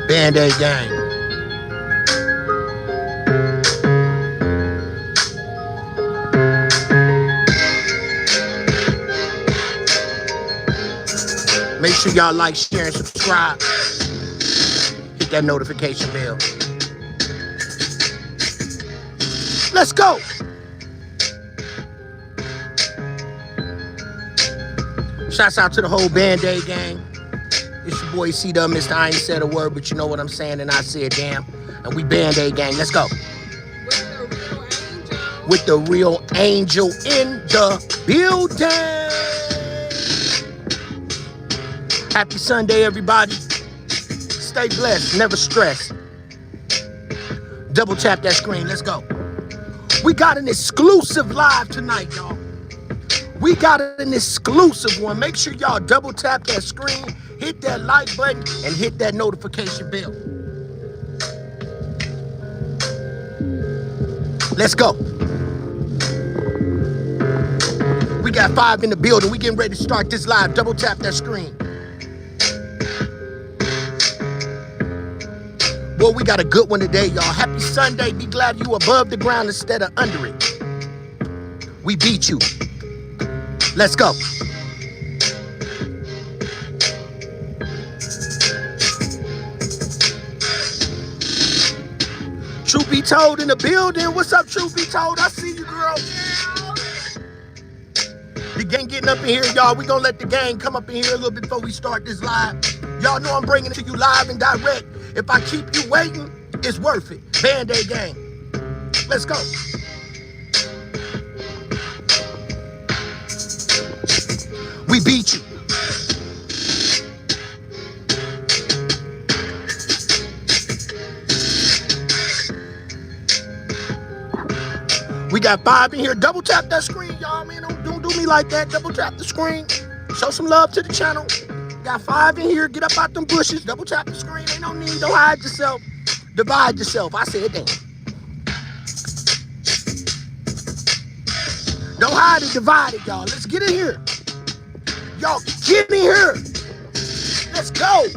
Band-Aid gang. Make sure y'all like, share, and subscribe. Hit that notification bell. Let's go. Shouts out to the whole Band-Aid gang. It's your boy C-Dub, Mr. I ain't said a word, but you know what I'm saying, and I said damn. And we Band-Aid gang. Let's go. With the real angel in the building. Happy Sunday, everybody. Stay blessed, never stress. Double tap that screen. Let's go. We got an exclusive live tonight, y'all. We got an exclusive one. Make sure y'all double tap that screen, hit that like button, and hit that notification bell. Let's go. We got 5 in the building. We getting ready to start this live. Double tap that screen. Well, we got a good one today, y'all. Happy Sunday. Be glad you above the ground instead of under it. We beat you. Let's go. Truth be told in the building. What's up, Truth be told? I see you, girl. The gang getting up in here, y'all. We gonna let the gang come up in here a little bit before we start this live. Y'all know I'm bringing it to you live and direct. If I keep you waiting, it's worth it. Band-Aid gang. Let's go. We beat you. We got 5 in here. Double tap that screen, y'all, man. Don't do me like that. Double tap the screen. Show some love to the channel. Got 5 in here. Get up out them bushes. Double tap the screen. Ain't no need. Don't hide yourself. Divide yourself. I said damn. Don't hide and divide it, y'all. Let's get in here. Y'all, get in here. Let's go.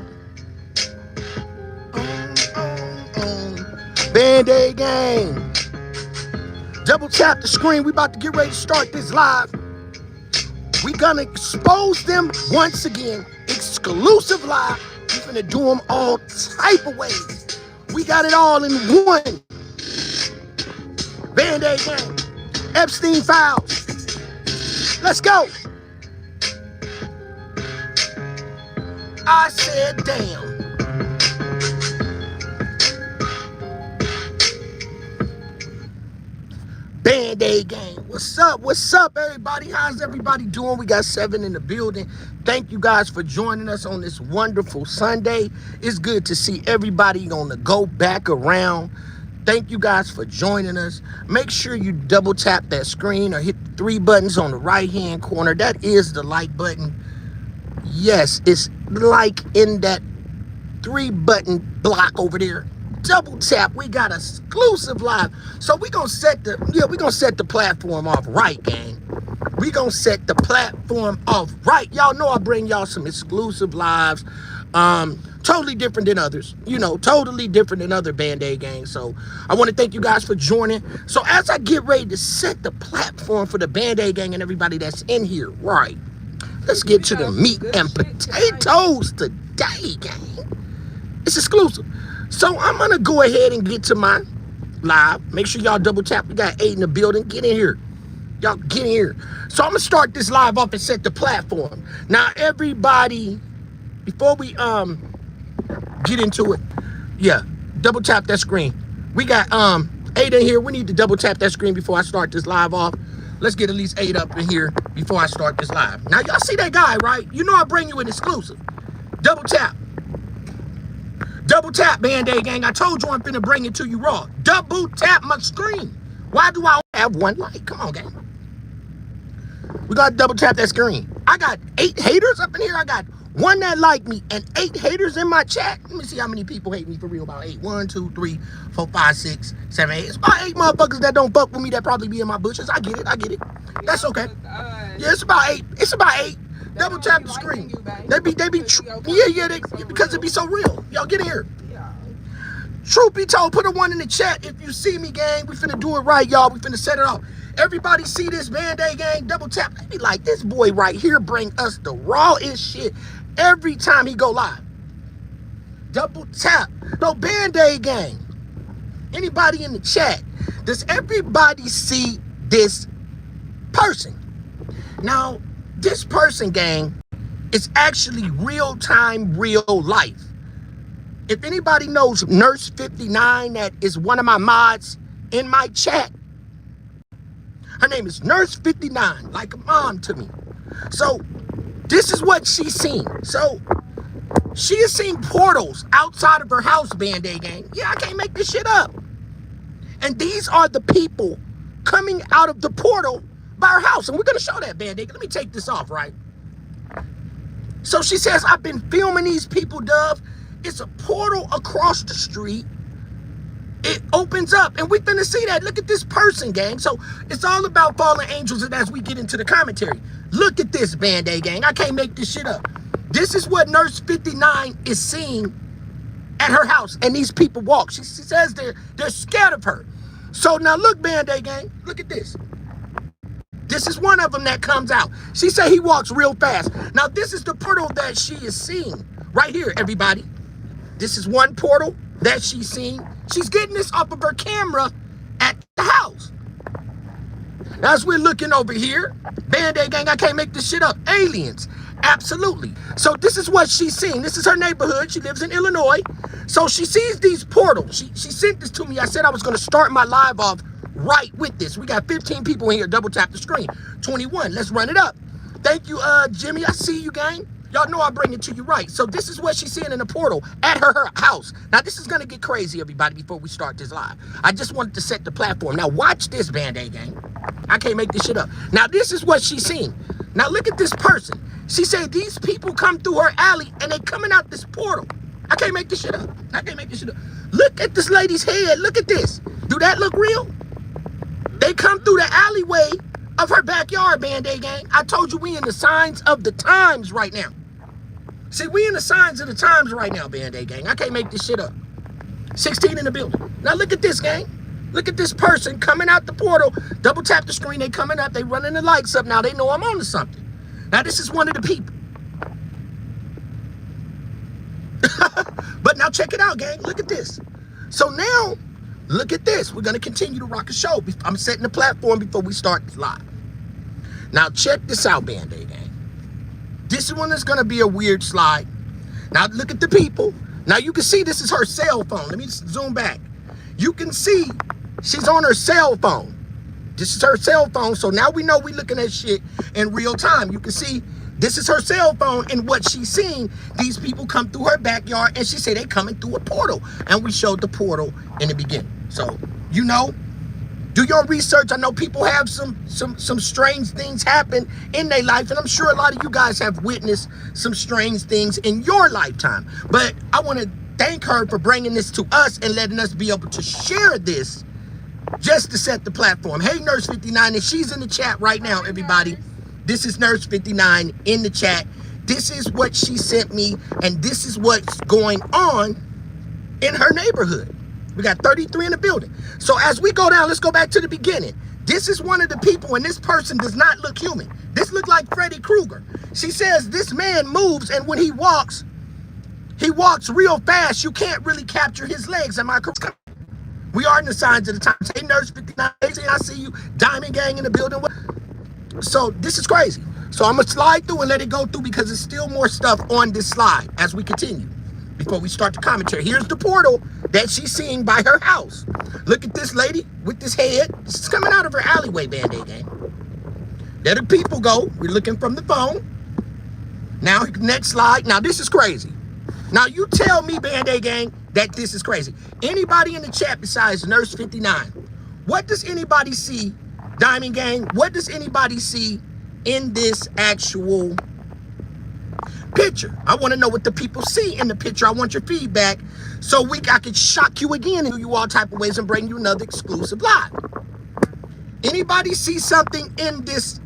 Band-Aid gang. Double tap the screen. We about to get ready to start this live. We gonna expose them once again. Exclusive live. We finna do them all type of ways. We got it all in one. Band-Aid gang. Epstein files. Let's go. I said damn. Band-Aid gang. What's up? What's up, everybody? How's everybody doing? We got 7 in the building. Thank you guys for joining us on this wonderful Sunday. It's good to see everybody on the go back around. Thank you guys for joining us. Make sure you double tap that screen or hit the 3 buttons on the right-hand corner. That is the like button. Yes, it's like in that 3-button block over there. Double tap. We got exclusive live. So we gonna set the platform off right, gang. We gonna set the platform off right. Y'all know I bring y'all some exclusive lives. Totally different than others. You know, totally different than other Band-Aid gangs. So I want to thank you guys for joining. So as I get ready to set the platform for the Band-Aid gang and everybody that's in here, right? Let's get to the meat and potatoes today, gang. It's exclusive. So I'm going to go ahead and get to my live. Make sure y'all double tap. We got 8 in the building. Get in here. Y'all get in here. So I'm going to start this live up and set the platform. Now, everybody, before we get into it, yeah, double tap that screen. We got 8 in here. We need to double tap that screen before I start this live off. Let's get at least 8 up in here before I start this live. Now, y'all see that guy, right? You know I bring you an exclusive. Double tap. Double tap, Band-Aid gang. I told you I'm finna bring it to you raw. Double tap my screen. Why do I have 1 like? Come on, gang. We gotta double tap that screen. I got 8 haters up in here. I got 1 that like me and 8 haters in my chat. Let me see how many people hate me for real. About 8. 1, 2, 3, 4, 5, 6, 7, 8. It's about 8 motherfuckers that don't fuck with me that probably be in my bushes. I get it. I get it. That's okay. Yeah, it's about 8. It's about 8. Double tap the screen. They be, yeah, because it be so real. Y'all get in here. Truth be told, put a 1 in the chat if you see me, gang. We finna do it right, y'all. We finna set it off. Everybody see this Band-Aid, gang? Double tap. They be like, this boy right here bring us the rawest shit every time he go live. Double tap. No, Band-Aid, gang. Anybody in the chat, does everybody see this person? Now, this person, gang, is actually real-time, real life. If anybody knows Nurse 59, that is one of my mods in my chat, her name is Nurse 59, like a mom to me. So this is what she's seen. So she is seeing portals outside of her house, Band-Aid gang. Yeah, I can't make this shit up. And these are the people coming out of the portal by her house. And we're going to show that, Band-Aid. Let me take this off, right? So she says, I've been filming these people, Dove. It's a portal across the street. It opens up, and we're gonna see that. Look at this person, gang. So it's all about fallen angels, and as we get into the commentary, look at this, Band-Aid gang. I can't make this shit up. This is what Nurse 59 is seeing at her house, and these people walk. She says they're scared of her. So now look, Band-Aid gang, look at this. This is one of them that comes out. She said he walks real fast. Now this is the portal that she is seeing right here, everybody. This is one portal that she's seen. She's getting this off of her camera at the house. As we're looking over here, Band-Aid gang, I can't make this shit up. Aliens, absolutely. So this is what she's seeing. This is her neighborhood. She lives in Illinois. So she sees these portals. She sent this to me. I said I was going to start my live off right with this. We got 15 people in here. Double tap the screen. 21. Let's run it up. Thank you, Jimmy. I see you, gang. Y'all know I bring it to you right. So this is what she's seeing in the portal at her house. Now, this is going to get crazy, everybody, before we start this live. I just wanted to set the platform. Now, watch this, Band-Aid gang. I can't make this shit up. Now, this is what she's seeing. Now, look at this person. She said these people come through her alley, and they coming out this portal. I can't make this shit up. I can't make this shit up. Look at this lady's head. Look at this. Do that look real? They come through the alleyway of her backyard, Band-Aid gang. I told you we in the signs of the times right now. See, we in the signs of the times right now, Band-Aid gang. I can't make this shit up. 16 in the building. Now look at this, gang. Look at this person coming out the portal. Double tap the screen. They coming up. They running the lights up. Now they know I'm on to something. Now this is one of the people. But now check it out, gang. Look at this. So now, look at this. We're going to continue to rock a show. I'm setting the platform before we start this live. Now check this out, Band-Aid gang. This one is going to be a weird slide. Now look at the people. Now you can see this is her cell phone. Let me just zoom back. You can see she's on her cell phone. This is her cell phone. So now we know we're looking at shit in real time. You can see this is her cell phone, and what she's seeing, these people come through her backyard, and she said they coming through a portal. And we showed the portal in the beginning. So, you know, do your research. I know people have some strange things happen in their life, and I'm sure a lot of you guys have witnessed some strange things in your lifetime. But I want to thank her for bringing this to us and letting us be able to share this just to set the platform. Hey, Nurse 59, and she's in the chat right now, everybody. This is Nurse 59 in the chat. This is what she sent me, and this is what's going on in her neighborhood. We got 33 in the building. So as we go down, let's go back to the beginning. This is one of the people, and this person does not look human. This looks like Freddy Krueger. She says this man moves, and when he walks real fast. You can't really capture his legs. Am I correct? We are in the signs of the times. Hey, Nurse 59, I see you. Diamond Gang in the building. So this is crazy. So I'm going to slide through and let it go through because there's still more stuff on this slide as we continue. Before we start the commentary, here's the portal that she's seeing by her house. Look at this lady with this head. This is coming out of her alleyway, Band-Aid gang. There the people go. We're looking from the phone. Now, next slide. Now, this is crazy. Now, you tell me, Band-Aid gang, that this is crazy. Anybody in the chat besides Nurse 59, what does anybody see, Diamond Gang? What does anybody see in this actual picture? I want to know what the people see in the picture. I want your feedback so I can shock you again and do you all type of ways and bring you another exclusive live. Anybody see something in this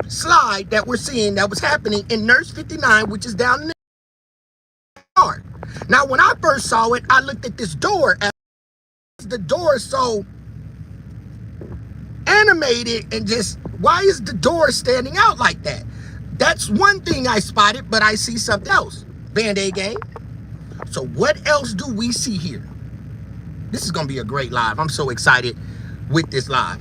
slide that we're seeing that was happening in Nurse 59, which is down in the yard? Now, when I first saw it, I looked at this door. is the door so animated and just, why is the door standing out like that? That's one thing I spotted, but I see something else. Band-Aid gang. So what else do we see here? This is gonna be a great live. I'm so excited with this live.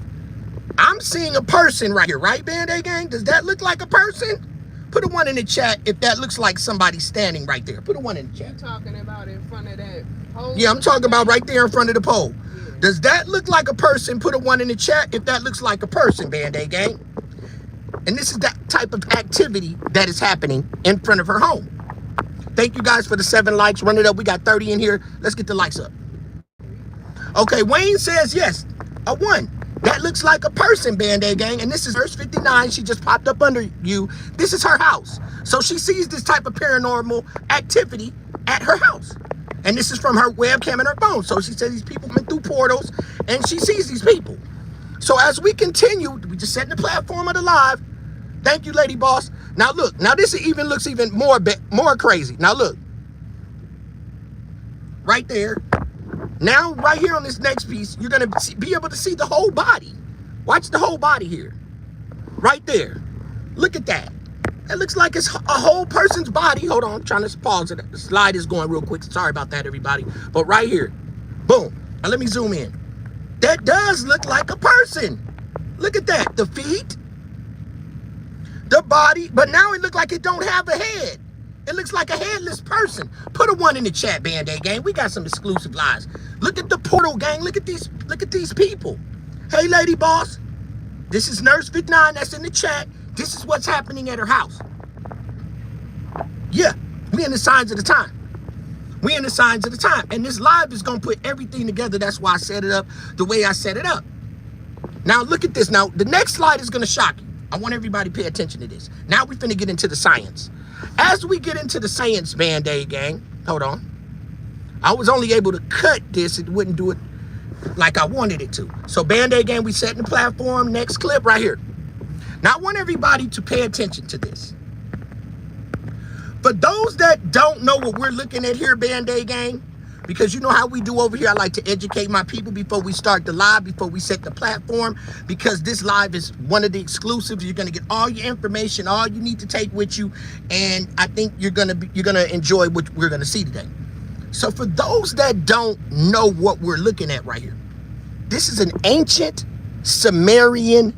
I'm seeing a person right here, right, Band-Aid gang? Does that look like a person? Put a 1 in the chat if that looks like somebody standing right there. Put a 1 in the chat. You talking about in front of that pole? Yeah, I'm talking about right there in front of the pole. Yeah. Does that look like a person? Put a 1 in the chat if that looks like a person, Band-Aid gang. And this is that type of activity that is happening in front of her home. Thank you guys for the 7 likes. Run it up. We got 30 in here. Let's get the likes up. Okay, Wayne says yes, a 1. That looks like a person, Band-Aid gang. And this is verse 59. She just popped up under you. This is her house. So she sees this type of paranormal activity at her house. And this is from her webcam and her phone. So she says these people went through portals and she sees these people. So as we continue, we just setting the platform of the live. Thank you, Lady Boss. Now look, now this even looks even more crazy. Now look, right there. Now right here on this next piece, you're gonna be able to see the whole body. Watch the whole body here, right there. Look at that. It looks like it's a whole person's body. Hold on, I'm trying to pause it. The slide is going real quick. Sorry about that, everybody. But right here, boom. Now let me zoom in. That does look like a person. Look at that. The feet, the body, but now it looks like it don't have a head. It looks like a headless person. Put a 1 in the chat, Band-Aid gang. We got some exclusive lives. Look at the portal, gang. Look at these people. Hey, Lady Boss. This is Nurse 59. That's in the chat. This is what's happening at her house. Yeah, we in the signs of the time. We in the signs of the time. And this live is going to put everything together. That's why I set it up the way I set it up. Now, look at this. Now, the next slide is going to shock you. I want everybody to pay attention to this. Now we're finna get into the science. As we get into the science, Band-Aid gang, hold on. I was only able to cut this. It wouldn't do it like I wanted it to. So Band-Aid gang, we setting the platform. Next clip right here. Now I want everybody to pay attention to this. For those that don't know what we're looking at here, Band-Aid gang, because you know how we do over here, I like to educate my people before we start the live, before we set the platform, because this live is one of the exclusives. You're going to get all your information, all you need to take with you, and I think you're going to enjoy what we're going to see today. So for those that don't know what we're looking at right here, this is an ancient Sumerian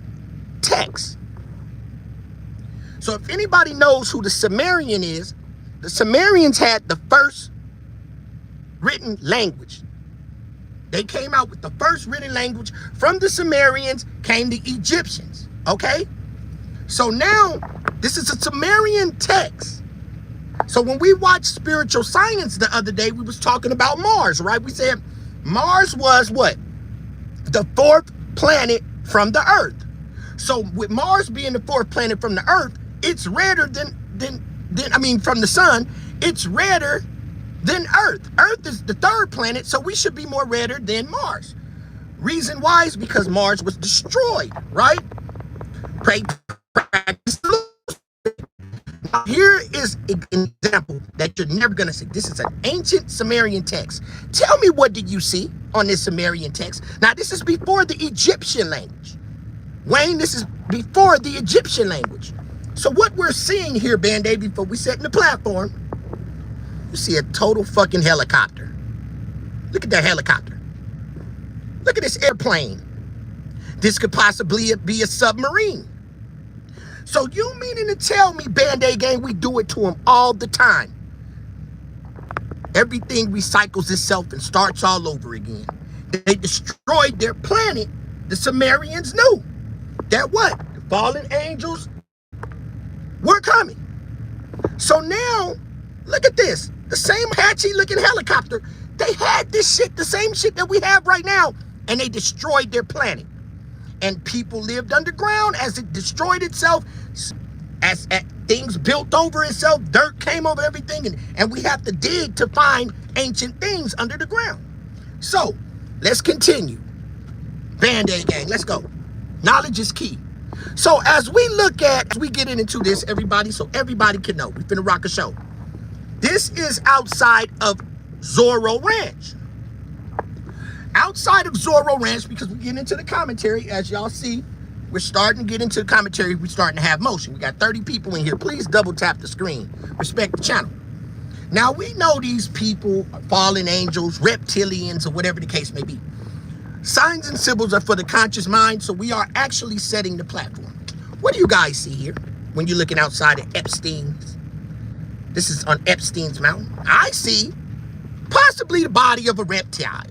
text. So if anybody knows who the Sumerian is, the Sumerians had the first written language. They came out with the first written language. From the Sumerians came the Egyptians. Okay? So now, this is a Sumerian text. So when we watched Spiritual Science the other day, we was talking about Mars, right? We said Mars was what? The 4th planet from the Earth. So with Mars being the 4th planet from the Earth, it's redder than from the sun, it's redder than Earth. Earth is the 3rd planet, so we should be more redder than Mars. Reason why is because Mars was destroyed, right? Now, here is an example that you're never going to see. This is an ancient Sumerian text. Tell me, what did you see on this Sumerian text? Now, this is before the Egyptian language. Wayne, this is before the Egyptian language. So what we're seeing here, Band-Aid, before we set in the platform, you see a total fucking helicopter. Look at that helicopter. Look at this airplane. This could possibly be a submarine. So you meaning to tell me, Band-Aid gang, we do it to them all the time? Everything recycles itself and starts all over again. They destroyed their planet. The Sumerians knew that what? The fallen angels were coming. So now, look at this. The same hatchy looking helicopter, they had this shit, the same shit that we have right now, and they destroyed their planet. And people lived underground as it destroyed itself, as things built over itself, dirt came over everything, and we have to dig to find ancient things under the ground. So, let's continue. Band-Aid gang, let's go. Knowledge is key. So as we get into this, everybody, so everybody can know, we finna rock a show. This is outside of Zorro Ranch. Outside of Zorro Ranch, because we get into the commentary, as y'all see, we're starting to get into the commentary. We're starting to have motion. We got 30 people in here. Please double tap the screen. Respect the channel. Now, we know these people are fallen angels, reptilians, or whatever the case may be. Signs and symbols are for the conscious mind, so we are actually setting the platform. What do you guys see here when you're looking outside of Epstein's? This is on Epstein's mountain. I see possibly the body of a reptile.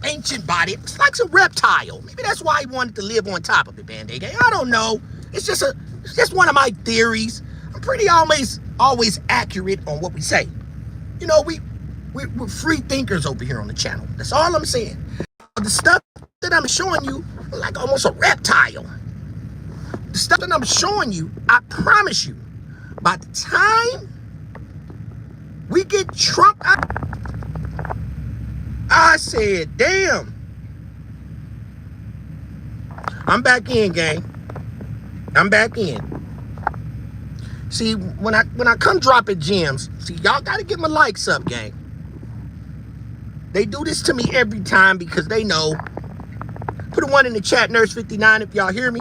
Ancient body. It's like a reptile. Maybe that's why he wanted to live on top of it, Band-Aid Gang. I don't know. It's just one of my theories. I'm pretty always accurate on what we say. You know, we're free thinkers over here on the channel. That's all I'm saying. The stuff that I'm showing you, like almost a reptile. The stuff that I'm showing you, I promise you, by the time we get Trump out, I said, damn. I'm back in, gang. I'm back in. See, when I come dropping gems, see, y'all gotta get my likes up, gang. They do this to me every time because they know. Put a 1 in the chat, Nurse 59, if y'all hear me.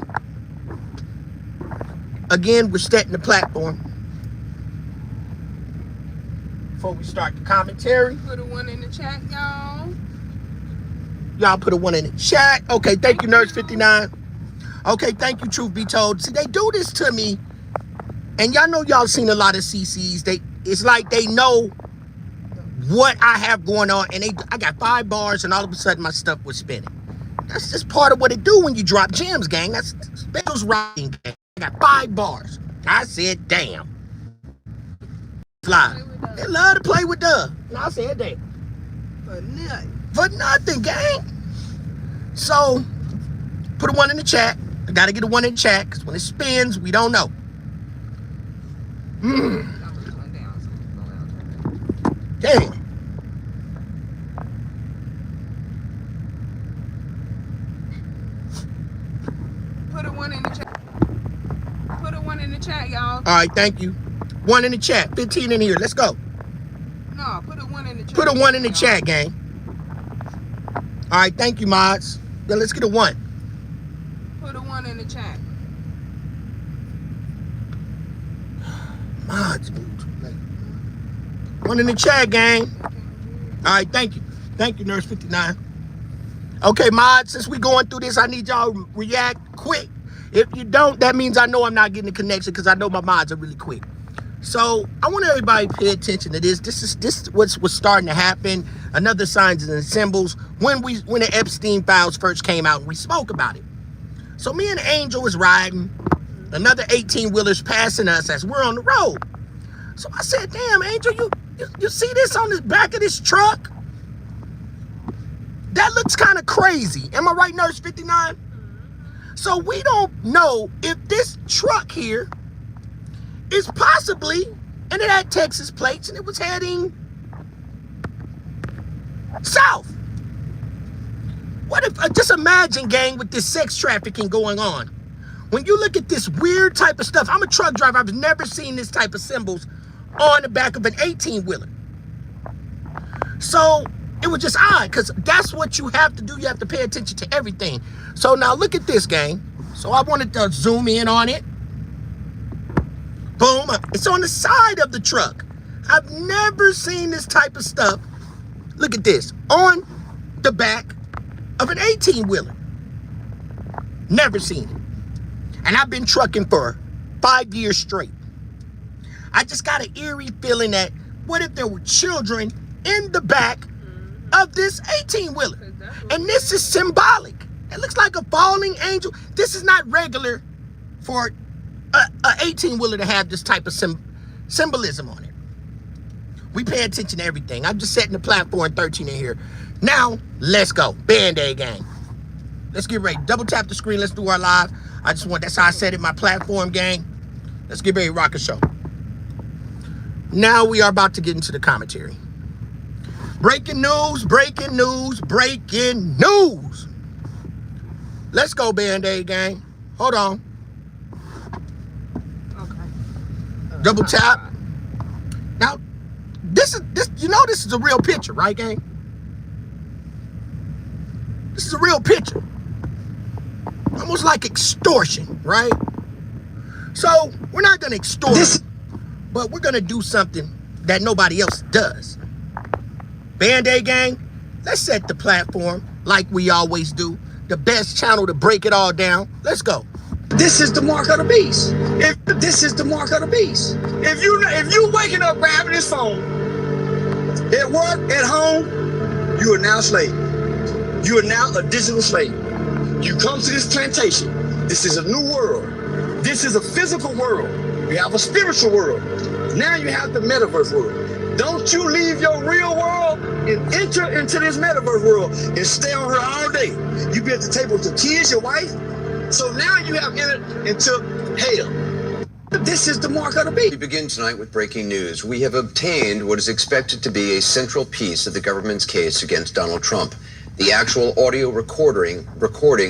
Again, we're setting the platform. Before we start the commentary. Put a 1 in the chat, y'all. Y'all put a 1 in the chat. Okay, thank you, Nurse 59. Okay, thank you, Truth Be Told. See, they do this to me. And y'all know y'all seen a lot of CCs. It's like they know what I have going on. And I got 5 bars and all of a sudden my stuff was spinning. That's just part of what it do when you drop gems, gang. That's Spells writing, gang. I got 5 bars. I said, damn. Fly. They love to play with duh. And I said, damn. For nothing. For nothing, gang. So, put a 1 in the chat. I gotta get a 1 in the chat, because when it spins, we don't know. Damn. Put a 1 in the chat. Put a 1 in the chat, y'all. All right, thank you. 1 in the chat. 15 in here. Let's go. No, put a 1 in the chat. Put a 1 in the chat, gang. All right, thank you, mods. Then let's get a 1. Put a 1 in the chat. Mods. 1 in the chat, gang. All right, thank you. Thank you, Nurse 59. Okay, mods, since we going through this, I need y'all to react quick. If you don't, that means I know I'm not getting a connection because I know my mods are really quick. So I want everybody to pay attention to this. This is what's starting to happen. Another signs and symbols when the Epstein files first came out and we spoke about it. So me and Angel was riding. Another 18-wheeler's passing us as we're on the road. So I said, damn, Angel, you see this on the back of this truck? That looks kind of crazy. Am I right, Nurse 59? So we don't know if this truck here is possibly, and it had Texas plates and it was heading south. What if, just imagine, gang, with this sex trafficking going on. When you look at this weird type of stuff, I'm a truck driver, I've never seen this type of symbols on the back of an 18-wheeler. So it was just odd, because that's what you have to do. You have to pay attention to everything. So now look at this, gang. So I wanted to zoom in on it. Boom. It's on the side of the truck. I've never seen this type of stuff. Look at this. On the back of an 18-wheeler. Never seen it. And I've been trucking for 5 years straight. I just got an eerie feeling that what if there were children in the back of this 18-wheeler? And this is symbolic. It looks like a falling angel. This is not regular for a 18-wheeler to have this type of symbolism on it. We pay attention to everything. I'm just setting the platform 13 in here. Now, let's go. Band-Aid gang. Let's get ready. Double tap the screen. Let's do our live. That's how I set it, my platform, gang. Let's get ready to rock a show. Now we are about to get into the commentary. Breaking news, breaking news, breaking news. Let's go, Band-Aid gang. Hold on. Okay. Double tap. Now, this is a real picture, right, gang? This is a real picture. Almost like extortion, right? So we're not gonna extort, but we're gonna do something that nobody else does. Band-Aid gang, let's set the platform like we always do. The best channel to break it all down. Let's go. This is the mark of the beast. This is the mark of the beast. If you waking up grabbing this phone, at work, at home, you are now a slave. You are now a digital slave. You come to this plantation. This is a new world. This is a physical world. We have a spiritual world. Now you have the metaverse world. Don't you leave your real world and enter into this metaverse world and stay on here all day. You be at the table with your kids, your wife. So now you have entered into hell. This is the mark of the beast. We begin tonight with breaking news. We have obtained what is expected to be a central piece of the government's case against Donald Trump. The actual audio recording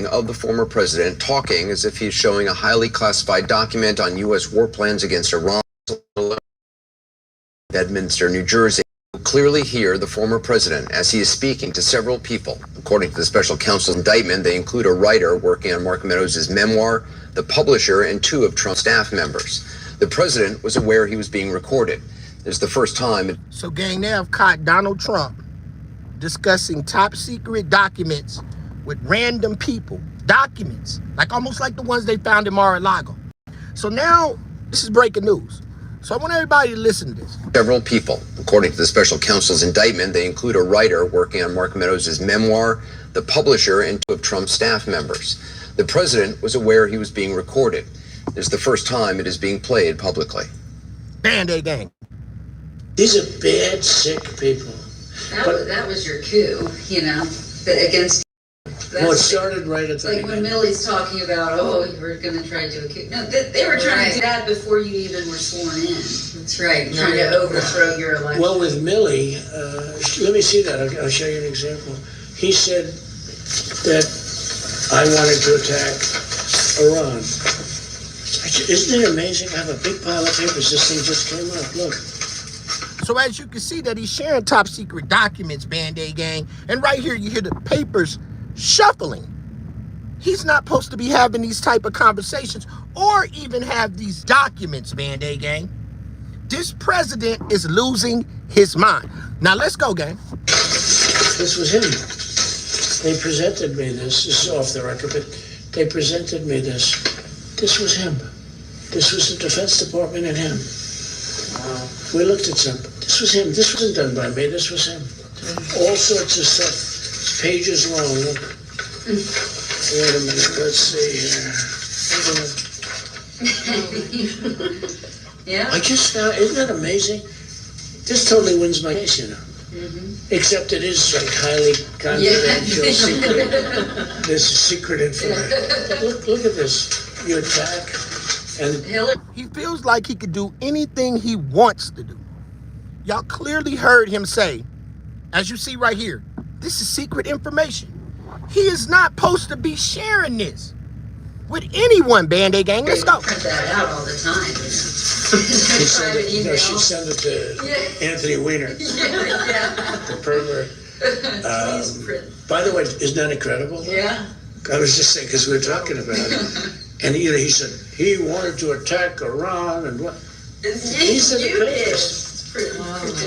of the former president talking as if he's showing a highly classified document on U.S. war plans against Iran. Bedminster, New Jersey. You clearly hear the former president as he is speaking to several people. According to the special counsel's indictment, they include a writer working on Mark Meadows' memoir, the publisher, and 2 of Trump's staff members. The president was aware he was being recorded. This is the first time. So gang, they have caught Donald Trump discussing top secret documents with random people. Documents, like almost like the ones they found in Mar-a-Lago. So now, this is breaking news. So I want everybody to listen to this. Several people. According to the special counsel's indictment, they include a writer working on Mark Meadows' memoir, the publisher, and 2 of Trump's staff members. The president was aware he was being recorded. This is the first time it is being played publicly. Band-Aid gang. These are bad, sick people. That was your coup, you know, against. Well, it started right at the like when Millie's talking about, oh, you were going to try to do a coup. No, they were trying to do that before you even were sworn in. That's right. Trying to overthrow your election. Well, with Millie, let me see that. I'll show you an example. He said that I wanted to attack Iran. Isn't it amazing? I have a big pile of papers. This thing just came up. Look. So as you can see that he's sharing top secret documents, Band-Aid gang. And right here, you hear the papers shuffling. He's not supposed to be having these type of conversations or even have these documents, Band-Aid gang. This president is losing his mind. Now let's go, gang. This was him. They presented me this. This is off the record, but they presented me this. This was him. This was the Defense Department and him. Wow. We looked at some. This was him. This wasn't done by me. This was him. All sorts of stuff. It's pages long. Look. Wait a minute. Let's see here. Yeah. I just now, isn't that amazing? This totally wins my case, you know. Mm-hmm. Except it is like highly confidential, secret. This is secret information. Look at this. You attack, and he feels like he could do anything he wants to do. Y'all clearly heard him say, as you see right here, this is secret information. He is not supposed to be sharing this with anyone, Band-Aid gang. Let's go. Print that out all the time. You know? She sent it to Anthony Weiner, the pervert. By the way, isn't that incredible? Yeah. I was just saying, because we were talking about it. And you know, he said he wanted to attack Iran and what? He said the papers.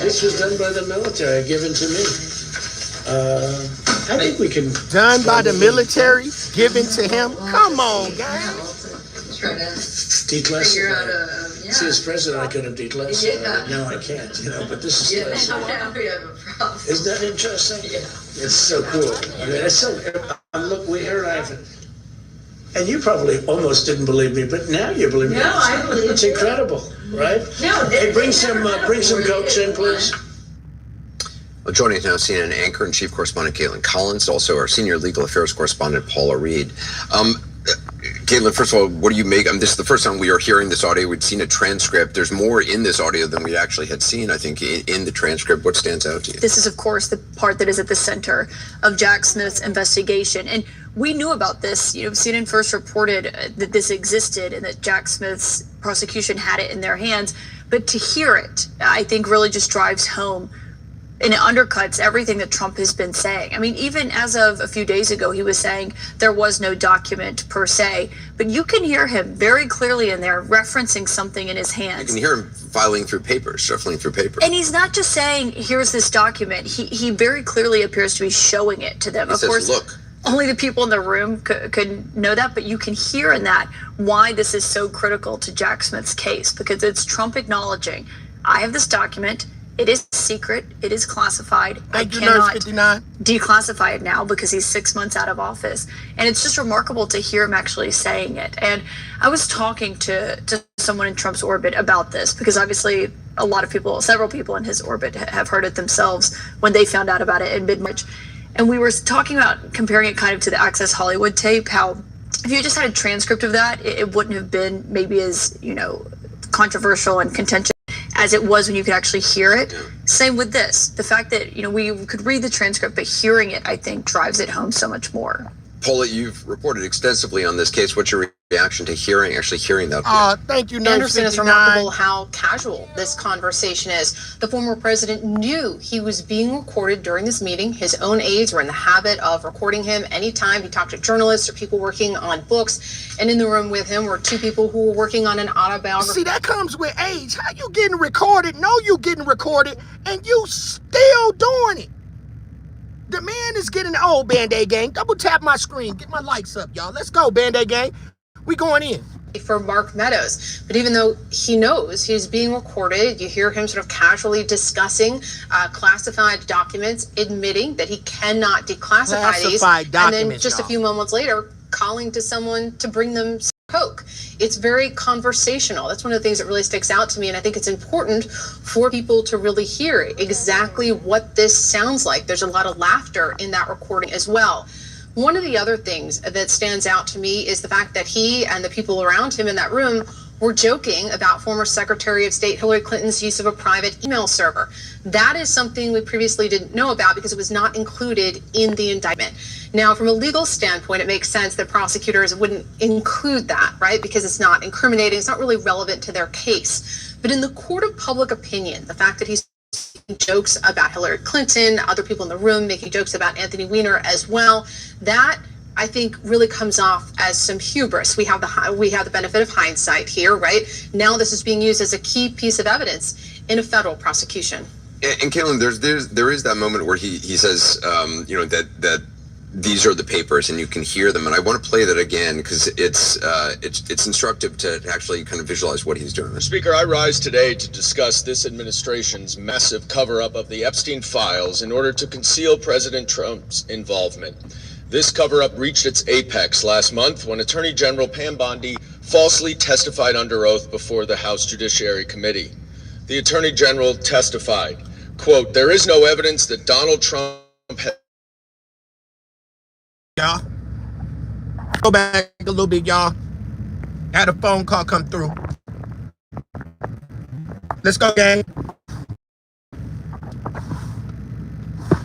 This was done by the military, given to me. I think we can. Done by the military, given to him. Come on, guys. Try to declassified. figure out See, as president, I could have declassified. Yeah. No, I can't. You know, but this is classified. now we have a problem. Isn't that interesting? Yeah. It's so cool. I mean, it's so. Look, we heard Ivan. And you probably almost didn't believe me, but now you believe me. No, I believe it's incredible, right? No, hey, bring some coats in, please. Well, joining us now, CNN anchor and chief correspondent Caitlin Collins, also our senior legal affairs correspondent Paula Reed. Caitlin, first of all, what do you make? This is the first time we are hearing this audio. We'd seen a transcript. There's more in this audio than we actually had seen, I think, in the transcript. What stands out to you? This is, of course, the part that is at the center of Jack Smith's investigation. And we knew about this. You know, CNN first reported that this existed and that Jack Smith's prosecution had it in their hands. But to hear it, I think really just drives home and it undercuts everything that Trump has been saying. I mean, even as of a few days ago, he was saying there was no document per se, but you can hear him very clearly in there referencing something in his hands. You can hear him filing through papers, shuffling through papers. And he's not just saying, here's this document. He very clearly appears to be showing it to them. He says, course, look. Only the people in the room could know that, but you can hear in that why this is so critical to Jack Smith's case, because it's Trump acknowledging, I have this document. It is secret. It is classified. Thank you, cannot Nurse 59. declassify it now because he's 6 months out of office. And it's just remarkable to hear him actually saying it. And I was talking to someone in Trump's orbit about this because obviously a lot of people, several people in his orbit have heard it themselves when they found out about it in mid-March. And we were talking about comparing it kind of to the Access Hollywood tape, how if you just had a transcript of that, it wouldn't have been maybe as, controversial and contentious as it was when you could actually hear it. Same with this. The fact that, we could read the transcript, but hearing it, I think, drives it home so much more. Paula, you've reported extensively on this case. What's your reaction to actually hearing that? Thank you, Nurse Anderson, 59. it's remarkable how casual this conversation is. The former president knew he was being recorded during this meeting. His own aides were in the habit of recording him anytime he talked to journalists or people working on books. And in the room with him were two people who were working on an autobiography. See, that comes with age. How you getting recorded? Know you getting recorded, and you still doing it. The man is getting old, Band-Aid Gang. Double tap my screen. Get my lights up, y'all. Let's go, Band-Aid Gang. We going in. For Mark Meadows. But even though he knows he's being recorded, you hear him sort of casually discussing classified documents, admitting that he cannot declassify these. And then just a few moments later, calling to someone to bring them Coke. It's very conversational. That's one of the things that really sticks out to me. And I think it's important for people to really hear exactly what this sounds like. There's a lot of laughter in that recording as well. One of the other things that stands out to me is the fact that he and the people around him in that room were joking about former Secretary of State Hillary Clinton's use of a private email server. That is something we previously didn't know about because it was not included in the indictment. Now, from a legal standpoint, it makes sense that prosecutors wouldn't include that, right? Because it's not incriminating, it's not really relevant to their case. But in the court of public opinion, the fact that he's making jokes about Hillary Clinton, other people in the room making jokes about Anthony Weiner as well, that I think really comes off as some hubris. We have the benefit of hindsight here, right? Now this is being used as a key piece of evidence in a federal prosecution. And Caitlin, there is that moment where he says, that these are the papers, and you can hear them. And I want to play that again because it's instructive to actually kind of visualize what he's doing. Speaker, I rise today to discuss this administration's massive cover-up of the Epstein files in order to conceal President Trump's involvement. This cover-up reached its apex last month when Attorney General Pam Bondi falsely testified under oath before the House Judiciary Committee. The Attorney General testified, quote, "There is no evidence that Donald Trump had..." Y'all, go back a little bit, y'all. Had a phone call come through. Let's go, gang.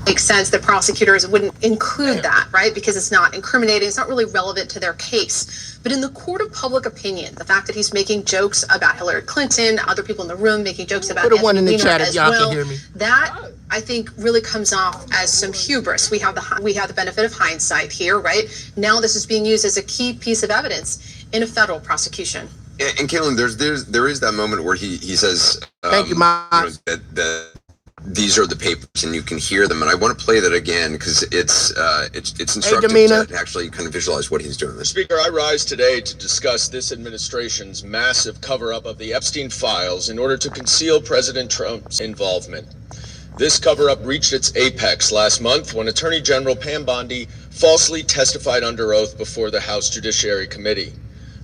Makes sense that prosecutors wouldn't include that, right? Because it's not incriminating, it's not really relevant to their case. But in the court of public opinion, the fact that he's making jokes about Hillary Clinton, other people in the room making jokes about Put a one in the Weiner chat if as y'all well, can hear me. that I think really comes off as some hubris. We have the benefit of hindsight here, right? Now this is being used as a key piece of evidence in a federal prosecution. And Caitlin, there is that moment where he says, Thank you, Miles. that these are the papers, and you can hear them. And I want to play that again because it's instructive to actually kind of visualize what he's doing. Speaker, I rise today to discuss this administration's massive cover-up of the Epstein files in order to conceal President Trump's involvement. This cover-up reached its apex last month when Attorney General Pam Bondi falsely testified under oath before the House Judiciary Committee.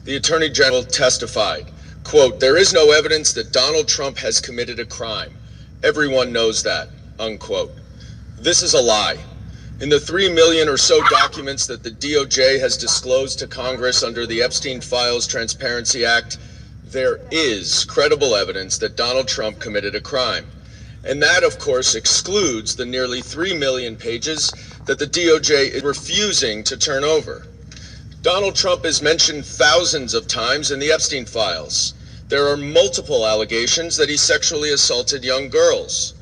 The Attorney General testified, quote, "There is no evidence that Donald Trump has committed a crime. Everyone knows that," unquote. This is a lie. In the 3 million or so documents that the DOJ has disclosed to Congress under the Epstein Files Transparency Act, there is credible evidence that Donald Trump committed a crime. And that, of course, excludes the nearly 3 million pages that the DOJ is refusing to turn over. Donald Trump is mentioned thousands of times in the Epstein files. There are multiple allegations that he sexually assaulted young girls.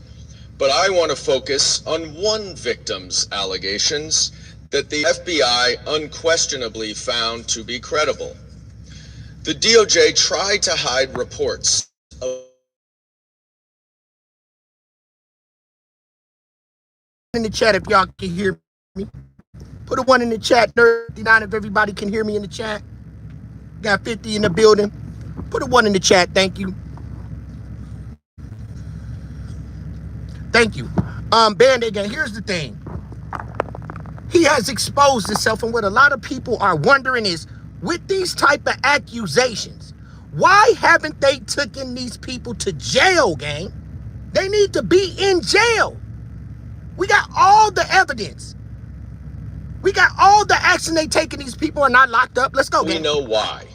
But I want to focus on one victim's allegations that the FBI unquestionably found to be credible. The DOJ tried to hide reports of in the chat if y'all can hear me. Put a 1 in the chat. 39 if everybody can hear me in the chat. Got 50 in the building. Put a 1 in the chat. Thank you. Thank you. Band-Aid gang, here's the thing. He has exposed himself, and what a lot of people are wondering is, with these type of accusations, why haven't they taken these people to jail, gang? They need to be in jail. We got all the evidence. We got all the action they taking. These people are not locked up. Let's go, gang. We know why.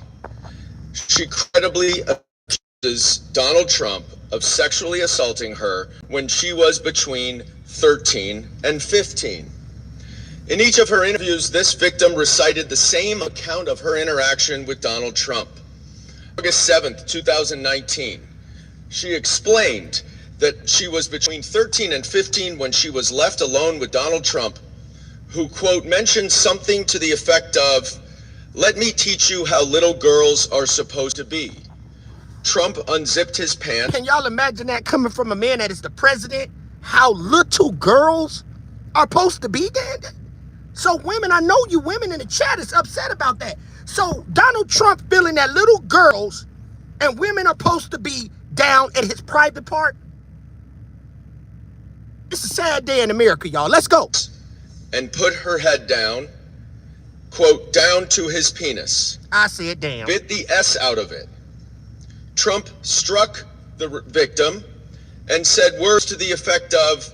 She credibly accuses Donald Trump of sexually assaulting her when she was between 13 and 15. In each of her interviews, this victim recited the same account of her interaction with Donald Trump. August 7th, 2019, she explained that she was between 13 and 15 when she was left alone with Donald Trump, who, quote, mentioned something to the effect of, "Let me teach you how little girls are supposed to be." Trump unzipped his pants. Can y'all imagine that coming from a man that is the president? How little girls are supposed to be there? So women, I know you women in the chat is upset about that. So Donald Trump feeling that little girls and women are supposed to be down at his private part. It's a sad day in America, y'all. Let's go. And put her head down, quote, down to his penis. I said damn. Bit the S out of it. Trump struck the victim and said words to the effect of,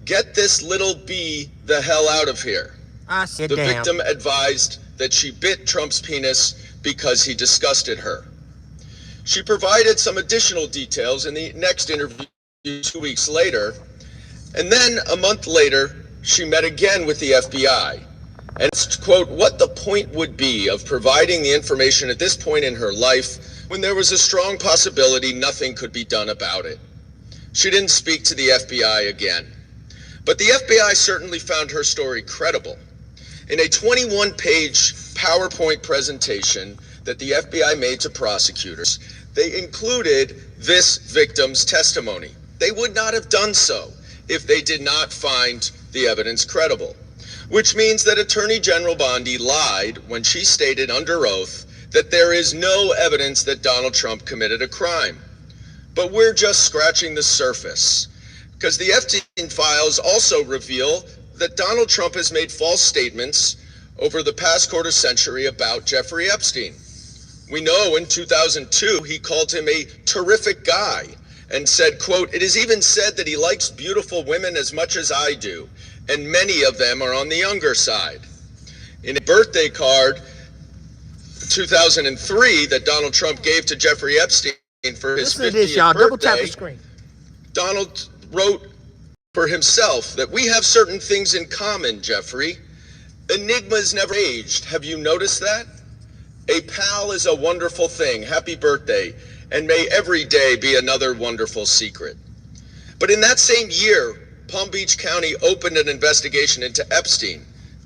"Get this little B the hell out of here." I said the damn. victim advised that she bit Trump's penis because he disgusted her. She provided some additional details in the next interview 2 weeks later, and then a month later, she met again with the FBI and asked, quote, what the point would be of providing the information at this point in her life when there was a strong possibility nothing could be done about it. She didn't speak to the FBI again. But the FBI certainly found her story credible. In a 21-page PowerPoint presentation that the FBI made to prosecutors, they included this victim's testimony. They would not have done so if they did not find the evidence credible, which means that Attorney General Bondi lied when she stated under oath that there is no evidence that Donald Trump committed a crime. But we're just scratching the surface, because the Epstein files also reveal that Donald Trump has made false statements over the past quarter century about Jeffrey Epstein. We know in 2002 he called him a terrific guy and said, quote, it is even said that he likes beautiful women as much as I do, and many of them are on the younger side. In a birthday card, 2003, that Donald Trump gave to Jeffrey Epstein for his 50th Double tap the birthday, screen. Donald wrote for himself that we have certain things in common, Jeffrey. Enigmas never aged. Have you noticed that? A pal is a wonderful thing. Happy birthday. And may every day be another wonderful secret. But in that same year, Palm Beach County opened an investigation into Epstein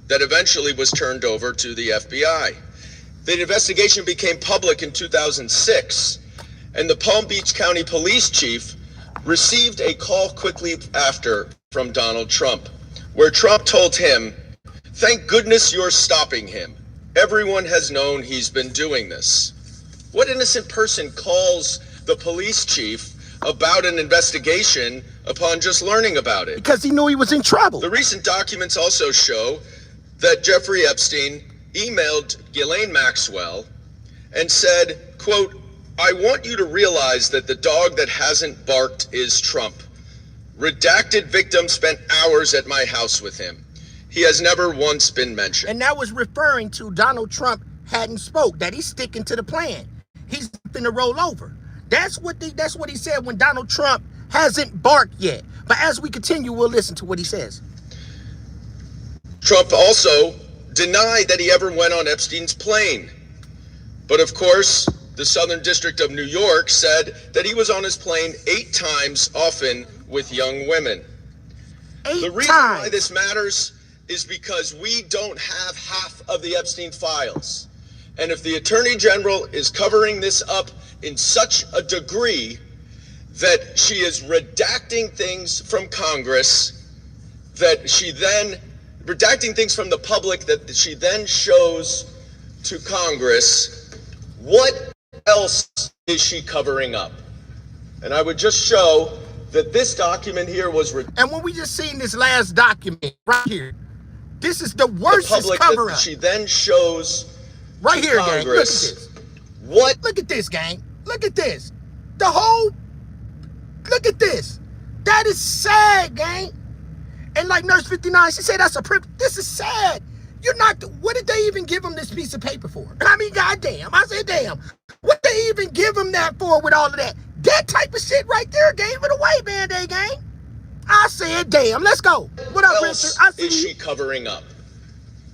that eventually was turned over to the FBI. The investigation became public in 2006, and the Palm Beach County police chief received a call quickly after from Donald Trump, where Trump told him, thank goodness you're stopping him. Everyone has known he's been doing this. What innocent person calls the police chief about an investigation upon just learning about it? Because he knew he was in trouble. The recent documents also show that Jeffrey Epstein emailed Ghislaine Maxwell and said, quote, I want you to realize that the dog that hasn't barked is Trump. Redacted victim spent hours at my house with him. He has never once been mentioned. And that was referring to Donald Trump hadn't spoke, that he's sticking to the plan. He's finna roll over. That's what he said when Donald Trump hasn't barked yet. But as we continue, we'll listen to what he says. Trump also denied that he ever went on Epstein's plane. But of course, the Southern District of New York said that he was on his plane 8 times, often with young women. The reason why this matters is because we don't have half of the Epstein files. And if the Attorney General is covering this up in such a degree that she is redacting things from Congress, that she then, redacting things from the public that she then shows to Congress, what else is she covering up? And I would just show that this document here was... And when we just seen this last document right here, this is the worst cover up. She then shows right here, gang. Look at this. What? Look at this, gang. Look at this. The whole... Look at this. That is sad, gang. And like Nurse 59, she said that's a privilege. This is sad. You're not... What did they even give him this piece of paper for? I mean, goddamn. I said, damn. What did they even give him that for with all of that? That type of shit right there gave it away, Band-Aid gang. I said, damn, let's go. What up, Richard? I see is she covering up?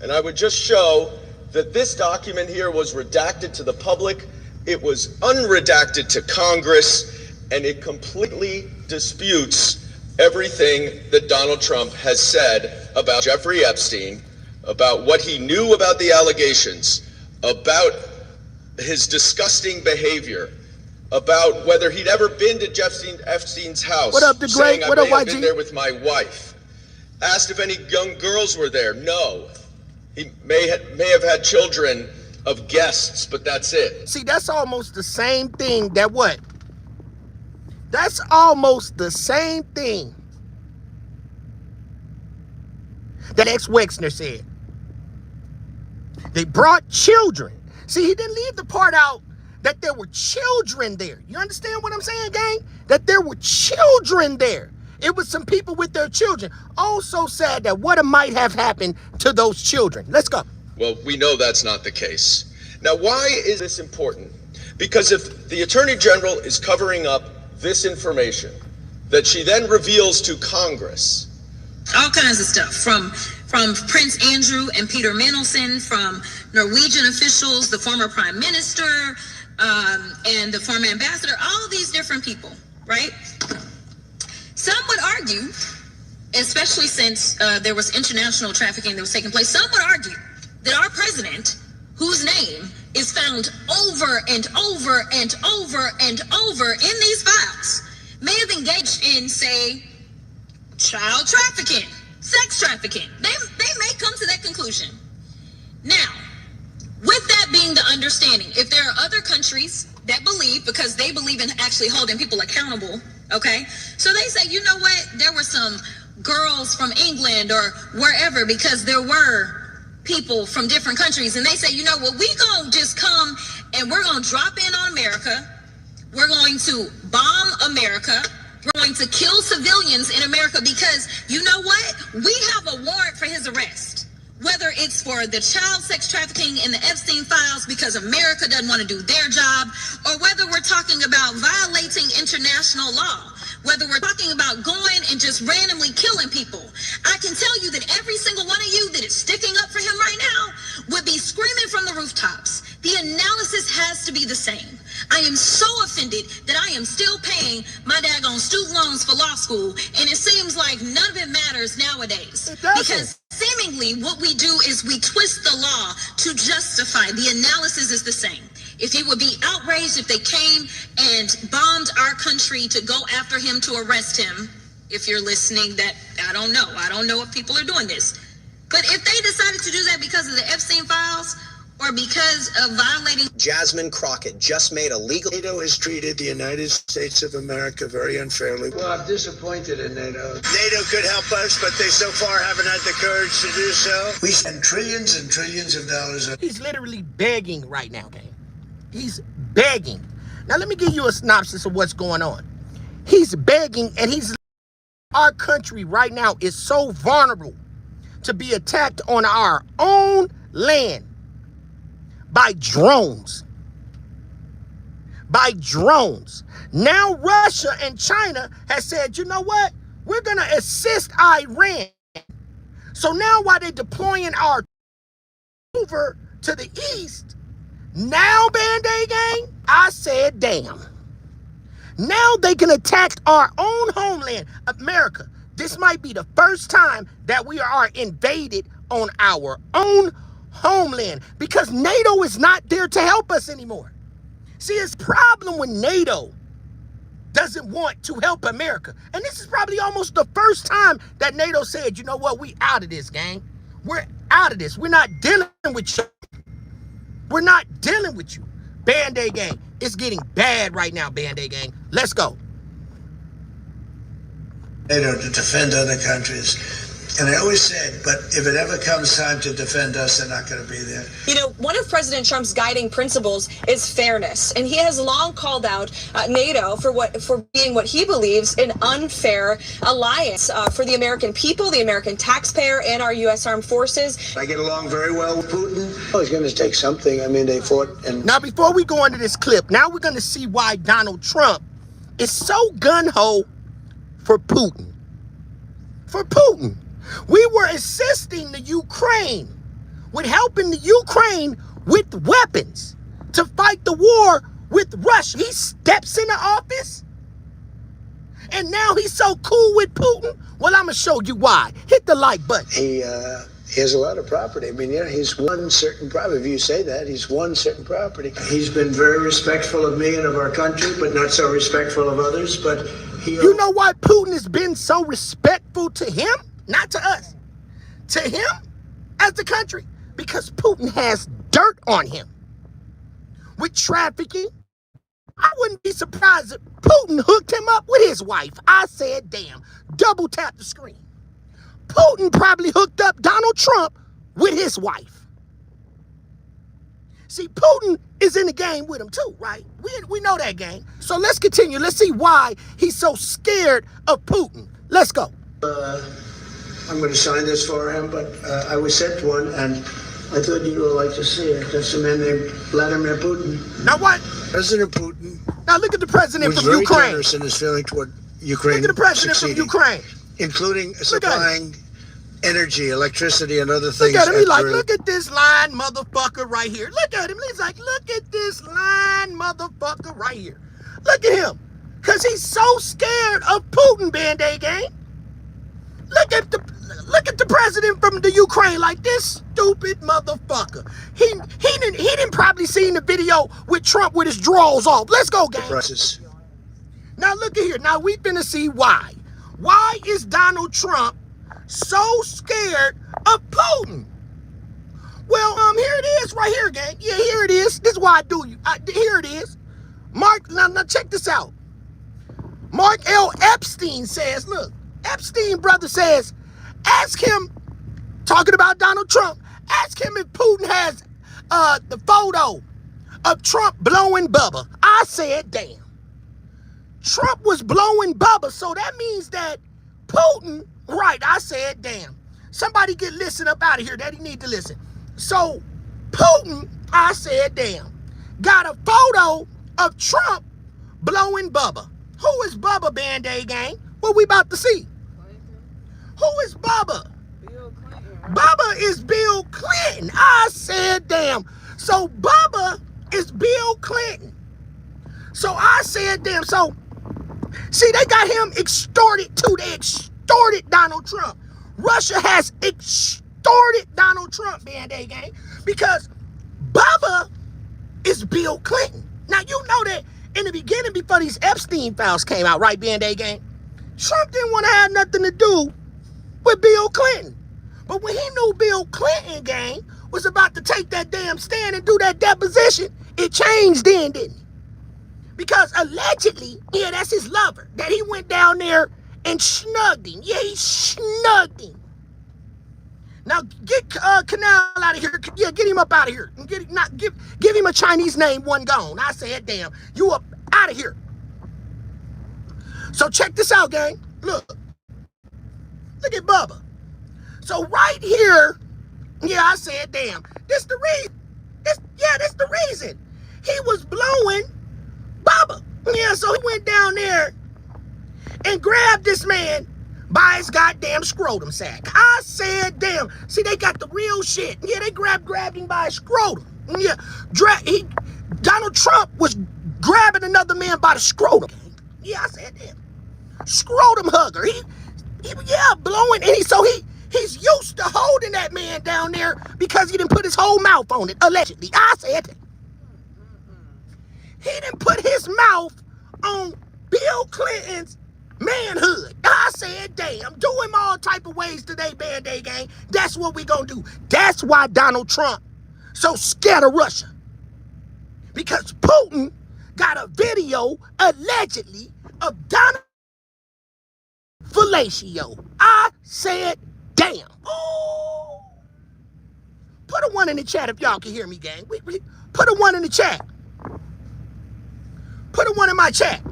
And I would just show that this document here was redacted to the public. It was unredacted to Congress, and it completely disputes everything that Donald Trump has said about Jeffrey Epstein, about what he knew about the allegations, about his disgusting behavior, about whether he'd ever been to Epstein's house. What up, the great? What up, YG? I've been there with my wife. Asked if any young girls were there. No. He may have had children of guests, but that's it. See, that's almost the same thing that what? That's almost the same thing that ex-Wexner said. They brought children. See, he didn't leave the part out that there were children there. You understand what I'm saying, gang? That there were children there. It was some people with their children. Oh, so sad that what might have happened to those children. Let's go. Well, we know that's not the case. Now, why is this important? Because if the Attorney General is covering up this information that she then reveals to Congress, all kinds of stuff from Prince Andrew and Peter Mandelson, from Norwegian officials, the former prime minister, and the former ambassador, all of these different people, right? Some would argue, especially since there was international trafficking that was taking place, some would argue that our president, whose name is found over and over and over and over in these files, may have engaged in, say, child trafficking, sex trafficking. They may come to that conclusion. Now, with that being the understanding, if there are other countries that believe, because they believe in actually holding people accountable, okay? So they say, you know what? There were some girls from England or wherever, because there were people from different countries, and they say, you know what? We gonna just come and we're gonna drop in on America. We're going to bomb America. We're going to kill civilians in America because, you know what? We have a warrant for his arrest. Whether it's for the child sex trafficking in the Epstein files because America doesn't want to do their job, or whether we're talking about violating international law, whether we're talking about going and just randomly killing people. I can tell you that every single one of you that is sticking up for him right now would be screaming from the rooftops. The analysis has to be the same. I am so offended that I am still paying my daggone student loans for law school, and it seems like none of it matters nowadays. Because seemingly what we do is we twist the law to justify. The analysis is the same. If he would be outraged if they came and bombed our country to go after him to arrest him, if you're listening, that I don't know. I don't know if people are doing this. But if they decided to do that because of the Epstein files, or because of violating... Jasmine Crockett just made a legal... NATO has treated the United States of America very unfairly. Well, I'm disappointed in NATO. NATO could help us, but they so far haven't had the courage to do so. We spend trillions and trillions of dollars. He's literally begging right now, gang. He's begging. Now, let me give you a synopsis of what's going on. He's begging, and he's... Our country right now is so vulnerable to be attacked on our own land. By drones. By drones. Now Russia and China has said, you know what? We're going to assist Iran. So now while they're deploying our over to the east, now, Band-Aid gang, I said, damn. Now they can attack our own homeland, America. This might be the first time that we are invaded on our own homeland because NATO is not there to help us anymore. See, it's a problem when NATO doesn't want to help America. And this is probably almost the first time that NATO said, you know what, we out of this, gang. We're out of this. We're not dealing with you. We're not dealing with you. Band-Aid gang. It's getting bad right now, Band-Aid gang. Let's go. NATO to defend other countries. And I always said, but if it ever comes time to defend us, they're not going to be there. You know, one of President Trump's guiding principles is fairness, and he has long called out NATO for being what he believes an unfair alliance for the American people, the American taxpayer, and our U.S. armed forces. I get along very well with Putin. Well, he's going to take something. I mean, they fought. And now, before we go into this clip, now we're going to see why Donald Trump is so gun-ho for Putin. For Putin. We were assisting the Ukraine with helping the Ukraine with weapons to fight the war with Russia. He steps into office and now he's so cool with Putin. Well, I'm going to show you why. Hit the like button. He has a lot of property. I mean, he's won certain property. If you say that, he's won certain property. He's been very respectful of me and of our country, but not so respectful of others. But you know why Putin has been so respectful to him? Not to us, to him as the country, because Putin has dirt on him with trafficking. I wouldn't be surprised if Putin hooked him up with his wife. I said, damn, double tap the screen. Putin probably hooked up Donald Trump with his wife. See, Putin is in the game with him too, right? We know that game. So let's continue. Let's see why he's so scared of Putin. Let's go. I'm going to sign this for him, but I was sent one, and I thought you would like to see it. That's a man named Vladimir Putin. Now what? President Putin. Now look at the president from Ukraine. Ukraine. Generous in his feeling toward Ukraine. Look at the president succeeding, from Ukraine. Including supplying energy, electricity, and other things. Look at him. He's like, look at this lying motherfucker right here. Look at him. He's like, look at this lying motherfucker right here. Look at him. Because he's so scared of Putin, Band-Aid gang. Look at the president from the Ukraine, like this stupid motherfucker. He didn't probably seen the video with Trump with his drawers off. Let's go, gang. Now look at here. Now we finna see why. Why is Donald Trump so scared of Putin? Well, here it is, right here, gang. Yeah, here it is. This is why I do you. Here it is. Mark. Now check this out. Mark L. Epstein says, look. Epstein brother says, ask him, talking about Donald Trump, ask him if Putin has the photo of Trump blowing Bubba. I said, damn. Trump was blowing Bubba, so that means that Putin, right, I said, damn. Somebody get listen up out of here that he need to listen. So Putin, I said, damn, got a photo of Trump blowing Bubba. Who is Bubba, Band-Aid gang? What we about to see? Who is Bubba? Bill Clinton. Bubba is Bill Clinton. I said, damn. So Bubba is Bill Clinton. So I said, damn. So, see, they got him extorted too. They extorted Donald Trump. Russia has extorted Donald Trump, Band-Aid gang, because Bubba is Bill Clinton. Now, you know that in the beginning, before these Epstein files came out, right, Band-Aid gang, Trump didn't want to have nothing to do with Bill Clinton. But when he knew Bill Clinton, gang, was about to take that damn stand and do that deposition, it changed then, didn't it? Because allegedly, yeah, that's his lover, that he went down there and snugged him. Yeah, he snugged him. Now, get Canal out of here. Yeah, get him up out of here. And give him a Chinese name, one gone. I said, damn, you up out of here. So check this out, gang. Look at Bubba. So right here, yeah, I said, damn, this the reason. This the reason. He was blowing Bubba. Yeah, so he went down there and grabbed this man by his goddamn scrotum sack. I said, damn. See, they got the real shit. Yeah, they grabbed him by his scrotum. Yeah, Donald Trump was grabbing another man by the scrotum. Yeah, I said, damn. Scrotum hugger. Yeah, blowing. And he's used to holding that man down there because he didn't put his whole mouth on it, allegedly. I said that. He didn't put his mouth on Bill Clinton's manhood. I said, damn, do him all type of ways today, Band-Aid gang. That's what we gonna do. That's why Donald Trump so scared of Russia. Because Putin got a video, allegedly, of Donald fellatio. I said, damn. Oh. Put a 1 in the chat if y'all can hear me, gang. Put a 1 in the chat. Put a 1 in my chat.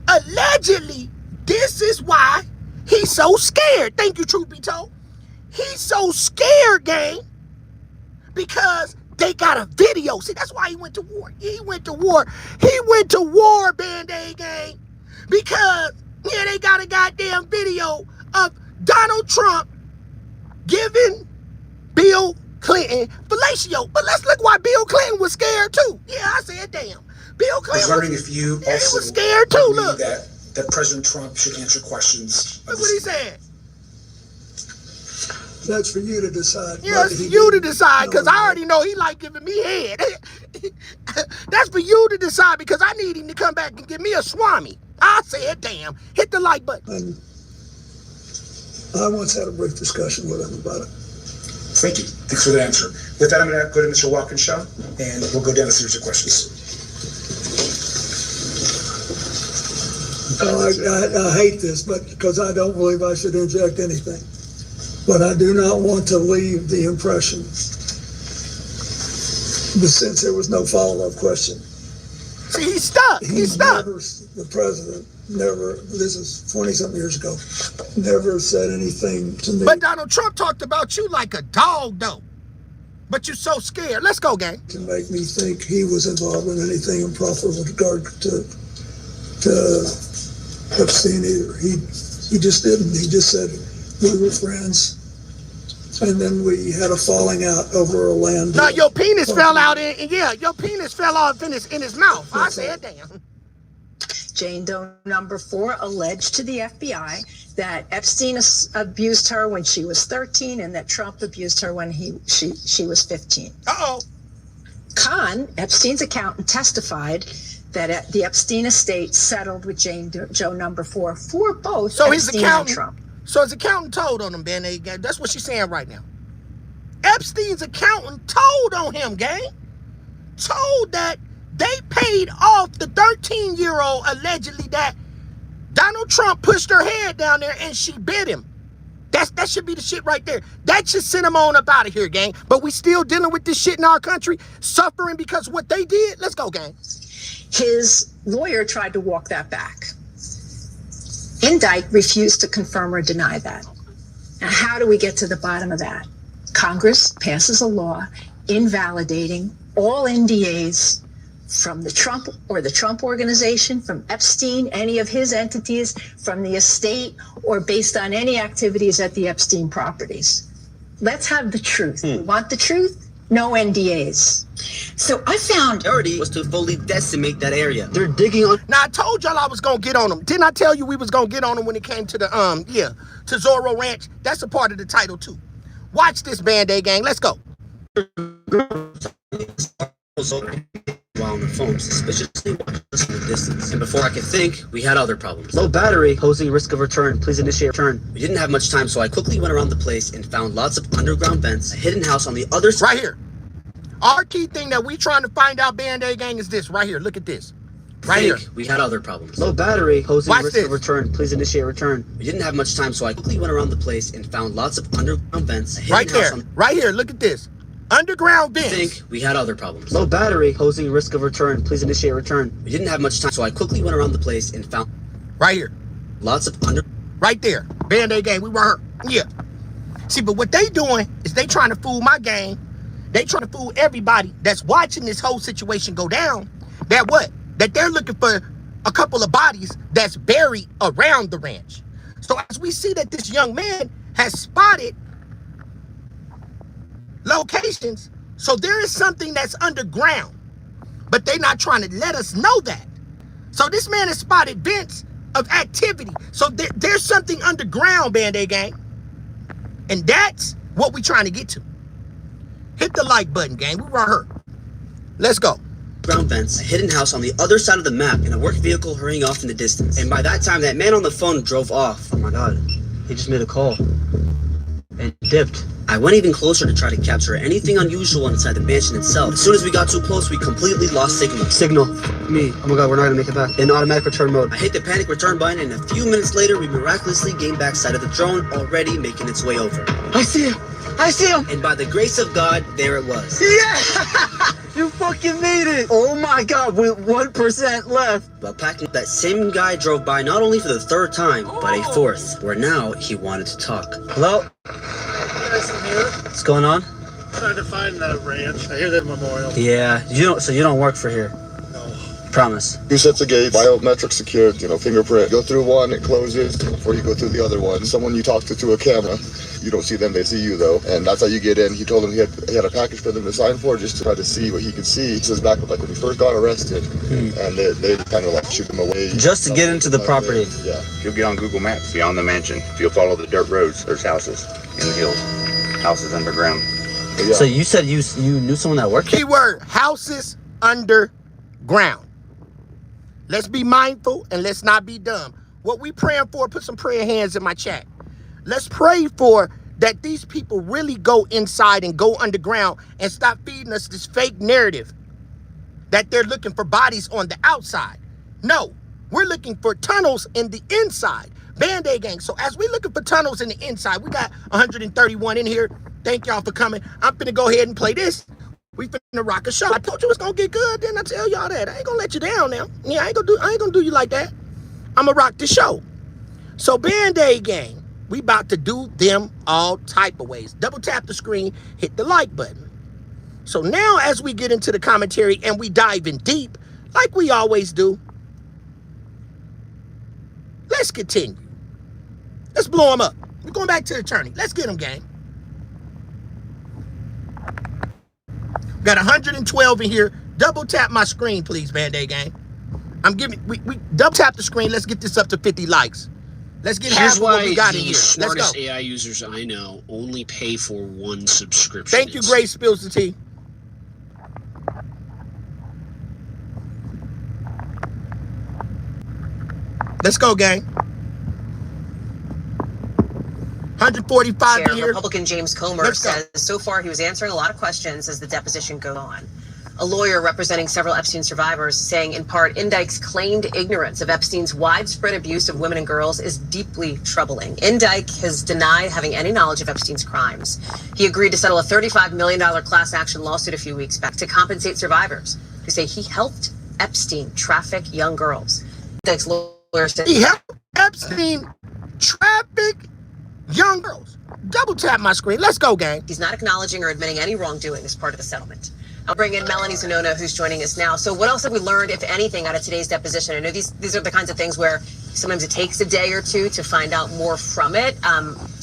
Allegedly, this is why he's so scared. Thank you, truth be told. He's so scared, gang, because they got a video. See, that's why he went to war. He went to war. He went to war, Band-Aid gang, because, yeah, they got a goddamn video of Donald Trump giving Bill Clinton fellatio. But let's look why Bill Clinton was scared, too. Yeah, I said, damn. Bill Clinton I was wondering if you also was scared, too, look. That President Trump should answer questions. Look what he said. That's for you to decide. Yeah, it's you to decide, because I already know he like giving me head. That's for you to decide, because I need him to come back and give me a swami. I said, damn, hit the like button. And I once had a brief discussion with him about it. Thank you. Thanks for the answer. With that, I'm going to go to Mr. Watkins' show, and we'll go down a series of questions. I hate this, but because I don't believe I should inject anything. But I do not want to leave the impression, but since there was no follow-up question. See, he's stuck. He's stuck. The president never, this is 20-something years ago, never said anything to me. But Donald Trump talked about you like a dog, though. But you're so scared. Let's go, gang. To make me think he was involved in anything improper with regard to Epstein either. He just didn't. He just said we were friends, and then we had a falling out over a land. No, your penis fell out your penis fell off in his mouth. I said, damn. Jane Doe number 4 alleged to the FBI that Epstein abused her when she was 13 and that Trump abused her when she was 15. Uh-oh. Khan, Epstein's accountant, testified that the Epstein estate settled with Jane Doe number 4 for both Epstein and Trump. So his accountant told on him, Band-Aid gang. That's what she's saying right now. Epstein's accountant told on him, gang. Told that they paid off the 13-year-old allegedly that Donald Trump pushed her head down there and she bit him. That should be the shit right there. That should send him on up out of here, gang. But we still dealing with this shit in our country, suffering because of what they did. Let's go, gang. His lawyer tried to walk that back. Indike refused to confirm or deny that. Now, how do we get to the bottom of that? Congress passes a law invalidating all NDAs from the Trump or the Trump organization, from Epstein, any of his entities, from the estate, or based on any activities at the Epstein properties. Let's have the truth. We want the truth, no NDAs. So I found priority was to fully decimate that area. They're digging on. Now I told y'all I was gonna get on them. Didn't I tell you we was gonna get on them when it came to the to Zorro Ranch? That's a part of the title too. Watch this, Band-Aid gang. Let's go. While on the phone, suspiciously watched us from a distance. And before I could think, we had other problems. Low battery, posing risk of return. Please initiate return. We didn't have much time, so I quickly went around the place and found lots of underground vents, a hidden house on the other side. Right here. Our key thing that we trying to find out, Band-Aid gang, is this right here. Look at this. Right here. We had other problems. Low battery, posing risk of return. Please initiate return. We didn't have much time, so I quickly went around the place and found lots of underground vents, a hidden right there. house on right here. Look at this. Underground vents. I think we had other problems. Low battery, posing risk of return. Please initiate return. We didn't have much time, so I quickly went around the place and found right here. Lots of right there. Band-Aid gang. We were yeah. See, but what they doing is they trying to fool my gang. They trying to fool everybody that's watching this whole situation go down. That what? That they're looking for a couple of bodies that's buried around the ranch. So as we see that this young man has spotted locations, so there is something that's underground, but they're not trying to let us know that. So this man has spotted vents of activity. So there's something underground, Band-Aid gang. And that's what we're trying to get to. Hit the like button, gang. We right here. Let's go. Ground vents, a hidden house on the other side of the map, and a work vehicle hurrying off in the distance. And by that time, that man on the phone drove off. Oh my god, he just made a call and dipped. I went even closer to try to capture anything unusual inside the mansion itself. As soon as we got too close, we completely lost signal. Me. Oh my god, we're not gonna make it back. In automatic return mode. I hit the panic return button, and a few minutes later, we miraculously gained back sight of the drone, already making its way over. I see him. I see him. And by the grace of God, there it was. Yeah! You fucking made it. Oh my god, with 1% left. While packing, that same guy drove by not only for the third time, but a fourth, where now he wanted to talk. Hello? What's going on? Trying to find that ranch. I hear that memorial. Yeah, so you don't work for here? No. Promise. 2 sets of gates, biometric secured, fingerprint. Go through one, it closes before you go through the other one. Someone you talk to through a camera, you don't see them, they see you though. And that's how you get in. He told them he had a package for them to sign for just to try to see what he could see. He says back like when he first got arrested, and they kind of like shoot him away. Just to get into the property. Yeah. If you'll get on Google Maps beyond the mansion, if you'll follow the dirt roads, there's houses in the hills. Houses underground. Yeah. So you said you knew someone that worked? Keyword, houses underground. Let's be mindful and let's not be dumb. What we praying for, put some prayer hands in my chat. Let's pray for that these people really go inside and go underground and stop feeding us this fake narrative that they're looking for bodies on the outside. No, we're looking for tunnels in the inside. Band-Aid gang. So as we're looking for tunnels in the inside, we got 131 in here. Thank y'all for coming. I'm finna go ahead and play this. We finna rock a show. I told you it's gonna get good, didn't I tell y'all that? I ain't gonna let you down now. Yeah, I ain't gonna do you like that. I'm gonna rock the show. So Band-Aid gang, we about to do them all type of ways. Double tap the screen, hit the like button. So now as we get into the commentary and we dive in deep, like we always do, let's continue. Let's blow them up. We're going back to the attorney. Let's get them, gang. Got 112 in here. Double tap my screen, please, Band-Aid gang. I'm giving, we double tap the screen. Let's get this up to 50 likes. Let's get half of what we got in here. Let's go. Smartest AI users I know only pay for 1 subscription. Thank you, Grace Spills the Tea. Let's go, gang. 145 in here. Republican James Comer says so far he was answering a lot of questions as the deposition goes on. A lawyer representing several Epstein survivors saying in part, Indike's claimed ignorance of Epstein's widespread abuse of women and girls is deeply troubling. Indike has denied having any knowledge of Epstein's crimes. He agreed to settle a $35 million class action lawsuit a few weeks back to compensate survivors who say he helped Epstein traffic young girls. Indike's lawyer said he helped Epstein traffic young girls. Double tap my screen. Let's go, gang. He's not acknowledging or admitting any wrongdoing as part of the settlement. I'll bring in Melanie Zanona, who's joining us now. So what else have we learned, if anything, out of today's deposition? I know these are the kinds of things where sometimes it takes a day or two to find out more from it.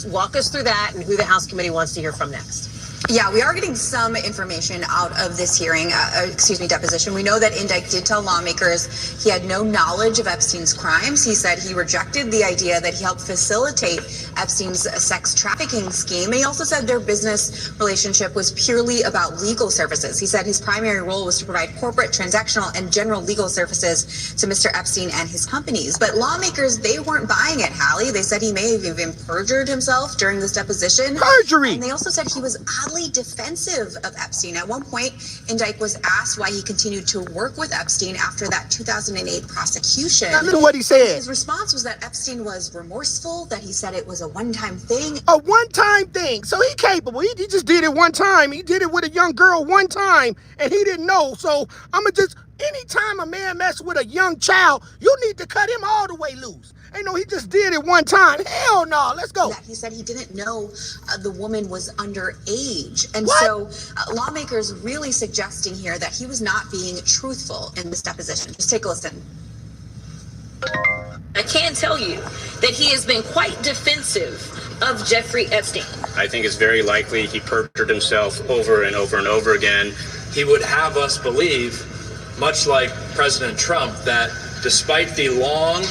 Walk us through that and who the House committee wants to hear from next. Yeah, we are getting some information out of this hearing, deposition. We know that Indike did tell lawmakers he had no knowledge of Epstein's crimes. He said he rejected the idea that he helped facilitate Epstein's sex trafficking scheme. And he also said their business relationship was purely about legal services. He said his primary role was to provide corporate, transactional, and general legal services to Mr. Epstein and his companies. But lawmakers, they weren't buying it, Hallie. They said he may have even perjured himself during this deposition. Perjury! And they also said he was oddly defensive of Epstein. At one point, Indike was asked why he continued to work with Epstein after that 2008 prosecution. Now, look at what he said. His response was that Epstein was remorseful, that he said it was a one-time thing. A one-time thing. So he capable. He just did it one time. He did it with a young girl one time, and he didn't know. So I'm going to just, anytime a man mess with a young child, you need to cut him all the way loose. Ain't no, he just did it one time. Hell no, let's go. He said he didn't know the woman was underage. And what? So lawmakers really suggesting here that he was not being truthful in this deposition. Just take a listen. I can tell you that he has been quite defensive of Jeffrey Epstein. I think it's very likely he perjured himself over and over and over again. He would have us believe, much like President Trump, that despite the long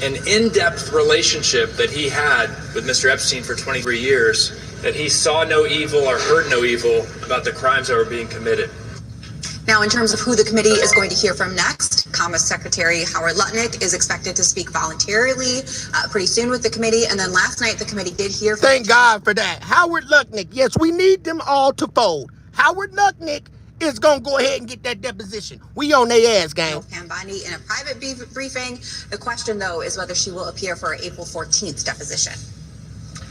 an in-depth relationship that he had with Mr. Epstein for 23 years, that he saw no evil or heard no evil about the crimes that were being committed. Now, in terms of who the committee is going to hear from next, Commerce Secretary Howard Lutnick is expected to speak voluntarily pretty soon with the committee. And then last night, the committee did hear from... Thank God for that. Howard Lutnick. Yes, we need them all to fold. Howard Lutnick is going to go ahead and get that deposition. We on their ass, gang. Pam Bondi in a private briefing. The question, though, is whether she will appear for April 14th deposition.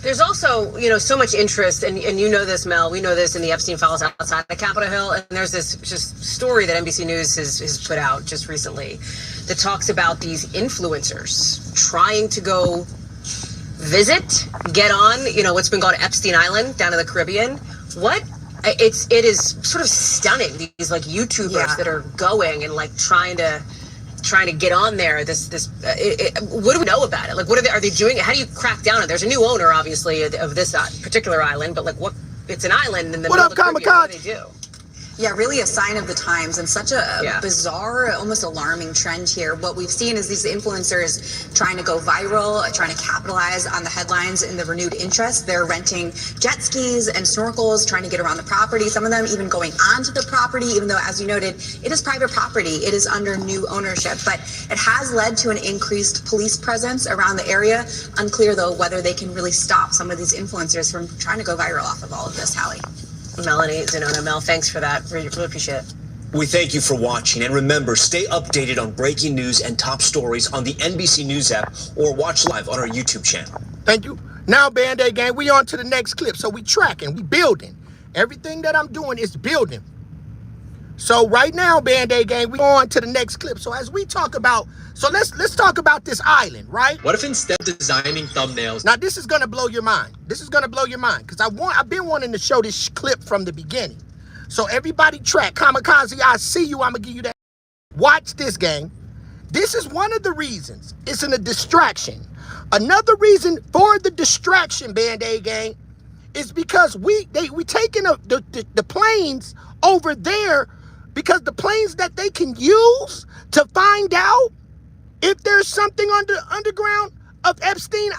There's also, so much interest, and you know this, Mel, we know this in the Epstein files outside of Capitol Hill, and there's this just story that NBC News has put out just recently that talks about these influencers trying to go visit, get on, what's been called Epstein Island down in the Caribbean. It is sort of stunning, these like YouTubers that are going and like trying to get on there. What do we know about it? Like, what are they doing? How do you crack down on it? There's a new owner, obviously, of this particular island, but like, it's an island in the middle of the Caribbean. What do they do? Yeah, really a sign of the times, and such a bizarre, almost alarming trend here. What we've seen is these influencers trying to go viral, trying to capitalize on the headlines and the renewed interest. They're renting jet skis and snorkels, trying to get around the property. Some of them even going onto the property, even though, as you noted, it is private property. It is under new ownership, but it has led to an increased police presence around the area. Unclear, though, whether they can really stop some of these influencers from trying to go viral off of all of this, Hallie. Melanie Zanona, Mel, thanks for that. Really appreciate it. We thank you for watching, and remember, stay updated on breaking news and top stories on the NBC News app or watch live on our YouTube channel. Thank you. Now, Band-Aid gang, we on to the next clip. So we tracking, we building. Everything that I'm doing is building. So right now, Band-Aid gang, we on to the next clip. So as we talk about, let's talk about this island, right? What if instead of designing thumbnails? Now this is gonna blow your mind. This is gonna blow your mind because I've been wanting to show this clip from the beginning. So everybody track, Kamikaze, I see you. I'm gonna give you that. Watch this, gang. This is one of the reasons. It's a distraction. Another reason for the distraction, Band-Aid gang, is because we taking the planes over there. Because the planes that they can use to find out if there's something underground of Epstein,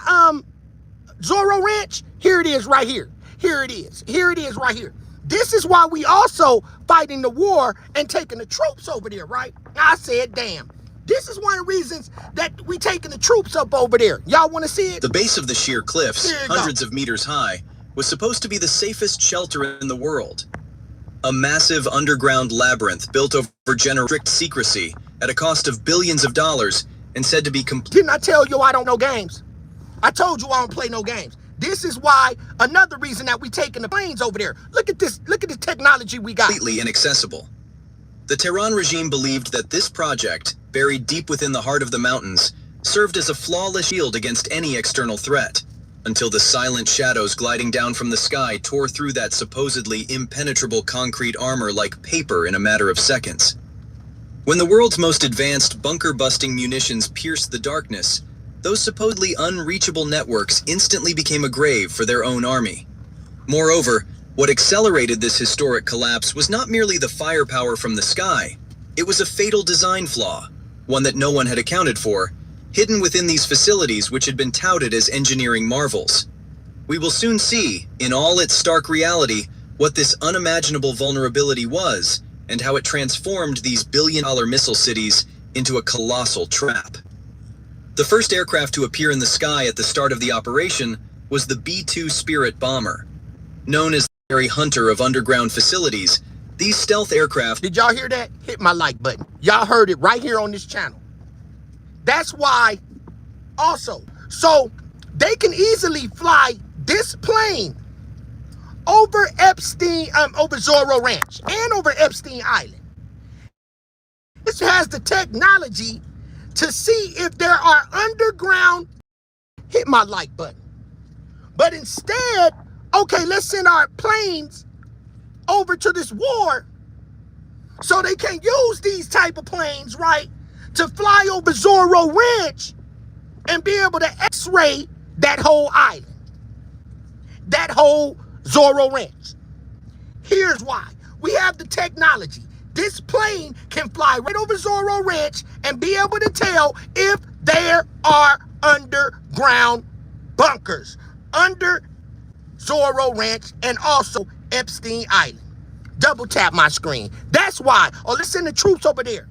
Zorro Ranch, here it is right here. Here it is. Here it is right here. This is why we also fighting the war and taking the troops over there, right? I said, damn. This is one of the reasons that we taking the troops up over there. Y'all want to see it? The base of the sheer cliffs, hundreds of meters high, was supposed to be the safest shelter in the world. A massive underground labyrinth built over strict secrecy at a cost of billions of dollars and said to be complete. Didn't I tell you I don't know games? I told you I don't play no games. This is why, another reason that we taking the planes over there. Look at this. Look at the technology we got. Completely inaccessible. The Tehran regime believed that this project, buried deep within the heart of the mountains, served as a flawless shield against any external threat. Until the silent shadows gliding down from the sky tore through that supposedly impenetrable concrete armor like paper in a matter of seconds. When the world's most advanced bunker-busting munitions pierced the darkness, those supposedly unreachable networks instantly became a grave for their own army. Moreover, what accelerated this historic collapse was not merely the firepower from the sky, it was a fatal design flaw, one that no one had accounted for, hidden within these facilities which had been touted as engineering marvels. We will soon see, in all its stark reality, what this unimaginable vulnerability was, and how it transformed these billion-dollar missile cities into a colossal trap. The first aircraft to appear in the sky at the start of the operation was the B-2 Spirit bomber. Known as the Harry Hunter of underground facilities, these stealth aircraft... Did y'all hear that? Hit my like button. Y'all heard it right here on this channel. That's why, also, so they can easily fly this plane over Epstein, over Zorro Ranch and over Epstein Island. This has the technology to see if there are underground, hit my like button. But instead, okay, let's send our planes over to this war so they can use these type of planes, right, to fly over Zorro Ranch and be able to x-ray that whole island, that whole Zorro Ranch. Here's why. We have the technology. this plane can fly right over Zorro Ranch and be able to tell if there are underground bunkers under Zorro Ranch and also Epstein Island. Double tap my screen. That's why. Oh, let's send the troops over there.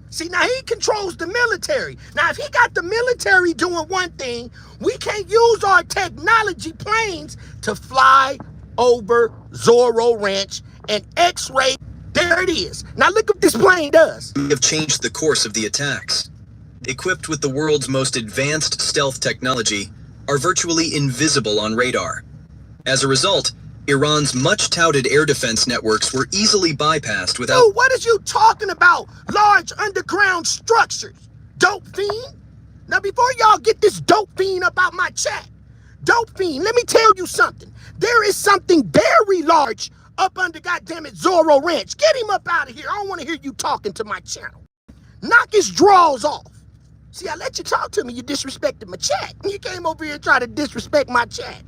See, now he controls the military. Now, if he got the military doing one thing, we can't use our technology planes to fly over Zorro Ranch and X-ray. There it is. Now look what this plane does. We have changed the course of the attacks. Equipped with the world's most advanced stealth technology, are virtually invisible on radar. As a result, Iran's much-touted air defense networks were easily bypassed without... Dude, what is you talking about? Large underground structures. Dope fiend? Now, before y'all get this dope fiend up out my chat, dope fiend, let me tell you something. There is something very large up under goddammit Zorro Ranch. Get him up out of here. I don't want to hear you talking to my channel. Knock his drawers off. See, I let you talk to me. You disrespected my chat. You came over here and tried to disrespect my chat.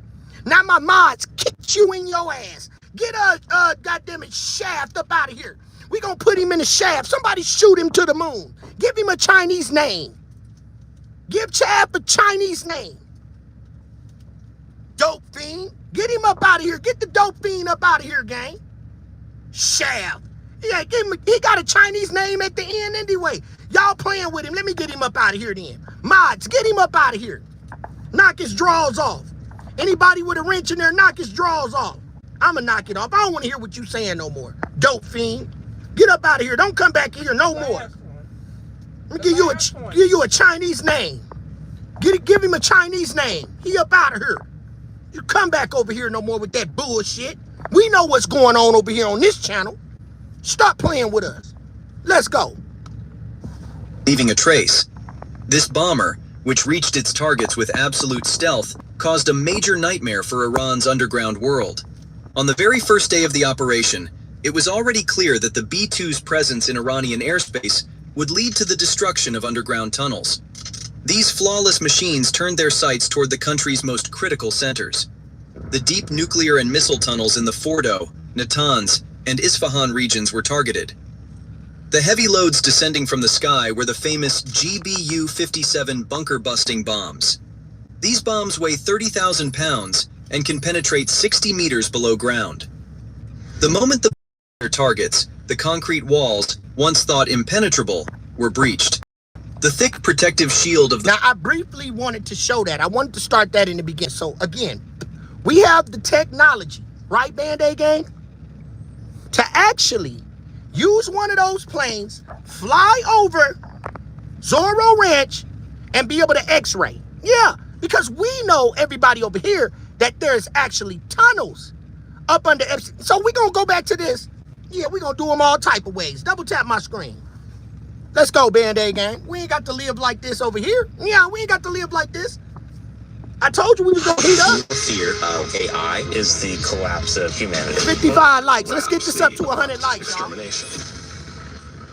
Now my mods kicked you in your ass. Get goddammit Shaft up out of here. We gonna put him in the shaft. Somebody shoot him to the moon. Give him a Chinese name. Give Shaft a Chinese name. Dope fiend. Get him up out of here. Get the dope fiend up out of here, gang. Shaft. Yeah, give him he got a Chinese name at the end anyway. Y'all playing with him. Let me get him up out of here then. Mods, get him up out of here. Knock his drawers off. Anybody with a wrench in there, knock his drawers off. I'ma knock it off. I don't want to hear what you saying no more. Dope fiend. Get up out of here. Don't come back here no more. Let me give you a Chinese name. Give him a Chinese name. He up out of here. You come back over here no more with that bullshit. We know what's going on over here on this channel. Stop playing with us. Let's go. Leaving a trace. This bomber, which reached its targets with absolute stealth, caused a major nightmare for Iran's underground world. On the very first day of the operation, it was already clear that the B-2's presence in Iranian airspace would lead to the destruction of underground tunnels. These flawless machines turned their sights toward the country's most critical centers. The deep nuclear and missile tunnels in the Fordo, Natanz, and Isfahan regions were targeted. The heavy loads descending from the sky were the famous GBU-57 bunker-busting bombs. These bombs weigh 30,000 pounds and can penetrate 60 meters below ground. The moment the targets, the concrete walls, once thought impenetrable, were breached. The thick protective shield of the... Now, I briefly wanted to show that. I wanted to start that in the beginning. So, again, we have the technology, right, Band-Aid gang? To actually use one of those planes, fly over Zorro Ranch, and be able to X-ray. Yeah, because we know, everybody over here, that there's actually tunnels up under Epstein. So we're going to go back to this. Yeah, we're going to do them all type of ways. Double tap my screen. Let's go, Band-Aid gang. We ain't got to live like this over here. Yeah, we ain't got to live like this. I told you we was going to heat up. The fear of AI is the collapse of humanity. 55 likes. Let's get this up to 100 likes, y'all.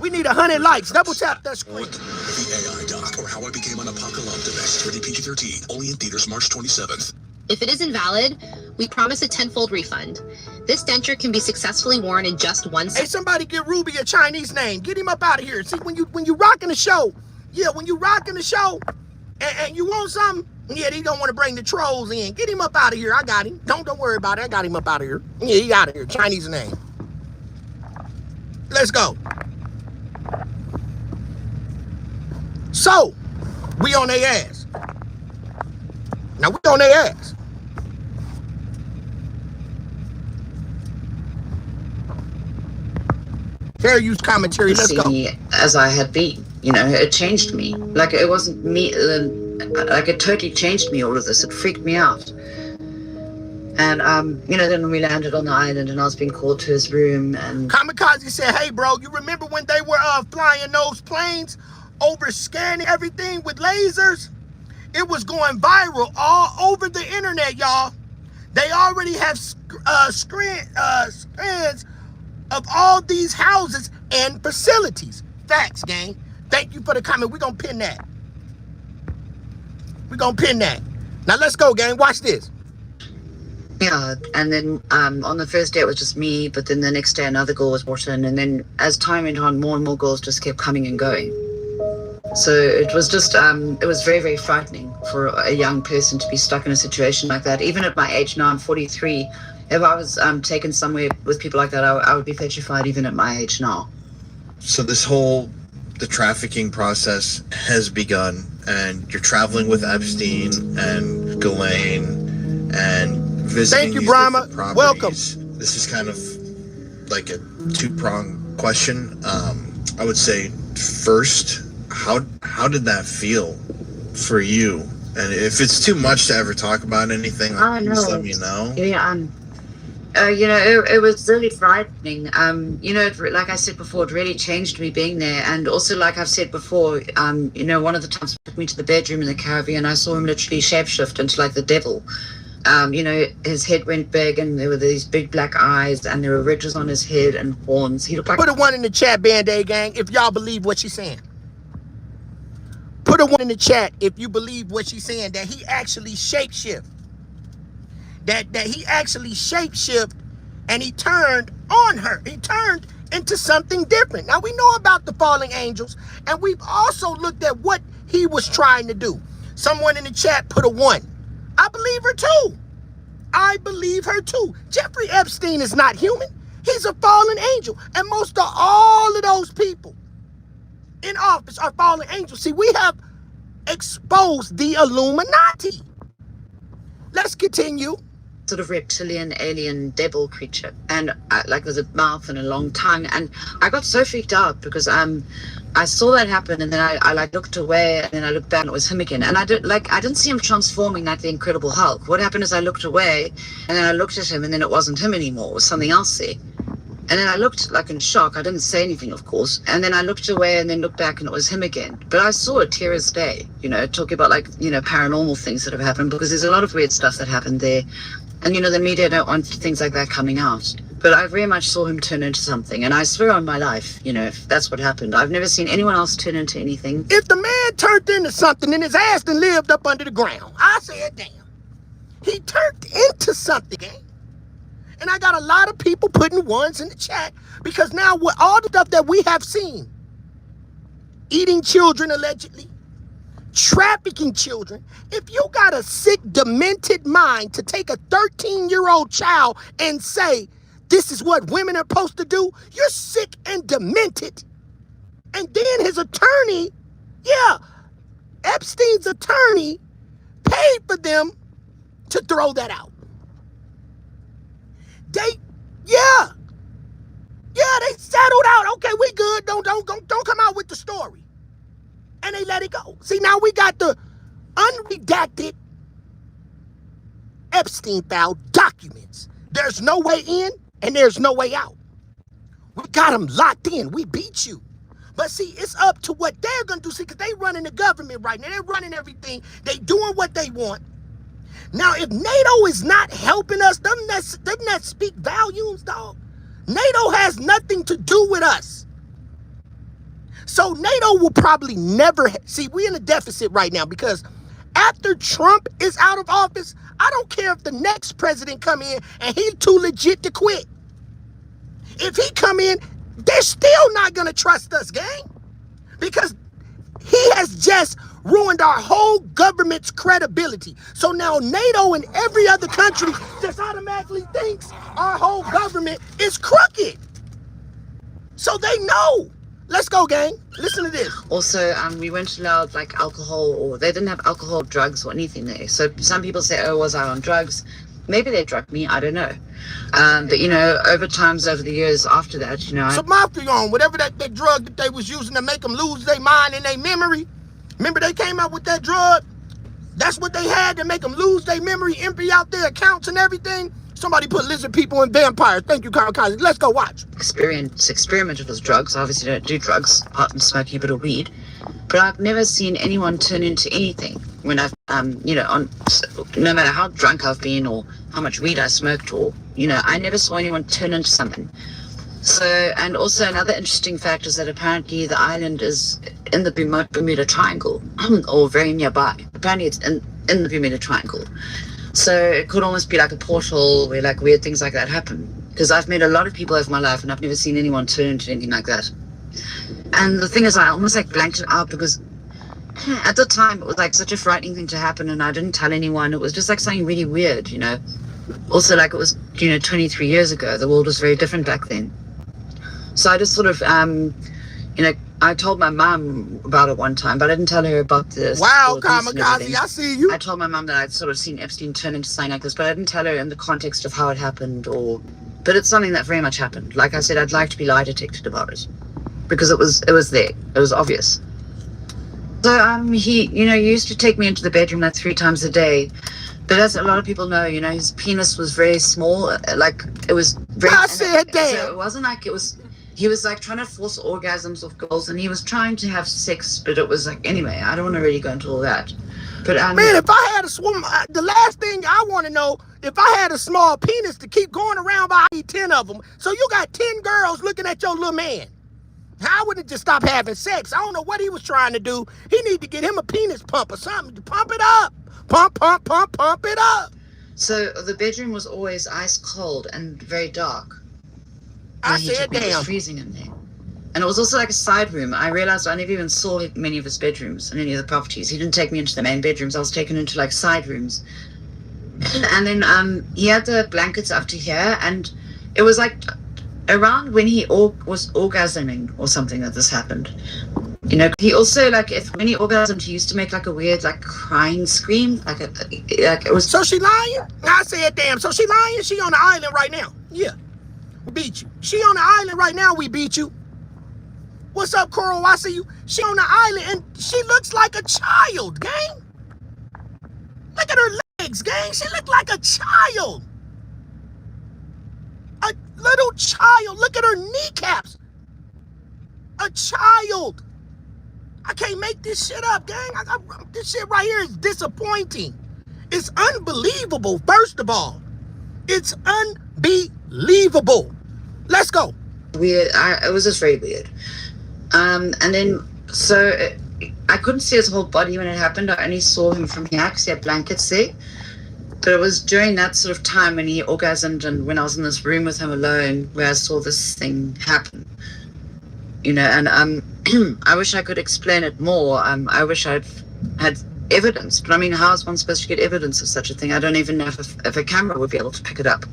We need 100 likes. Double tap that screen. The AI Doc, or How I Became an Apocalyptic, rated PG-13, only in theaters March 27th. If it is invalid, we promise a tenfold refund. This denture can be successfully worn in just 1 second. Hey, somebody get Ruby a Chinese name. Get him up out of here. See, when you rocking the show, yeah, when you rocking the show and you want something, yeah, they don't want to bring the trolls in. Get him up out of here. I got him. Don't worry about it. I got him up out of here. Yeah, he out of here. Chinese name. Let's go. So, we on their ass. Now, we on their ass. Fair use commentary. Let's go. As I had been, you know, it changed me. Like, it wasn't me, like, it totally changed me, all of this. It freaked me out. And, you know, then we landed on the island and I was being called to his room and... Kamikaze said, hey, bro, you remember when they were flying those planes over scanning everything with lasers? It was going viral all over the internet, y'all. They already have scans of all these houses and facilities. Facts, gang. Thank you for the comment. We're going to pin that. We're going to pin that. Now, let's go, gang. Watch this. Yeah, and then on the first day it was just me, but then the next day another girl was brought in, and then as time went on, more and more girls just kept coming and going. So it was just, it was very, very frightening for a young person to be stuck in a situation like that. Even at my age now, I'm 43, if I was taken somewhere with people like that, I would be petrified even at my age now. So the trafficking process has begun, and you're traveling with Epstein and Ghislaine and visiting. Thank you, these Brahma. different properties. Welcome. This is kind of like a two-pronged question. I would say first, how did that feel for you? And if it's too much to ever talk about anything, just let me know. Yeah, it was really frightening. Like I said before, it really changed me being there. And also, like I've said before, one of the times he took me to the bedroom in the Caribbean, I saw him literally shapeshift into like the devil. His head went big, and there were these big black eyes, and there were ridges on his head and horns. He looked like. Put a one in the chat, Band-Aid gang, if y'all believe what she's saying. Put a one in the chat if you believe what she's saying, that he actually shapeshift. That he actually shapeshift, and he turned on her. He turned into something different. Now, we know about the fallen angels, and we've also looked at what he was trying to do. Someone in the chat put a 1. I believe her too. I believe her too. Jeffrey Epstein is not human. He's a fallen angel. And most of all of those people in office are fallen angels. See, we have exposed the Illuminati. Let's continue. Sort of reptilian, alien, devil creature, and like there's a mouth and a long tongue, and I got so freaked out because I saw that happen, and then I like looked away, and then I looked back and it was him again, and I didn't see him transforming like the Incredible Hulk. What happened is I looked away, and then I looked at him, and then it wasn't him anymore. It was something else there. And then I looked like in shock. I didn't say anything, of course. And then I looked away and then looked back and it was him again. But I saw it clear as day, talking about paranormal things that have happened, because there's a lot of weird stuff that happened there. And, the media don't want things like that coming out. But I very much saw him turn into something. And I swear on my life, if that's what happened. I've never seen anyone else turn into anything. If the man turned into something, then his ass done lived up under the ground. I said, damn. He turned into something, eh? And I got a lot of people putting ones in the chat, because now with all the stuff that we have seen, eating children allegedly, trafficking children, if you got a sick, demented mind to take a 13-year-old child and say, this is what women are supposed to do, you're sick and demented. And then his attorney, Epstein's attorney paid for them to throw that out. They settled out. Okay, we good. Don't come out with the story. And they let it go. See, now we got the unredacted Epstein file documents. There's no way in and there's no way out. We got them locked in. We beat you. But see, it's up to what they're going to do. See, because they running the government right now. They're running everything. They doing what they want. Now, if NATO is not helping us, doesn't that speak volumes, dog? NATO has nothing to do with us. So NATO will probably never... See, we're in a deficit right now, because after Trump is out of office, I don't care if the next president come in and he's too legit to quit. If he come in, they're still not going to trust us, gang. Because he has just ruined our whole government's credibility. So now NATO and every other country just automatically thinks our whole government is crooked. So they know. Let's go, gang. Listen to this. Also, we weren't allowed like alcohol, or they didn't have alcohol, drugs, or anything there. So some people say, oh, was I on drugs? Maybe they drugged me. I don't know. But, over the years after that, So mafia on whatever that drug that they was using to make them lose their mind and their memory. Remember they came out with that drug? That's what they had to make them lose their memory, empty out their accounts and everything. Somebody put lizard people and vampires. Thank you, Carl Collins. Let's go watch. Experimented with drugs. Obviously don't do drugs, apart from smoking a bit of weed. But I've never seen anyone turn into anything when I've, no matter how drunk I've been or how much weed I smoked, or, I never saw anyone turn into something. So, and also another interesting fact is that apparently the island is in the Bermuda Triangle, or very nearby. Apparently it's in the Bermuda Triangle. So it could almost be like a portal where like weird things like that happen. Because I've met a lot of people over my life and I've never seen anyone turn into anything like that. And the thing is, I almost like blanked it out because at the time it was like such a frightening thing to happen and I didn't tell anyone. It was just like something really weird, you know. Also, like it was, 23 years ago. The world was very different back then. So I just sort of, I told my mum about it one time, but I didn't tell her about this. Wow, kamikaze, I see you. I told my mum that I'd sort of seen Epstein turn into something like this, but I didn't tell her in the context of how it happened but it's something that very much happened. Like I said, I'd like to be lie detected about it because it was there. It was obvious. So he, used to take me into the bedroom like 3 times a day. But as a lot of people know, his penis was very small. Like it was very. I said that. So it wasn't like it was. He was like trying to force orgasms of girls, and he was trying to have sex, but it was like, anyway, I don't want to really go into all that. But man, if I had the last thing I want to know, if I had a small penis to keep going around by 10 of them, so you got 10 girls looking at your little man. I wouldn't just stop having sex. I don't know what he was trying to do. He need to get him a penis pump or something to pump it up. Pump it up. So the bedroom was always ice cold and very dark. I said, damn. It was freezing in there. And it was also like a side room. I realized I never even saw many of his bedrooms in any of the properties. He didn't take me into the main bedrooms. I was taken into like side rooms. And then he had the blankets up to here, and it was like around when he was orgasming or something that this happened. He also when he orgasmed, he used to make like a weird like crying scream, like it was. So she lying? I said, damn. So she lying? She on the island right now? Yeah, we beat you. She on the island right now? We beat you. What's up, Coral? I see you. She on the island and she looks like a child, gang. Look at her legs, gang. She look like a child. A little child. Look at her kneecaps. A child. I can't make this shit up, gang. This shit right here is disappointing. It's unbelievable, first of all. It's unbelievable. Let's go. Weird. It was just very weird. And then, so I couldn't see his whole body when it happened. I only saw him from here because he had blankets there. But it was during that sort of time when he orgasmed and when I was in this room with him alone where I saw this thing happen. And I wish I could explain it more. I wish I'd had evidence. But I mean, how is one supposed to get evidence of such a thing? I don't even know if a camera would be able to pick it up.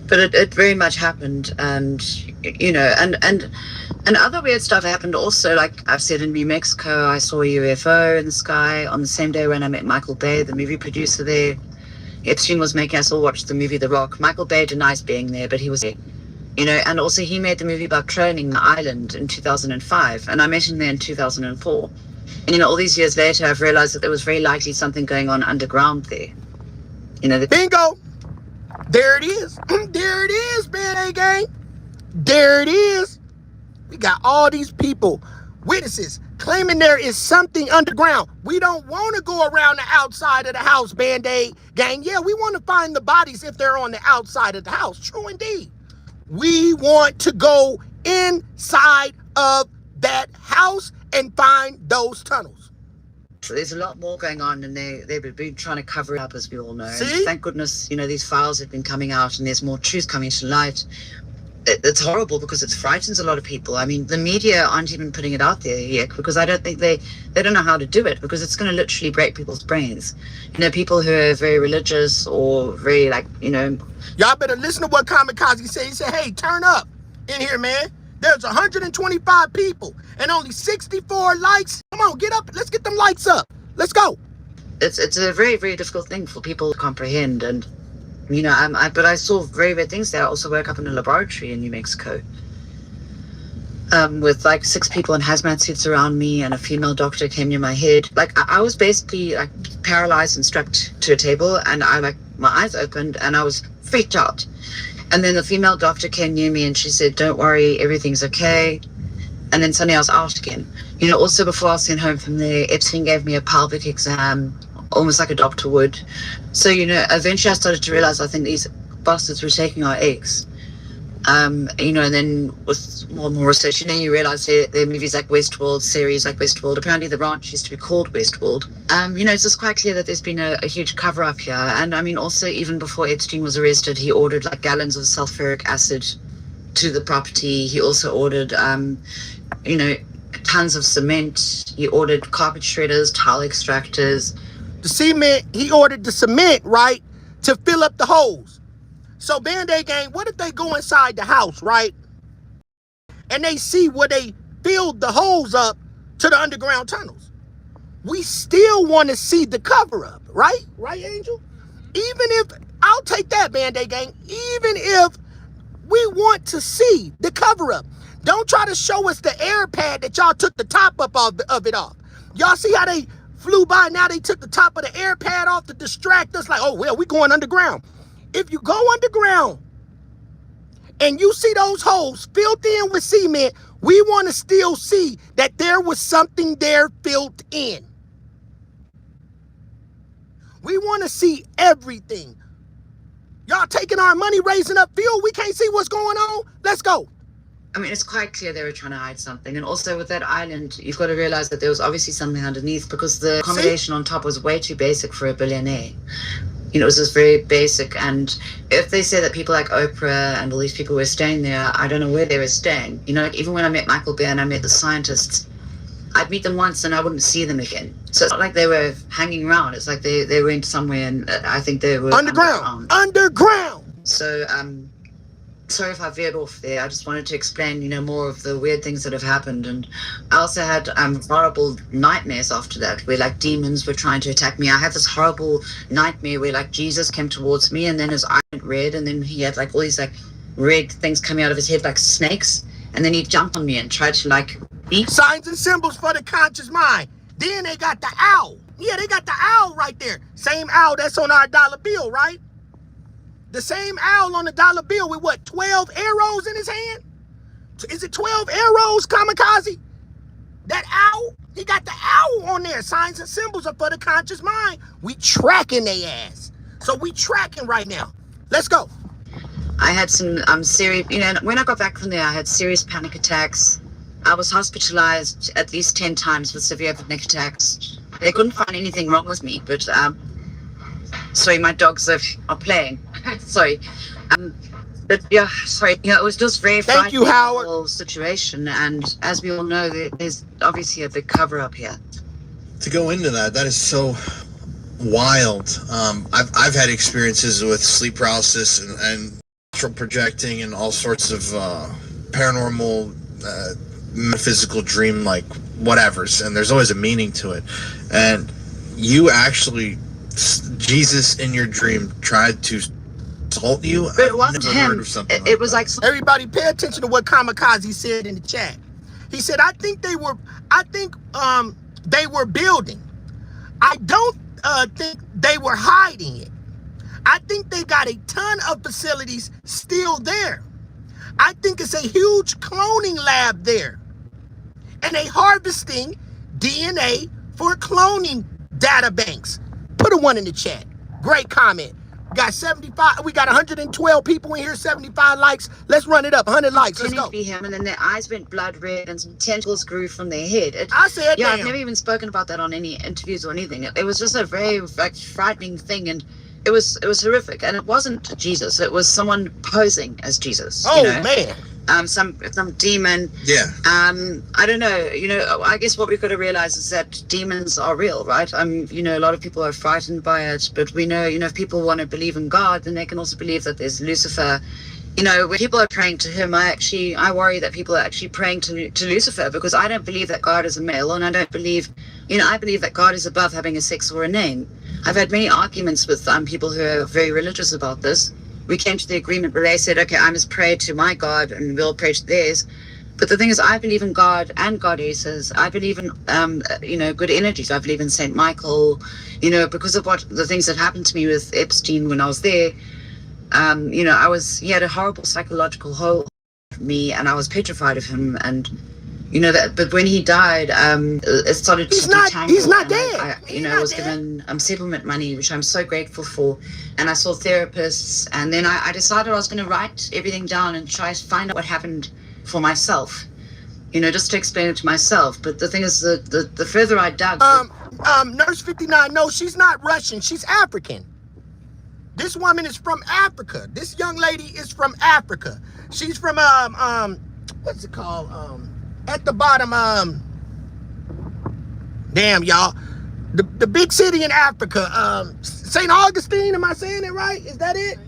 But it very much happened. And, and other weird stuff happened also. Like I've said, in New Mexico, I saw a UFO in the sky on the same day when I met Michael Bay, the movie producer there. Epstein was making us all watch the movie The Rock. Michael Bay denies being there, but he was there. And also he made the movie about trolling the island in 2005, and I met him there in 2004. And, all these years later, I've realized that there was very likely something going on underground there. Bingo! There it is. There it is, man, gang. There it is. We got all these people, witnesses, claiming there is something underground. We don't want to go around the outside of the house, Band-Aid gang. Yeah, we want to find the bodies if they're on the outside of the house. True indeed. We want to go inside of that house and find those tunnels. So there's a lot more going on, and they've been trying to cover it up, as we all know. See? And thank goodness, these files have been coming out, and there's more truth coming to light. It's horrible because it frightens a lot of people. I mean, the media aren't even putting it out there yet because I don't think they don't know how to do it, because it's going to literally break people's brains. People who are very religious or very Y'all better listen to what Kamikaze said. He said, hey, turn up in here, man. There's 125 people and only 64 likes. Come on, get up. Let's get them likes up. Let's go. It's a very, very difficult thing for people to comprehend. And, but I saw very weird things there. I also woke up in a laboratory in New Mexico with 6 people in hazmat suits around me, and a female doctor came near my head. I was basically paralyzed and strapped to a table, and my eyes opened and I was freaked out. And then the female doctor came near me and she said, don't worry, everything's okay. And then suddenly I was out again. Also before I was sent home from there, Epstein gave me a pelvic exam, almost like a doctor would. So, eventually I started to realize I think these bastards were taking our eggs. You know, and then with more and more research, you know, you realize there are movies like Westworld, series like Westworld. Apparently the ranch used to be called Westworld. You know, it's just quite clear that there's been a huge cover up here. And I mean, also even before Epstein was arrested, he ordered like gallons of sulfuric acid to the property. He also ordered, you know, tons of cement. He ordered carpet shredders, tile extractors. The cement, he ordered the cement, right, to fill up the holes. So Band-Aid gang, what if they go inside the house, right? And they see where they filled the holes up to the underground tunnels. We still want to see the cover up, right? Right, Angel? Even if, I'll take that, Band-Aid gang, even if we want to see the cover up. Don't try to show us the air pad that y'all took the top up of it off. Y'all see how they flew by? Now they took the top of the air pad off to distract us like, oh, well, we going underground. If you go underground and you see those holes filled in with cement, we want to still see that there was something there filled in. We want to see everything. Y'all taking our money, raising up fuel. We can't see what's going on. Let's go. I mean, it's quite clear they were trying to hide something. And also with that island, you've got to realize that there was obviously something underneath, because the accommodation on top was way too basic for a billionaire. You know, it was just very basic. And if they say that people like Oprah and all these people were staying there, I don't know where they were staying. You know, like even when I met Michael Bear and I met the scientists, I'd meet them once and I wouldn't see them again. So it's not like they were hanging around. It's like they went somewhere, and I think they were underground. So, sorry if I veered off there. I just wanted to explain, you know, more of the weird things that have happened. And I also had horrible nightmares after that, where like demons were trying to attack me. I had this horrible nightmare where like Jesus came towards me, and then his eye went red, and then he had like all these like red things coming out of his head like snakes, and then he jumped on me and tried to like eat. Signs and symbols for the conscious mind. Then they got the owl. Yeah, they got the owl right there. Same owl that's on our dollar bill, right? The same owl on the dollar bill with what, 12 arrows in his hand? Is it 12 arrows, kamikaze? That owl, he got the owl on there. Signs and symbols are for the conscious mind. We tracking their ass. So we tracking right now. Let's go. I had some serious, you know, when I got back from there, I had serious panic attacks. I was hospitalized at least 10 times with severe panic attacks. They couldn't find anything wrong with me, but sorry, my dogs are playing. Sorry. But yeah, sorry. You know, it was just very frightening whole situation. And as we all know, there's obviously a big cover up here. To go into that is so wild. I've had experiences with sleep paralysis and astral projecting and all sorts of paranormal, metaphysical dream like whatevers, and there's always a meaning to it. And you actually, Jesus in your dream tried to assault you. But it wasn't him. It was like everybody pay attention to what Kamikaze said in the chat. He said, I think they were building. I don't think they were hiding it. I think they got a ton of facilities still there. I think it's a huge cloning lab there. And they harvesting DNA for cloning data banks. Put a 1 in the chat. Great comment. We got 112 people in here, 75 likes. Let's run it up. 100 likes. Let's go. Be him, and then their eyes went blood red, and some tentacles grew from their head. I said, yeah, damn. I've never even spoken about that on any interviews or anything. It was just a very like frightening thing, and it was horrific. And it wasn't Jesus. It was someone posing as Jesus. Oh, you know? Man. Some demon. Yeah. I don't know. You know, I guess what we've got to realize is that demons are real, right? You know, a lot of people are frightened by it, but we know, you know, if people want to believe in God, then they can also believe that there's Lucifer. You know, when people are praying to him, I worry that people are actually praying to Lucifer, because I don't believe that God is a male, and I don't believe, you know, I believe that God is above having a sex or a name. I've had many arguments with people who are very religious about this. We came to the agreement where they said, okay, I must pray to my God and we'll pray to theirs. But the thing is, I believe in God and goddesses. I believe in, you know, good energies. I believe in St. Michael, you know, because of the things that happened to me with Epstein when I was there. You know, he had a horrible psychological hold on me, and I was petrified of him. And, You know that, but when he died, it started to detangle. He's not dead. I was given settlement money, which I'm so grateful for, and I saw therapists, and then I decided I was going to write everything down and try to find out what happened for myself. Just to explain it to myself. But the thing is, the further I dug, Nurse 59, no, she's not Russian. She's African. This woman is from Africa. This young lady is from Africa. She's from what's it called? At the bottom, damn, y'all. The big city in Africa, St. Augustine, am I saying it right? Is that it?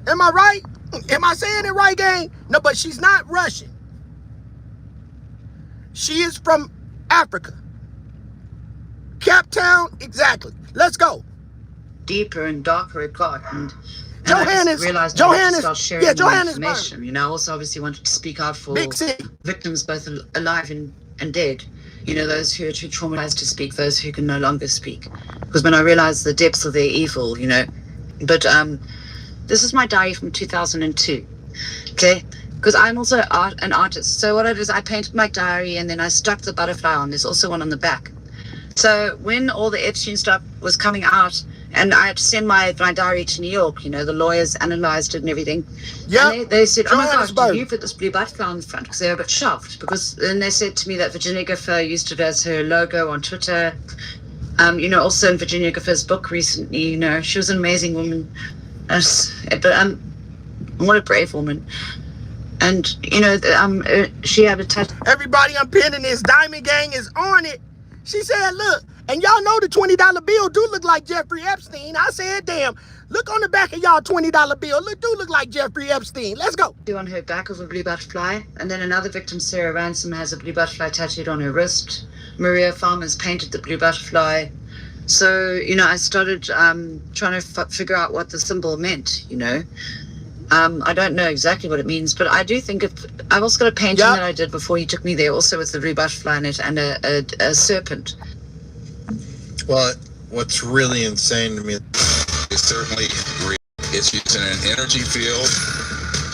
Am I right? Am I saying it right, gang? No, but she's not Russian. She is from Africa. Cape Town, exactly. Let's go. Deeper and darker it got, and Johannes, I realized I had to start sharing more information. I also obviously wanted to speak out for victims, both alive and dead. Those who are too traumatized to speak, those who can no longer speak. Because when I realized the depths of their evil, But this is my diary from 2002. Okay. Because I'm also an artist. So what I did is I painted my diary and then I stuck the butterfly on. There's also one on the back. So when all the Epstein stuff was coming out, and I had to send my diary to New York, the lawyers analyzed it and everything. Yeah. And they said, oh my gosh, did you put this blue butterfly on the front? Because they were a bit shocked. Because then they said to me that Virginia Gifford used it as her logo on Twitter. Also in Virginia Gifford's book recently, she was an amazing woman. But what a brave woman. And, she had a touch. Everybody, I'm pinning this. Diamond Gang is on it. She said, look, and y'all know the $20 bill do look like Jeffrey Epstein. I said, damn, look on the back of y'all $20 bill. Look like Jeffrey Epstein. Let's go. On her back of a blue butterfly. And then another victim, Sarah Ransom, has a blue butterfly tattooed on her wrist. Maria Farmers painted the blue butterfly. So, I started trying to figure out what the symbol meant, I don't know exactly what it means, but I do think I've also got a painting that I did before you took me there, also with the blue butterfly in it and a serpent. Well, what's really insane to me is certainly it's using an energy field,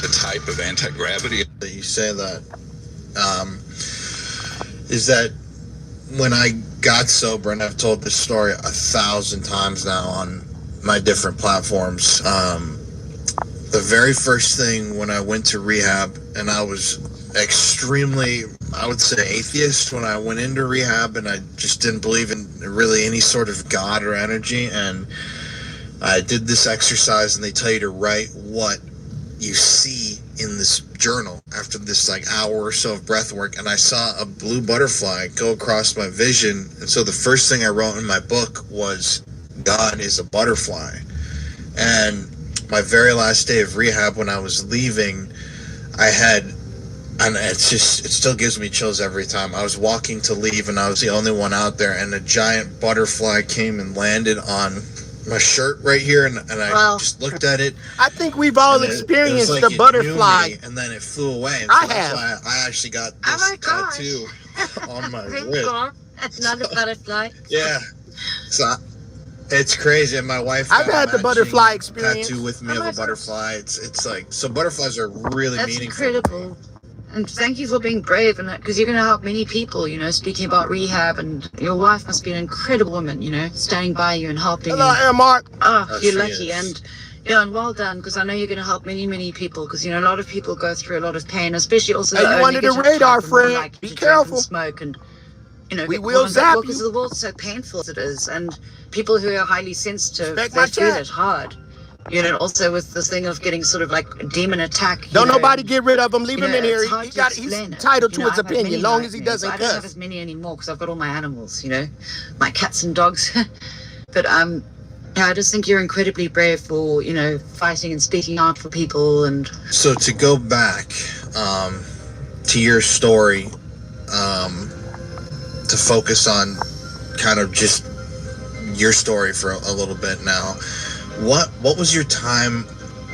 the type of anti-gravity. That you say that is that when I got sober, and I've told this story 1,000 times now on my different platforms. The very first thing when I went to rehab, and I was extremely, I would say, atheist when I went into rehab, and I just didn't believe in really any sort of God or energy. And I did this exercise, and they tell you to write what you see in this journal after this hour or so of breath work. And I saw a blue butterfly go across my vision. And so the first thing I wrote in my book was, God is a butterfly. And my very last day of rehab, when I was leaving, I had, and it still gives me chills every time. I was walking to leave, and I was the only one out there, and a giant butterfly came and landed on my shirt right here, and I just looked at it. I think we've all experienced the butterfly. And then it flew away. And so that's why I actually got this tattoo on my wrist. That's not a butterfly. Yeah. So it's crazy. And my wife, I've had the butterfly experience. Tattoo with me of a butterfly. It's like, so butterflies are really That's meaningful. Incredible. And thank you for being brave, and because you're going to help many people, speaking about rehab, and your wife must be an incredible woman, standing by you and helping. Hello, Mark. Oh, you're lucky. And well done, because I know you're going to help many, many people, because, a lot of people go through a lot of pain, especially also you wanted a radar, friend. Be careful. Smoke and, we will zap you. Because the world's so painful as it is, and people who are highly sensitive, they feel it hard. Also with this thing of getting sort of like demon attack. Don't nobody get rid of him. Leave him in here. He's entitled to his opinion, as long as he doesn't cuss. I don't have as many anymore because I've got all my animals, my cats and dogs. But I just think you're incredibly brave for, fighting and speaking out for people. And so to go back to your story, to focus on kind of just your story for a little bit now. What was your time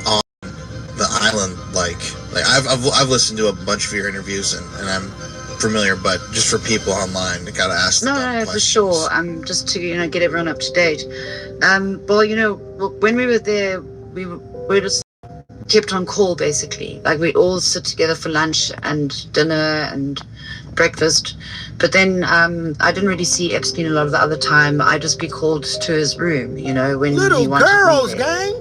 on the island like? I've listened to a bunch of your interviews and I'm familiar, but just for people online, I gotta ask. No, for sure. Just to get everyone up to date. When we were there, we just kept on call basically. We'd all sit together for lunch and dinner and breakfast. But then I didn't really see Epstein a lot of the other time. I'd just be called to his room, you know, when little he wanted girls, me there.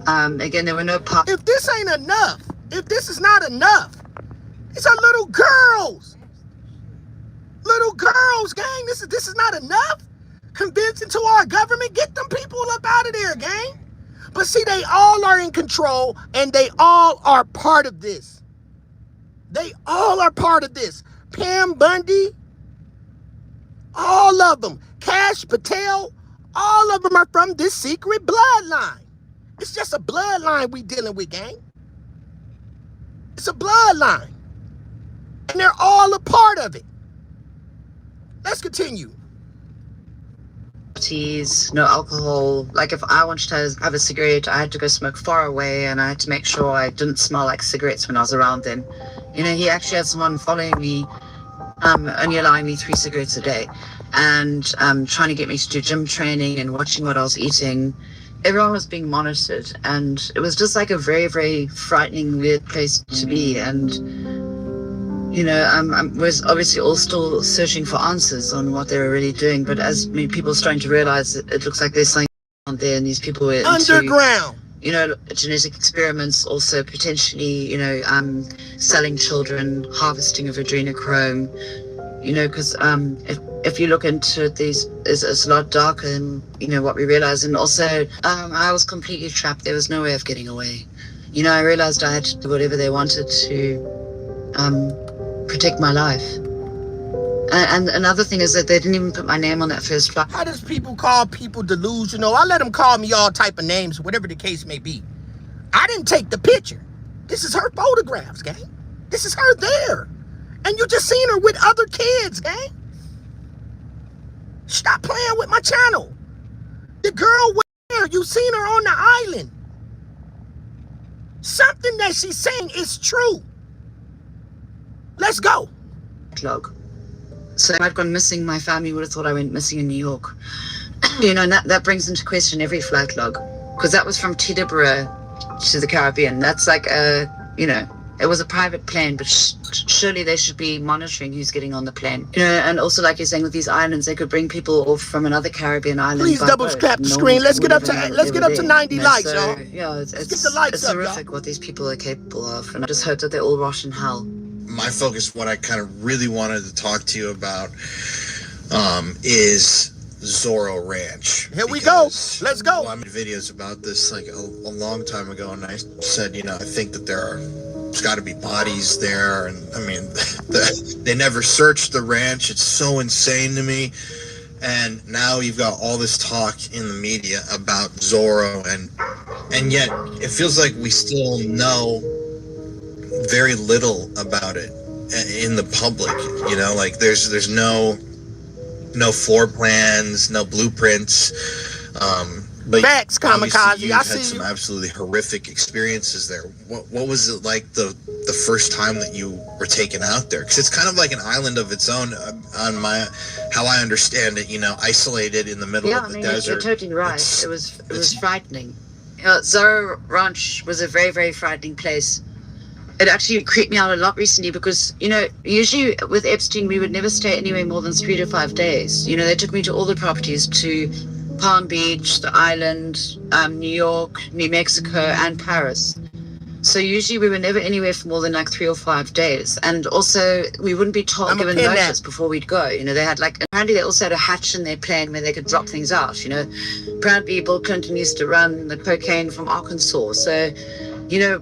gang. Again, there were no parties. If this ain't enough, if this is not enough, it's our little girls. Little girls, gang. This is not enough. Convincing to our government, get them people up out of there, gang. But see, they all are in control, and they all are part of this. They all are part of this. Pam Bundy, all of them. Cash Patel, all of them are from this secret bloodline. It's just a bloodline we dealing with, gang. It's a bloodline. And they're all a part of it. Let's continue. No alcohol. Like if I wanted to have a cigarette, I had to go smoke far away, and I had to make sure I didn't smell like cigarettes when I was around them. You know, he actually had someone following me, only allowing me 3 cigarettes a day, and trying to get me to do gym training and watching what I was eating. Everyone was being monitored, and it was just like a very, very frightening, weird place to be. And you know, I was obviously all still searching for answers on what they were really doing. But as people are starting to realize, it looks like there's something out there, and these people were underground. You know, genetic experiments, also potentially, you know, selling children, harvesting of adrenochrome. You know, because if you look into these, it's a lot darker than, you know, what we realize. And also, I was completely trapped. There was no way of getting away. You know, I realized I had to do whatever they wanted to protect my life. And another thing is that they didn't even put my name on that first flight. How does people call people delusional? I let them call me all type of names, whatever the case may be. I didn't take the picture. This is her photographs, gang. This is her there. And you just seen her with other kids, gang. Stop playing with my channel. The girl was there. You seen her on the island. Something that she's saying is true. Let's go. Log. So if I'd gone missing, my family would have thought I went missing in New York. You know, and that brings into question every flight log, because that was from Teterboro to the Caribbean. That's like you know, it was a private plane, but surely they should be monitoring who's getting on the plane. You know, and also like you're saying with these islands, they could bring people off from another Caribbean island. Please double tap the screen. Let's get up to 90 likes, y'all. Yeah, it's get the likes up, horrific what these people are capable of, and I just hope that they all rot in hell. My focus, what I kind of really wanted to talk to you about, is Zorro Ranch. Here we go. Let's go. Well, I made videos about this like a long time ago, and I said, you know, I think that there's got to be bodies there, and I mean, they never searched the ranch. It's so insane to me. And now you've got all this talk in the media about Zorro, and yet it feels like we still know very little about it in the public. You know, like there's no floor plans, no blueprints. But facts, kamikaze. You had some absolutely horrific experiences there. What was it like the first time that you were taken out there? Because it's kind of like an island of its own. On how I understand it, you know, isolated in the middle of the desert. You're totally right. It was frightening. You know, Zoro Ranch was a very, very frightening place. It actually creeped me out a lot recently because, you know, usually with Epstein, we would never stay anywhere more than 3 to 5 days. You know, they took me to all the properties, to Palm Beach, the island, New York, New Mexico, and Paris. So usually we were never anywhere for more than like 3 or 5 days. And also we wouldn't be given notice before we'd go. You know, they had apparently they also had a hatch in their plane where they could drop things out. You know, apparently Bill Clinton used to run the cocaine from Arkansas. So, you know,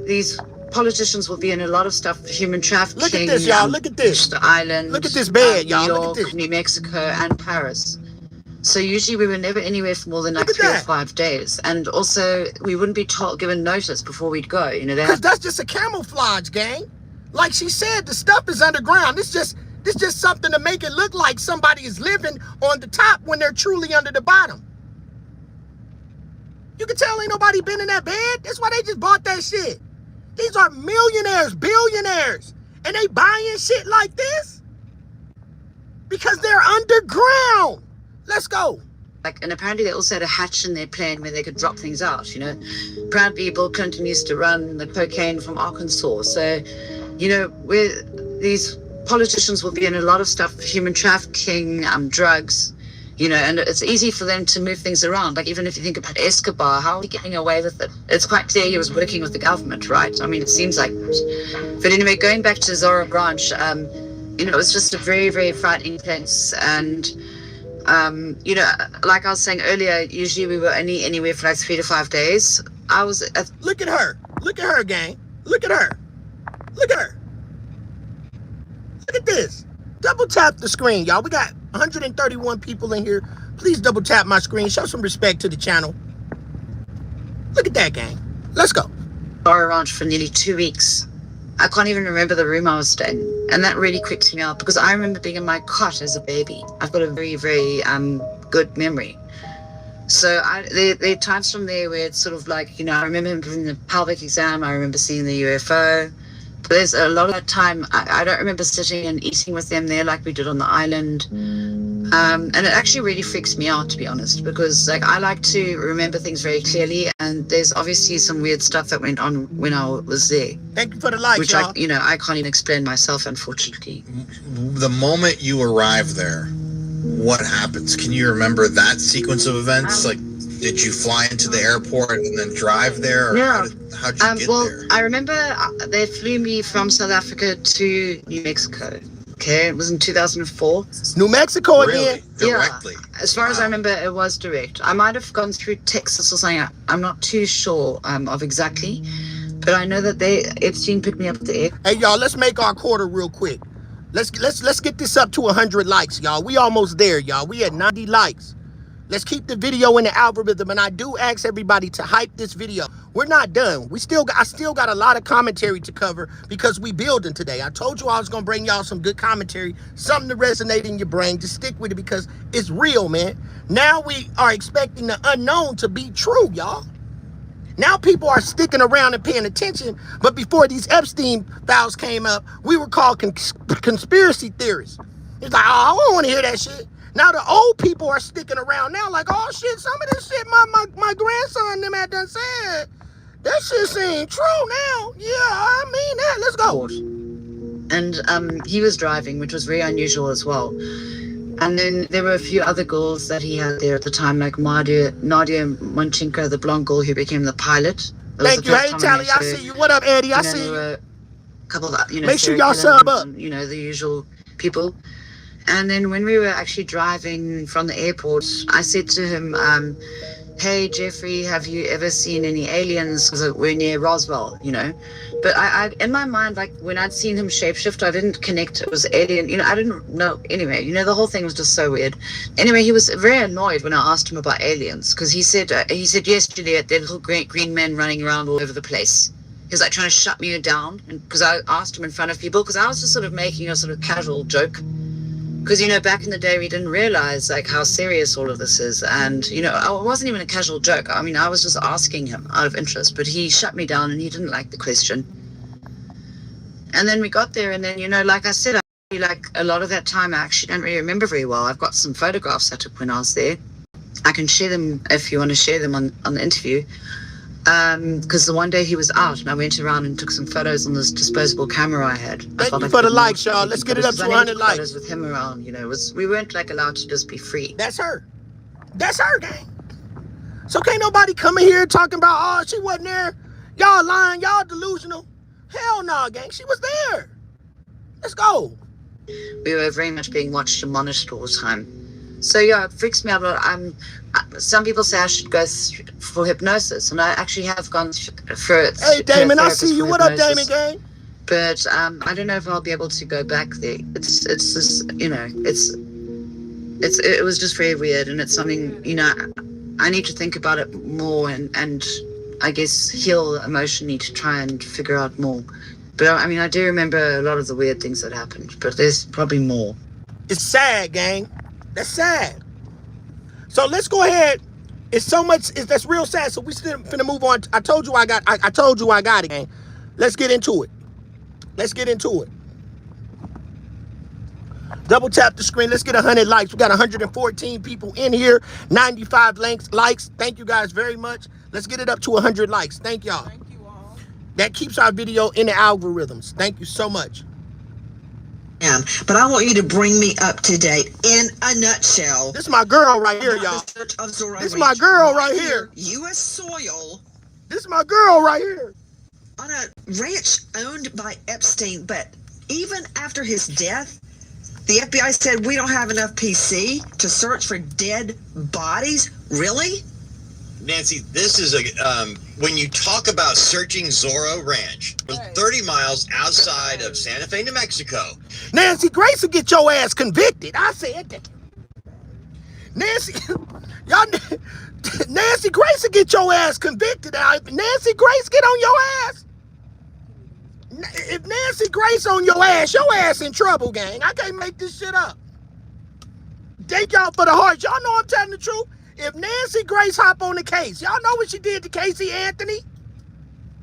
these politicians will be in a lot of stuff, human trafficking. Look at this, y'all. Look at this. The island. Look at this bed, y'all. New York, look at this. New Mexico, and Paris. So usually we were never anywhere for more than like 3 or 5 days. And also we wouldn't be given notice before we'd go. You know, because that's just a camouflage, gang. Like she said, the stuff is underground. It's just something to make it look like somebody is living on the top when they're truly under the bottom. You can tell ain't nobody been in that bed. That's why they just bought that shit. These are millionaires, billionaires, and they buying shit like this because they're underground. Let's go. And apparently they also had a hatch in their plane where they could drop things out. You know, apparently Bill Clinton used to run the cocaine from Arkansas. So, you know, these politicians will be in a lot of stuff, human trafficking, drugs, you know, and it's easy for them to move things around. Like, even if you think about Escobar, how are he getting away with it? It's quite clear he was working with the government, right? I mean, it seems like that. But anyway, going back to Zorro Ranch, you know, it was just a very, very frightening place. And, you know, like I was saying earlier, usually we were only anywhere for like 3 to 5 days. I was Look at her. Look at her, gang. Look at her. Look at her. Look at this. Double tap the screen, y'all. We got 131 people in here. Please double tap my screen. Show some respect to the channel. Look at that, gang. Let's go. Zorro Ranch for nearly 2 weeks. I can't even remember the room I was staying in. And that really creeped me out because I remember being in my cot as a baby. I've got a very, very good memory. So there are times from there where it's sort of like, you know, I remember him doing the pelvic exam. I remember seeing the UFO. But there's a lot of that time, I don't remember sitting and eating with them there like we did on the island. And it actually really freaks me out, to be honest, because like I like to remember things very clearly. And there's obviously some weird stuff that went on when I was there. Thank you for the likes, which y'all. you know, I can't even explain myself, unfortunately. The moment you arrive there, what happens? Can you remember that sequence of events? Like, did you fly into the airport and then drive there? Or Yeah. how'd you get well, there? I remember they flew me from South Africa to New Mexico. Okay, it was in 2004. New Mexico Really? again? Directly? Yeah. As far as I remember, it was direct. I might have gone through Texas or something. I'm not too sure of exactly. But I know that Epstein picked me up at the airport. Hey, y'all, let's make our quarter real quick. Let's get this up to 100 likes, y'all. We almost there, y'all. We at 90 likes. Let's keep the video in the algorithm, and I do ask everybody to hype this video. We're not done. I still got a lot of commentary to cover because we building today. I told you I was gonna bring y'all some good commentary, something to resonate in your brain. Just stick with it because it's real, man. Now we are expecting the unknown to be true, y'all. Now people are sticking around and paying attention, but before these Epstein files came up, we were called conspiracy theorists. It's like, oh, I don't want to hear that shit. Now the old people are sticking around now like, oh shit, some of this shit my grandson them had done said. That shit seems true now. Yeah, I mean that. Let's go. And he was driving, which was very unusual as well. And then there were a few other girls that he had there at the time, like Nadia Monchenko, the blonde girl who became the pilot. Thank you. Hey, Tally, I see you. What up, Eddie? I see you. A couple of, make sure y'all sub up. You know, the usual people. And then when we were actually driving from the airport, I said to him, hey, Jeffrey, have you ever seen any aliens? Because we're near Roswell, you know. But I in my mind, like when I'd seen him shapeshift, I didn't connect it was alien. You know, I didn't know. Anyway, you know, the whole thing was just so weird. Anyway, he was very annoyed when I asked him about aliens because he said yes, Juliet, they're little green men running around all over the place. He was like trying to shut me down, and because I asked him in front of people, because I was just sort of making a sort of casual joke. Because, you know, back in the day, we didn't realize, like, how serious all of this is. And, you know, it wasn't even a casual joke. I mean, I was just asking him out of interest. But he shut me down and he didn't like the question. And then we got there. And then, you know, like I said, like a lot of that time, I actually don't really remember very well. I've got some photographs I took when I was there. I can share them if you want to share them on the interview. Because the one day he was out and I went around and took some photos on this disposable camera I had. Thank you for the likes, y'all. Let's get it up to 100 likes. Photos with him around, you know, we weren't like allowed to just be free. That's her. That's her, gang. So can't nobody come in here talking about, oh, she wasn't there. Y'all lying, y'all delusional. Hell no, gang. She was there. Let's go. We were very much being watched and monitored all the time. So yeah, it freaks me out. Some people say I should go for hypnosis, and I actually have gone for it. Hey, Damon, I see you. What up, Damon, gang? But I don't know if I'll be able to go back there. It's just, you know, it was just very weird, and it's something, you know, I need to think about it more and I guess heal emotionally to try and figure out more. But I mean, I do remember a lot of the weird things that happened, but there's probably more. It's sad, gang. That's sad. So let's go ahead. It's so much. That's real sad. So we still finna move on. I told you I got it, gang. Let's get into it. Let's get into it. Double tap the screen. Let's get 100 likes. We got 114 people in here. 95 likes. Thank you guys very much. Let's get it up to 100 likes. Thank y'all. Thank you all. That keeps our video in the algorithms. Thank you so much. but I want you to bring me up to date in a nutshell. This is my girl right here, y'all. This is my girl right here. U.S. soil. This is my girl right here. On a ranch owned by Epstein, but even after his death, the FBI said we don't have enough PC to search for dead bodies. Really? Nancy, this is when you talk about searching Zorro Ranch, 30 miles outside of Santa Fe, New Mexico. Nancy Grace will get your ass convicted. I said that. Nancy Grace will get your ass convicted. Nancy Grace get on your ass. If Nancy Grace on your ass in trouble, gang. I can't make this shit up. Thank y'all for the heart. Y'all know I'm telling the truth. If Nancy Grace hop on the case, y'all know what she did to Casey Anthony?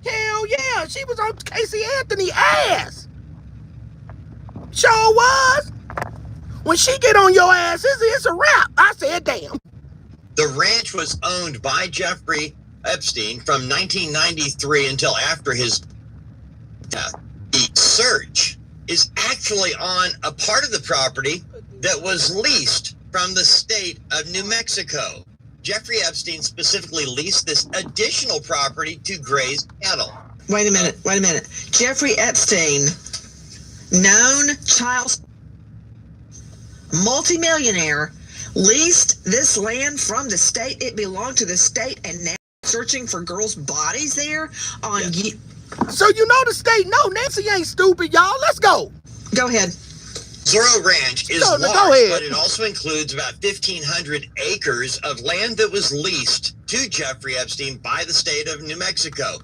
Hell yeah, she was on Casey Anthony's ass. Sure was. When she get on your ass, it's a wrap. I said, damn. The ranch was owned by Jeffrey Epstein from 1993 until after his death. The search is actually on a part of the property that was leased from the state of New Mexico. Jeffrey Epstein specifically leased this additional property to graze cattle. Wait a minute. Jeffrey Epstein, known child multimillionaire, leased this land from the state. It belonged to the state, and now searching for girls' bodies there on. Yeah. So you know the state. No, Nancy ain't stupid, y'all. Let's go. Go ahead. Zorro Ranch is large, but it also includes about 1,500 acres of land that was leased to Jeffrey Epstein by the state of New Mexico,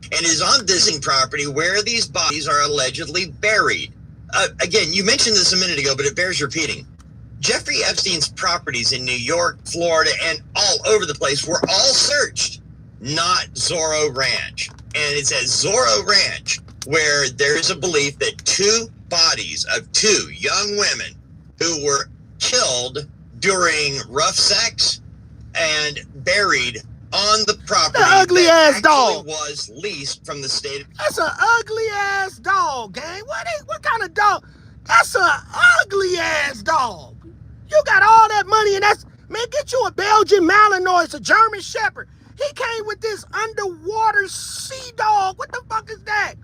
and is on this property where these bodies are allegedly buried. Again, you mentioned this a minute ago, but it bears repeating. Jeffrey Epstein's properties in New York, Florida, and all over the place were all searched, not Zorro Ranch. And it's at Zorro Ranch where there is a belief that two bodies of two young women who were killed during rough sex and buried on the property the ugly ass dog was leased from the state of... That's an ugly ass dog, gang. What kind of dog? That's an ugly ass dog. You got all that money, and man, get you a Belgian Malinois, a German Shepherd. He came with this underwater sea dog. What the fuck is that?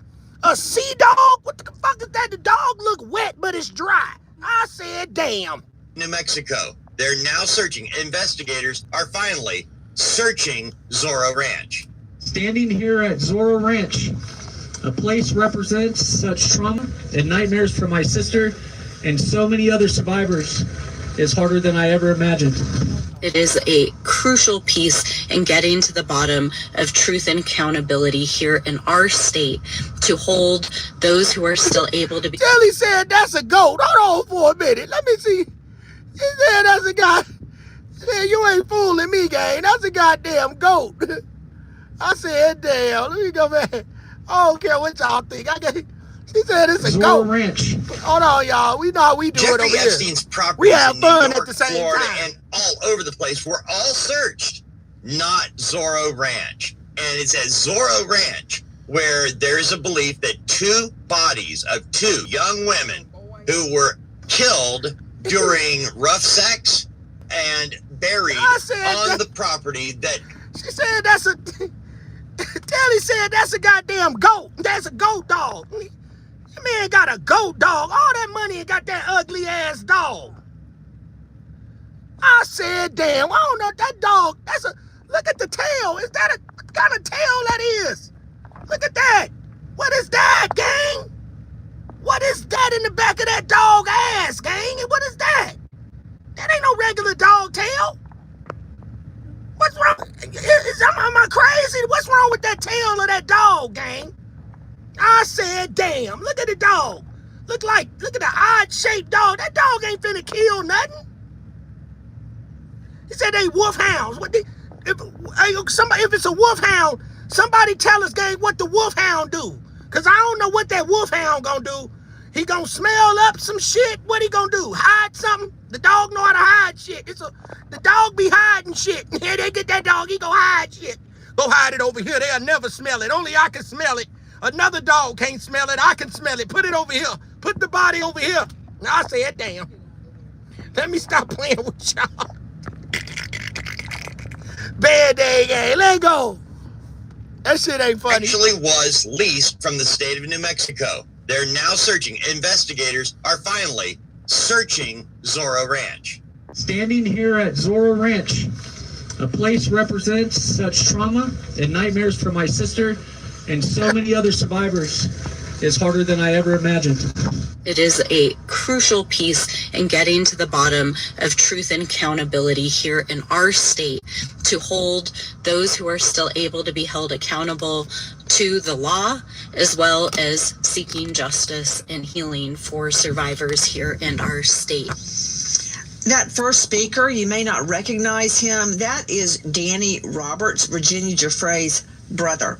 A sea dog? What the fuck is that? The dog look wet, but it's dry. I said, damn. New Mexico. They're now searching. Investigators are finally searching Zorro Ranch. Standing here at Zorro Ranch, a place represents such trauma and nightmares for my sister and so many other survivors is harder than I ever imagined. It is a crucial piece in getting to the bottom of truth and accountability here in our state to hold those who are still able to be. Kelly said that's a goat. Hold on for a minute. Let me see. She said that's a guy. Yeah, you ain't fooling me, gang. That's a goddamn goat. I said, damn. Let me go back. I don't care what y'all think. She said it's a goat. Ranch. Hold on, y'all. We know how we do Jeffrey it over Epstein's here. properties We have in fun New York, at the same Florida, time. and all over the place were all searched, not Zorro Ranch. And it's at Zorro Ranch where there's a belief that two bodies of two young women who were killed during rough sex and buried on the property that... She said that's a... Telly said that's a goddamn goat. That's a goat dog. That man got a goat dog. All that money and got that ugly ass dog. I said, damn, I don't know that dog. That's a... Look at the tail. Is that what kind of tail that is? Look at that. What is that, gang? What is that in the back of that dog ass, gang? And what is that? That ain't no regular dog tail. What's wrong? Am I crazy? What's wrong with that tail of that dog, gang? I said, damn. Look at the dog. Look at the odd-shaped dog. That dog ain't finna kill nothing. He said they wolfhounds. If it's a wolfhound, somebody tell us, gang, what the wolfhound do. Because I don't know what that wolfhound gonna do. He gonna smell up some shit? What he gonna do? Hide something? The dog know how to hide shit. The dog be hiding shit. Here they get that dog, he go hide shit. Go hide it over here. They'll never smell it. Only I can smell it. Another dog can't smell it. I can smell it. Put it over here. Put the body over here. Now I said, damn. Let me stop playing with y'all. Bad day game. Let go. That shit ain't funny. Actually was leased from the state of New Mexico. They're now searching. Investigators are finally searching Zorro Ranch. Standing here at Zorro Ranch, a place represents such trauma and nightmares for my sister and so many other survivors is harder than I ever imagined. It is a crucial piece in getting to the bottom of truth and accountability here in our state to hold those who are still able to be held accountable to the law, as well as seeking justice and healing for survivors here in our state. That first speaker, you may not recognize him. That is Danny Roberts, Virginia Giuffre's brother.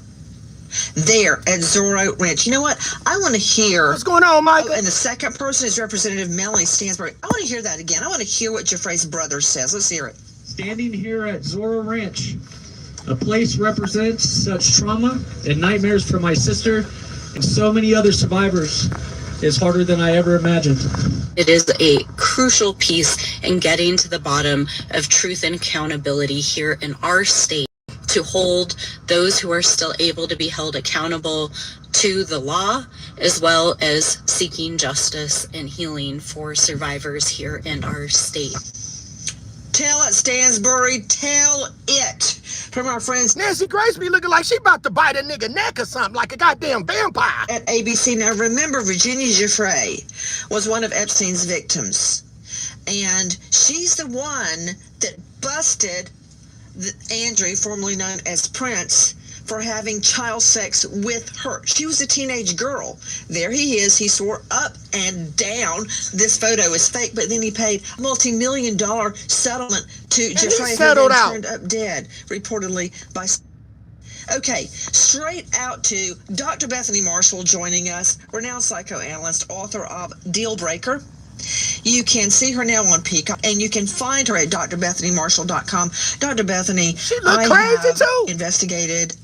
There at Zorro Ranch. You know what? I want to hear. What's going on, Michael? And the second person is Representative Melanie Stansbury. I want to hear that again. I want to hear what Giuffre's brother says. Let's hear it. Standing here at Zorro Ranch, a place represents such trauma and nightmares for my sister and so many other survivors is harder than I ever imagined. It is a crucial piece in getting to the bottom of truth and accountability here in our state to hold those who are still able to be held accountable to the law, as well as seeking justice and healing for survivors here in our state. Tell it, Stansbury. Tell it. From our friends. Nancy Grace be looking like she about to bite a nigga neck or something, like a goddamn vampire. At ABC. Now, remember, Virginia Giuffre was one of Epstein's victims. And she's the one that busted Andrew, formerly known as Prince, for having child sex with her. She was a teenage girl. There he is. He swore up and down this photo is fake, but then he paid a multi-million-dollar settlement to Giuffre, who then turned up dead, reportedly by... Okay, straight out to Dr. Bethany Marshall joining us, renowned psychoanalyst, author of Deal Breaker. You can see her now on Peacock, and you can find her at drbethanymarshall.com. Dr. Bethany, she look crazy too. Investigated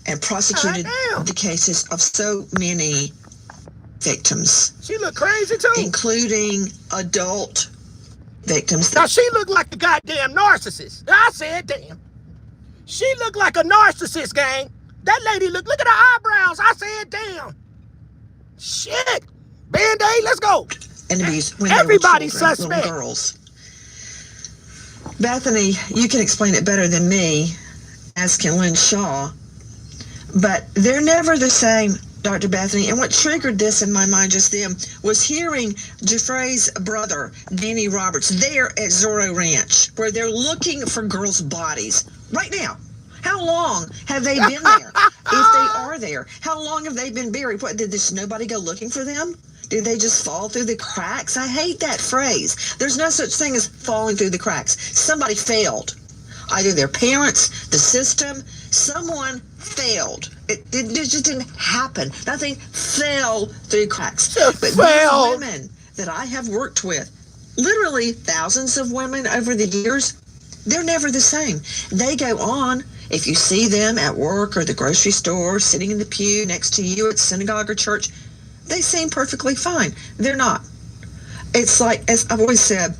and prosecuted the cases of so many victims. She look crazy too. Including adult victims. Now she looked like a goddamn narcissist. I said, damn. She looked like a narcissist, gang. That lady look at her eyebrows. I said, damn. Shit. Band-Aid, let's go. Enemies when everybody's children, suspect. Little girls. Bethany, you can explain it better than me, as can Lynn Shaw. But they're never the same, Dr. Bethany. And what triggered this in my mind just then was hearing Giuffre's brother, Danny Roberts, there at Zorro Ranch, where they're looking for girls' bodies right now. How long have they been there? If they are there, how long have they been buried? What, did this nobody go looking for them? Did they just fall through the cracks? I hate that phrase. There's no such thing as falling through the cracks. Somebody failed. Either their parents, the system, someone failed. It just didn't happen. Nothing fell through cracks. But these women that I have worked with, literally thousands of women over the years, they're never the same. They go on. If you see them at work or the grocery store, sitting in the pew next to you at synagogue or church, they seem perfectly fine. They're not. It's like, as I've always said,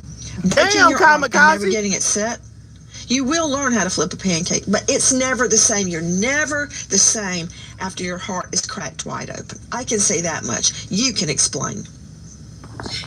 damn, kamikaze. Never getting it set. You will learn how to flip a pancake, but it's never the same. You're never the same after your heart is cracked wide open. I can say that much. You can explain.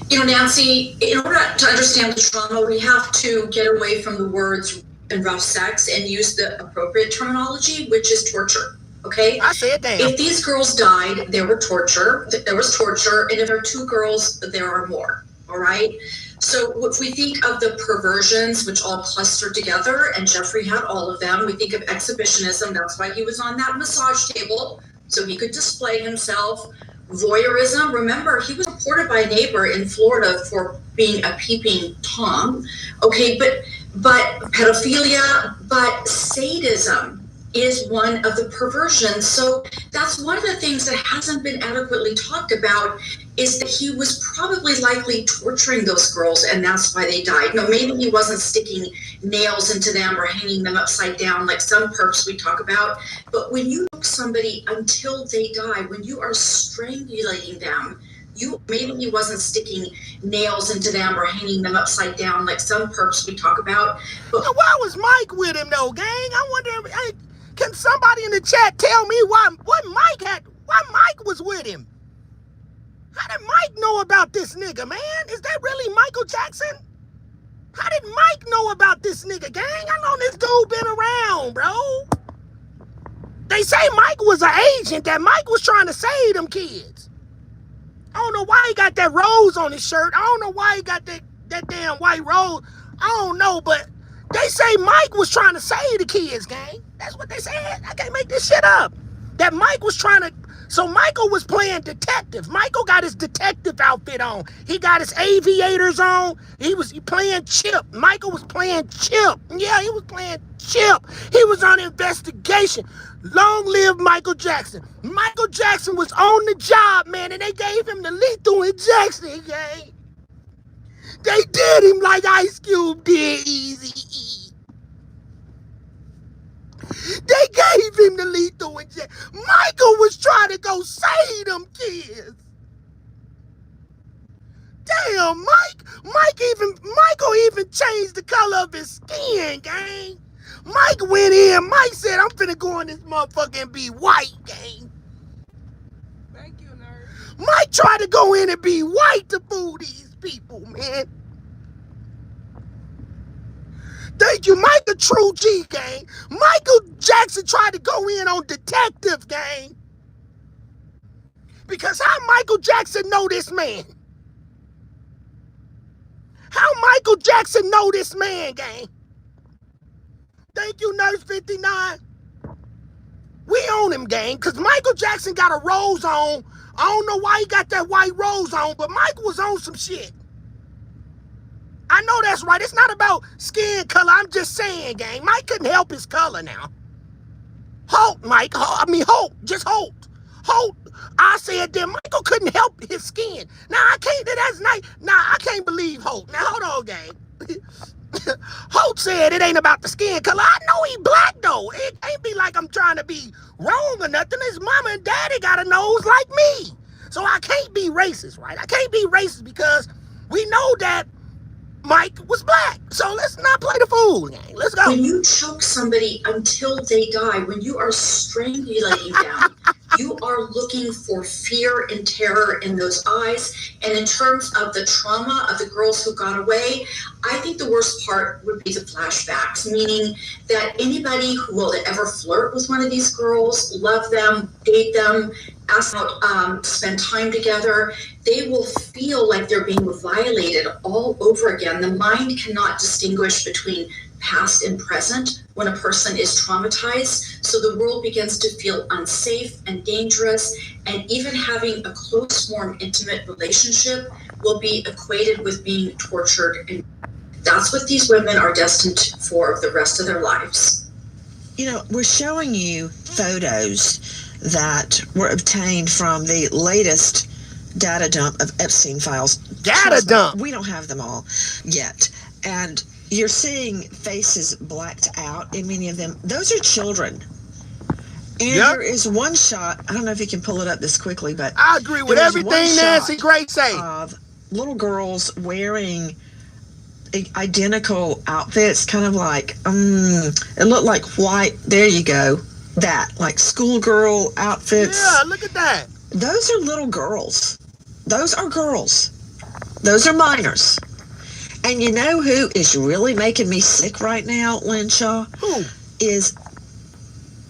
You know, Nancy, in order to understand the trauma, we have to get away from the words and rough sex and use the appropriate terminology, which is torture. Okay? I said damn. If these girls died, there was torture, and if there are two girls, there are more. All right? So if we think of the perversions, which all cluster together, and Giuffre had all of them, we think of exhibitionism. That's why he was on that massage table, so he could display himself. Voyeurism, remember, he was reported by a neighbor in Florida for being a peeping Tom. Okay, but pedophilia, but sadism is one of the perversions. So that's one of the things that hasn't been adequately talked about, is that he was probably likely torturing those girls, and that's why they died. No, maybe he wasn't sticking nails into them or hanging them upside down like some perps we talk about. But when you choke somebody until they die, when you are strangulating them, Maybe he wasn't sticking nails into them or hanging them upside down like some perps we talk about. But now, why was Mike with him though, gang? I wonder. Hey, can somebody in the chat tell me why Mike was with him? How did Mike know about this nigga, man? Is that really Michael Jackson? How did Mike know about this nigga, gang? How long this dude been around, bro? They say Mike was an agent, that Mike was trying to save them kids. I don't know why he got that rose on his shirt. I don't know why he got that damn white rose. I don't know, but they say Mike was trying to save the kids, gang. That's what they said. I can't make this shit up. That Mike was trying to... So Michael was playing detective. Michael got his detective outfit on. He got his aviators on. He playing Chip. Michael was playing Chip. Yeah, he was playing Chip. He was on investigation. Long live Michael Jackson. Michael Jackson was on the job, man, and they gave him the lethal injection, gang. They did him like Ice Cube did Eazy-E. They gave him the lethal injection. Michael was trying to go save them kids. Damn, Michael even changed the color of his skin, gang. Mike went in. Mike said, I'm finna go in this motherfucker and be white, gang. Thank you, nerd. Mike tried to go in and be white to fool these people, man. Thank you, Mike, a true G, gang. Michael Jackson tried to go in on detective, gang. Because how Michael Jackson know this man? How Michael Jackson know this man, gang? Thank you, Nurse 59. We own him, gang, because Michael Jackson got a rose on. I don't know why he got that white rose on, but Mike was on some shit. I know that's right. It's not about skin color. I'm just saying, gang. Mike couldn't help his color now. Holt, Mike. Holt. Just Holt. Holt. I said that Michael couldn't help his skin. Now, I can't. That's nice. Nah, I can't believe Holt. Now, hold on, gang. Holt said it ain't about the skin color. I know he black, though. It ain't be like I'm trying to be wrong or nothing. His mama and daddy got a nose like me. So I can't be racist, right? I can't be racist because we know that Mike was black. So let's not play the fool, gang. Let's go. When you choke somebody until they die, when you are strangulating them, you are looking for fear and terror in those eyes. And in terms of the trauma of the girls who got away, I think the worst part would be the flashbacks, meaning that anybody who will ever flirt with one of these girls, love them, date them, ask out, spend time together, they will feel like they're being violated all over again. The mind cannot distinguish between past and present when a person is traumatized. So the world begins to feel unsafe and dangerous, and even having a close, warm, intimate relationship will be equated with being tortured. And that's what these women are destined for the rest of their lives. You know, we're showing you photos that were obtained from the latest data dump of Epstein files. Data dump? We don't have them all yet. And you're seeing faces blacked out in many of them. Those are children. And there is one shot, I don't know if you can pull it up this quickly, but I agree with everything Nancy Grace say. Of little girls wearing identical outfits, kind of like, it looked like white, there you go, that, like schoolgirl outfits. Yeah, look at that. Those are little girls. Those are girls. Those are minors. And you know who is really making me sick right now, Lynn Shaw? Who? Is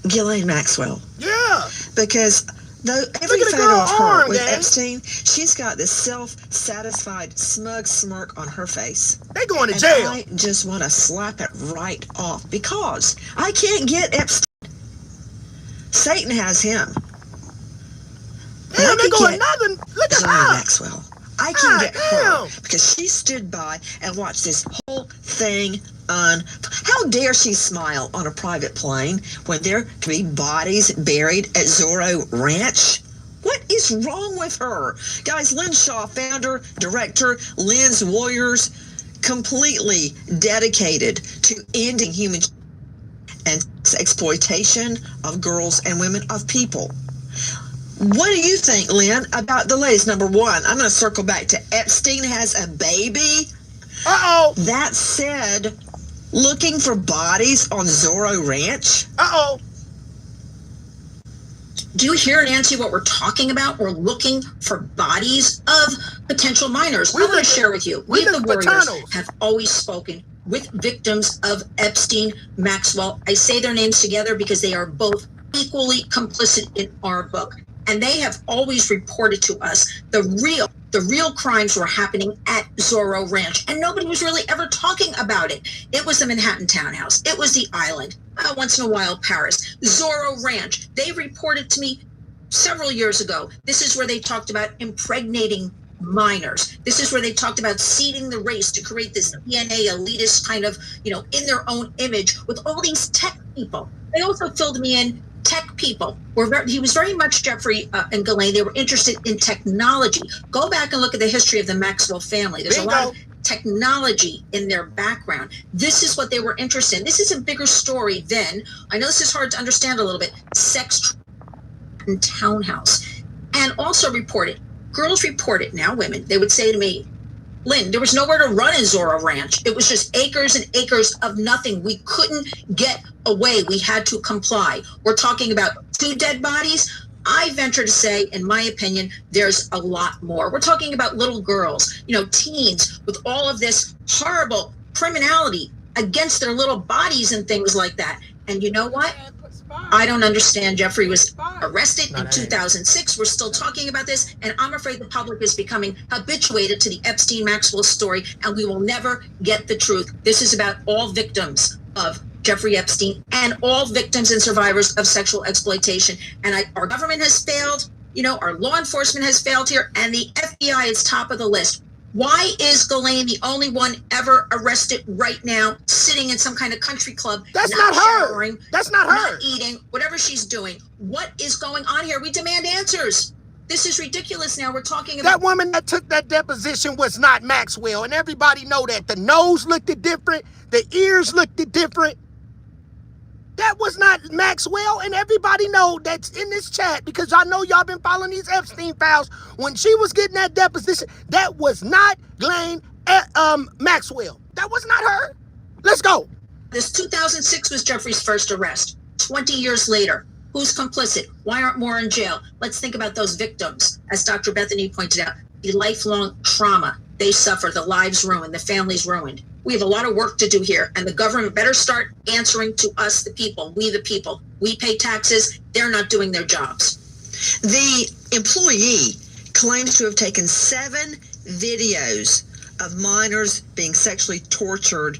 Ghislaine Maxwell. Yeah. Because every photo of her with Epstein, she's got this self-satisfied, smug smirk on her face. They going to jail. I just want to slap it right off because I can't get Epstein. Satan has him. Yeah, they go another. Look at her. Maxwell. I can get her because she stood by and watched this whole thing how dare she smile on a private plane when there could be bodies buried at Zorro Ranch? What is wrong with her? Guys, Lynn Shaw, founder, director, Lynn's Warriors, completely dedicated to ending human and exploitation of girls and women, of people. What do you think, Lynn, about the latest? Number one, I'm going to circle back to Epstein has a baby. Uh-oh. That said, looking for bodies on Zorro Ranch. Uh-oh. Do you hear, Nancy, what we're talking about? We're looking for bodies of potential minors. I'm going to share with you. We, the Warriors, have always spoken with victims of Epstein, Maxwell. I say their names together because they are both equally complicit in our book. And they have always reported to us the real crimes were happening at Zorro Ranch. And nobody was really ever talking about it. It was the Manhattan townhouse. It was the island. Once in a while, Paris. Zorro Ranch. They reported to me several years ago. This is where they talked about impregnating minors. This is where they talked about seeding the race to create this DNA elitist kind of, in their own image with all these tech people. They also filled me in tech people. He was very much, Jeffrey and Ghislaine, they were interested in technology. Go back and look at the history of the Maxwell family. There's a lot of technology in their background. This is what they were interested in. This is a bigger story than, I know this is hard to understand a little bit, sex and townhouse. And also reported, girls reported, now women, they would say to me, Lynn, there was nowhere to run in Zorro Ranch. It was just acres and acres of nothing. We couldn't get away. We had to comply. We're talking about 2 dead bodies. I venture to say, in my opinion, there's a lot more. We're talking about little girls, teens with all of this horrible criminality against their little bodies and things like that. And you know what? I don't understand. Jeffrey was arrested in 2006. We're still talking about this, and I'm afraid the public is becoming habituated to the Epstein-Maxwell story, and we will never get the truth. This is about all victims of Jeffrey Epstein and all victims and survivors of sexual exploitation. And our government has failed. Our law enforcement has failed here, and the FBI is top of the list. Why is Ghislaine the only one ever arrested right now, sitting in some kind of country club? That's not her. Showering, that's not her. Not eating, whatever she's doing. What is going on here? We demand answers. This is ridiculous now. We're talking about... That woman that took that deposition was not Maxwell, and everybody know that. The nose looked different. The ears looked different. That was not Maxwell, and everybody know that's in this chat because I know y'all been following these Epstein files. When she was getting that deposition, that was not Ghislaine Maxwell. That was not her. Let's go. This 2006 was Jeffrey's first arrest. 20 years later, who's complicit? Why aren't more in jail? Let's think about those victims. As Dr. Bethany pointed out, the lifelong trauma they suffer, the lives ruined, the families ruined. We have a lot of work to do here, and the government better start answering to us, the people. We, the people. We pay taxes. They're not doing their jobs. The employee claims to have taken 7 videos of minors being sexually tortured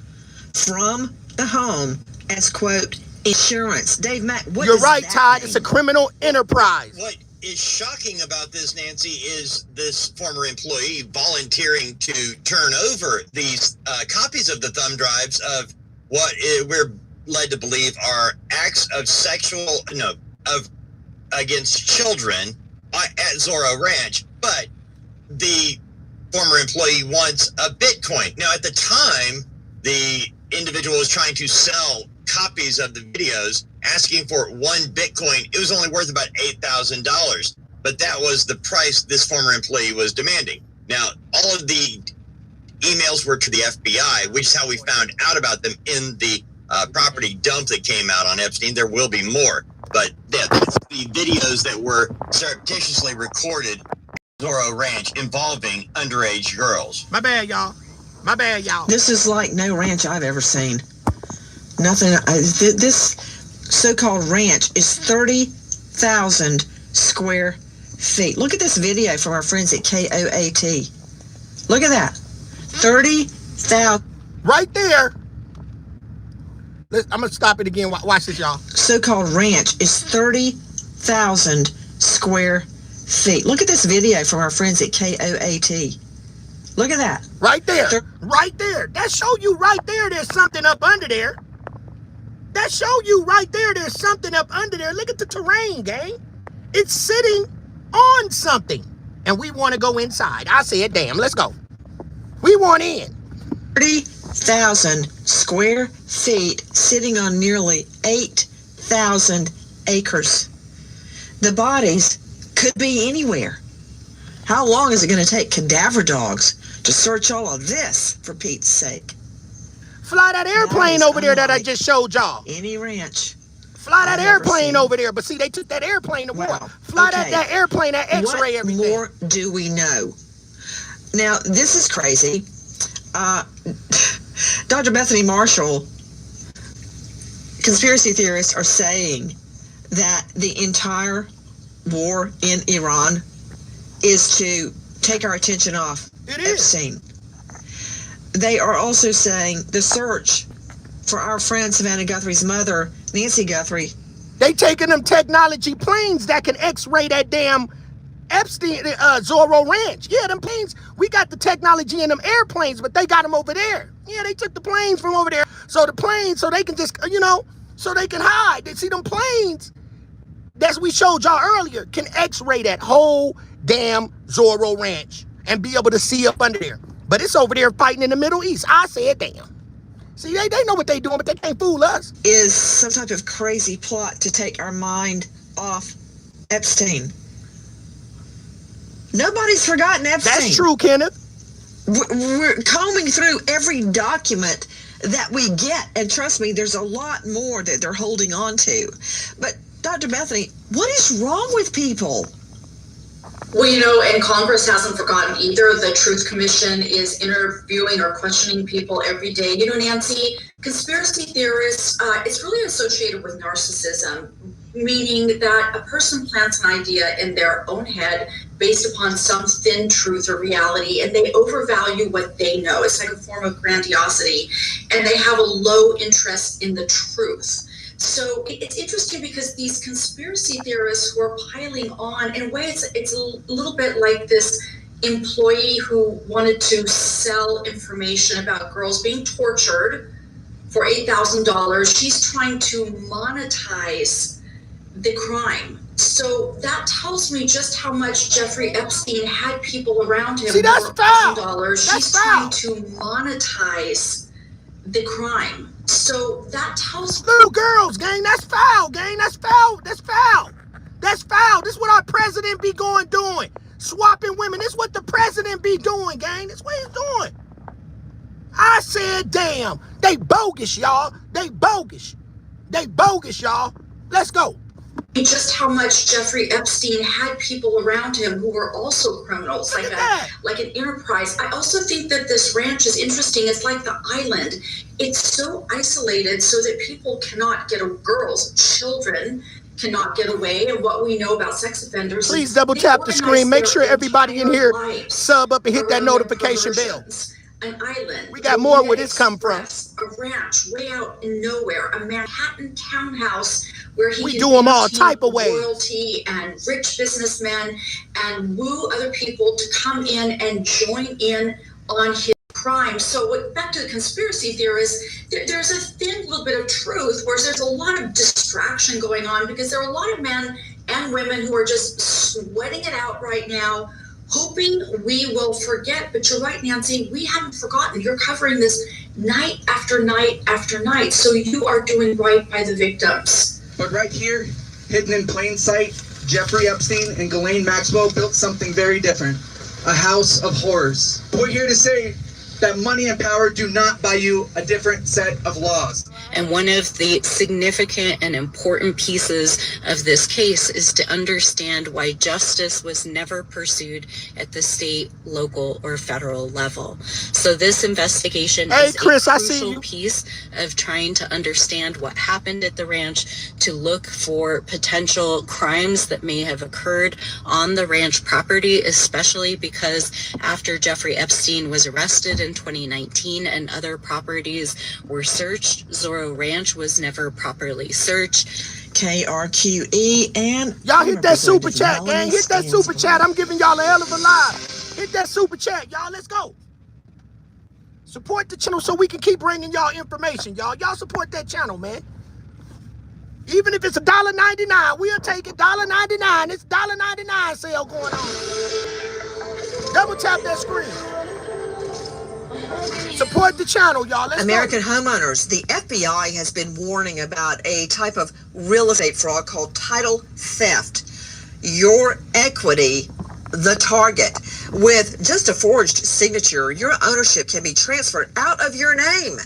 from the home as, quote, insurance. Dave Mack, what You're right, Todd. mean? It's a criminal enterprise. What is shocking about this, Nancy, is this former employee volunteering to turn over these copies of the thumb drives of what we're led to believe are acts of against children at Zorro Ranch. But the former employee wants a Bitcoin. Now, at the time, the individual was trying to sell copies of the videos, asking for 1 Bitcoin. It was only worth about $8,000, but that was the price this former employee was demanding. Now, all of the emails were to the FBI, which is how we found out about them in the property dump that came out on Epstein. There will be more, but that's the videos that were surreptitiously recorded at Zorro Ranch involving underage girls. My bad, y'all. My bad, y'all. This is like no ranch I've ever seen. Nothing. This so-called ranch is 30,000 square feet. Look at this video from our friends at KOAT. Look at that. 30,000. Right there. I'm going to stop it again. Watch this, y'all. So-called ranch is 30,000 square feet. Look at this video from our friends at KOAT. Look at that. Right there. Right there. That show you right there there's something up under there. That show you right there there's something up under there. Look at the terrain, gang. It's sitting on something. And we want to go inside. I said, damn, let's go. We want in. 30,000 square feet sitting on nearly 8,000 acres. The bodies could be anywhere. How long is it going to take cadaver dogs to search all of this, for Pete's sake? Fly that airplane over there that I just showed y'all. Any ranch. Fly that airplane over there. But see, they took that airplane to war. Fly that airplane, that X-ray, everything. What more do we know? Now, this is crazy. Dr. Bethany Marshall, conspiracy theorists are saying that the entire war in Iran is to take our attention off Epstein. They are also saying the search for our friend Savannah Guthrie's mother, Nancy Guthrie. They taking them technology planes that can X-ray that damn Epstein, Zorro Ranch. Yeah, them planes, we got the technology in them airplanes, but they got them over there. Yeah, they took the planes from over there. So the planes, so they can just, so they can hide. They see them planes, that's we showed y'all earlier, can X-ray that whole damn Zorro Ranch and be able to see up under there. But it's over there fighting in the Middle East. I said, damn. See, they know what they doing, but they can't fool us. Is some type of crazy plot to take our mind off Epstein. Nobody's forgotten Epstein. That's true, Kenneth. We're combing through every document that we get, and trust me, there's a lot more that they're holding on to. But Dr. Bethany, what is wrong with people? Well, and Congress hasn't forgotten either. The Truth Commission is interviewing or questioning people every day. Nancy, conspiracy theorists, it's really associated with narcissism, meaning that a person plants an idea in their own head based upon some thin truth or reality, and they overvalue what they know. It's like a form of grandiosity, and they have a low interest in the truth. So it's interesting because these conspiracy theorists who are piling on, in a way, it's a little bit like this employee who wanted to sell information about girls being tortured for $8,000. She's trying to monetize the crime. So that tells me just how much Jeffrey Epstein had people around him. See, that's foul. She's trying to monetize the crime. So that tells me. Little girls, gang, that's foul, gang. That's foul. That's foul. That's foul. This is what our president be doing. Swapping women. This is what the president be doing, gang. This is what he's doing. I said, damn. They bogus, y'all. They bogus. They bogus, y'all. Let's go. Just how much Jeffrey Epstein had people around him who were also criminals, like an enterprise. I also think that this ranch is interesting. It's like the island. It's so isolated so that people cannot get girls, children cannot get away. And what we know about sex offenders. Please double tap the screen. Make sure everybody in here sub up and hit that notification bell. An island. We got more where this come from. A ranch way out in nowhere, a Manhattan townhouse where he we do them all type of ways. Royalty and rich businessmen and woo other people to come in and join in on his crime. So back to the conspiracy theorists, there's a thin little bit of truth, whereas there's a lot of distraction going on because there are a lot of men and women who are just sweating it out right now, hoping we will forget. But you're right, Nancy, we haven't forgotten. You're covering this night after night after night. So you are doing right by the victims. But right here, hidden in plain sight, Jeffrey Epstein and Ghislaine Maxwell built something very different. A house of horrors. We're here to say that money and power do not buy you a different set of laws. And one of the significant and important pieces of this case is to understand why justice was never pursued at the state, local, or federal level. So this investigation is Chris, a crucial piece of trying to understand what happened at the ranch, to look for potential crimes that may have occurred on the ranch property, especially because after Jeffrey Epstein was arrested in 2019 and other properties were searched, Zoro Ranch was never properly searched. KRQE and y'all hit that super chat, gang. Hit that super chat. I'm giving y'all a hell of a live. Hit that super chat, y'all. Let's go. Support the channel so we can keep bringing y'all information, y'all. Y'all support that channel, man. Even if it's $1.99, we'll take it. $1.99. It's $1.99 sale going on. Double tap that screen. Support the channel, y'all. Let's American go. homeowners. The FBI has been warning about a type of real estate fraud called title theft. your equity the target. With just a forged signature, your ownership can be transferred out of your name.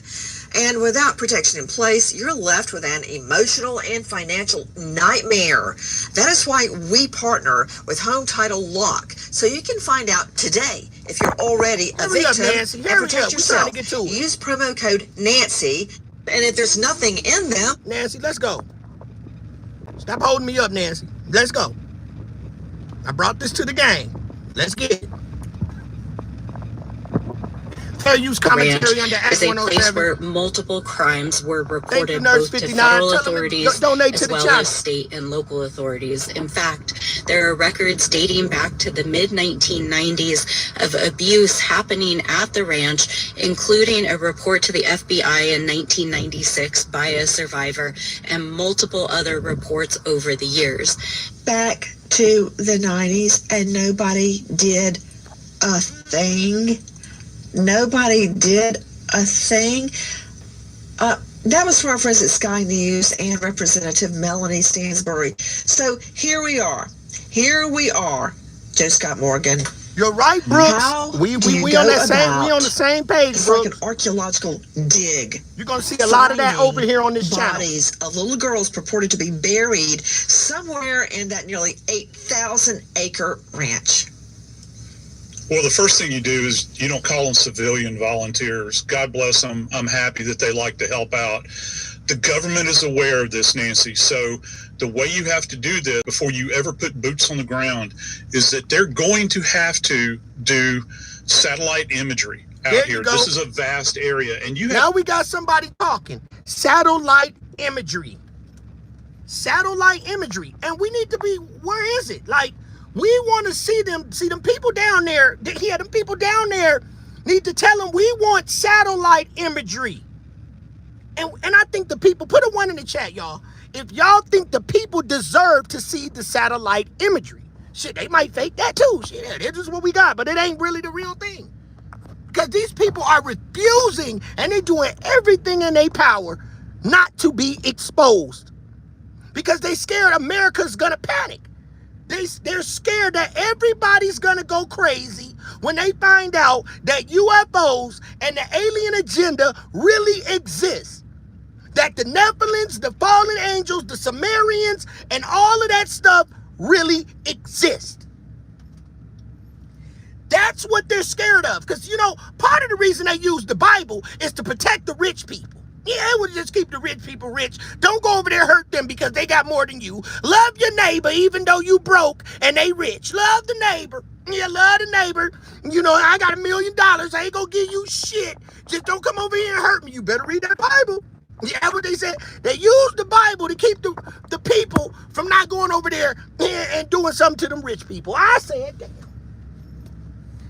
And without protection in place, you're left with an emotional and financial nightmare. That is why we partner with Home Title Lock, so you can find out today if you're already a victim and protect yourself. Use promo code Nancy, and if there's nothing in them... Nancy, let's go. Stop holding me up, Nancy. Let's go. I brought this to the gang. Let's get it. Fair use commentary under Act is a 107. place where multiple crimes were reported Nurse both to 59. federal authorities Donate to as the well channel. as state and local authorities. In fact, there are records dating back to the mid-1990s of abuse happening at the ranch, including a report to the FBI in 1996 by a survivor and multiple other reports over the years. Back to the 90s, and nobody did a thing. Nobody did a thing. That was from our friends at Sky News and Representative Melanie Stansbury. So here we are. Joe Scott Morgan. You're right, Brooks. We on the same page, it's Brooks. like an archaeological dig. You're gonna see a lot of that over here on this channel. Bodies of little girls purported to be buried somewhere in that nearly 8,000-acre ranch. Well, the first thing you do is you don't call them civilian volunteers. God bless them. I'm happy that they like to help out. The government is aware of this, Nancy. So the way you have to do this before you ever put boots on the ground is that they're going to have to do satellite imagery out here. This is a vast area. And now we got somebody talking. Satellite imagery. Satellite imagery. And we need to be, where is it? Like, we want to see them people down there. Yeah, them people down there need to tell them we want satellite imagery. And I think the people, put a 1 in the chat, y'all. If y'all think the people deserve to see the satellite imagery, shit, they might fake that too. Shit, this is what we got, but it ain't really the real thing. Because these people are refusing, and they're doing everything in their power not to be exposed. Because they scared America's gonna panic. They're scared that everybody's gonna go crazy when they find out that UFOs and the alien agenda really exists. That the Nephilims, the fallen angels, the Sumerians, and all of that stuff really exist. That's what they're scared of. Because, you know, part of the reason they use the Bible is to protect the rich people. Yeah, it would just keep the rich people rich. Don't go over there and hurt them because they got more than you. Love your neighbor even though you broke and they rich. Love the neighbor. Yeah, love the neighbor. You know, I got $1 million. I ain't gonna give you shit. Just don't come over here and hurt me. You better read that Bible. Yeah, what they said. They use the Bible to keep the people from not going over there and doing something to them rich people. I said that.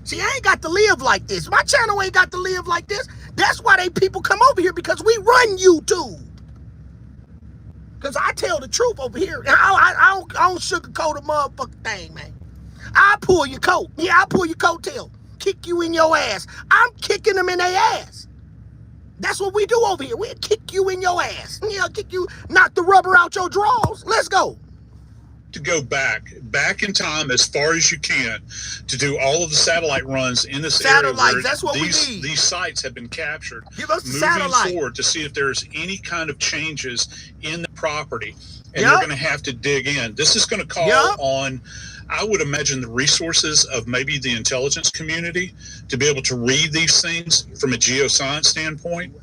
See, I ain't got to live like this. My channel ain't got to live like this. That's why people come over here, because we run YouTube. Because I tell the truth over here. I don't sugarcoat a motherfucking thing, man. I pull your coat. Yeah, I pull your coattail. Kick you in your ass. I'm kicking them in their ass. That's what we do over here. We'll kick you in your ass. Yeah, kick you, knock the rubber out your drawers. Let's go. To go back in time as far as you can to do all of the satellite runs in this area where that's what we need. These sites have been captured. Give us the moving satellite forward to see if there's any kind of changes in the property, and they're going to have to dig in. This is going to call on, I would imagine, the resources of maybe the intelligence community to be able to read these things from a geoscience standpoint.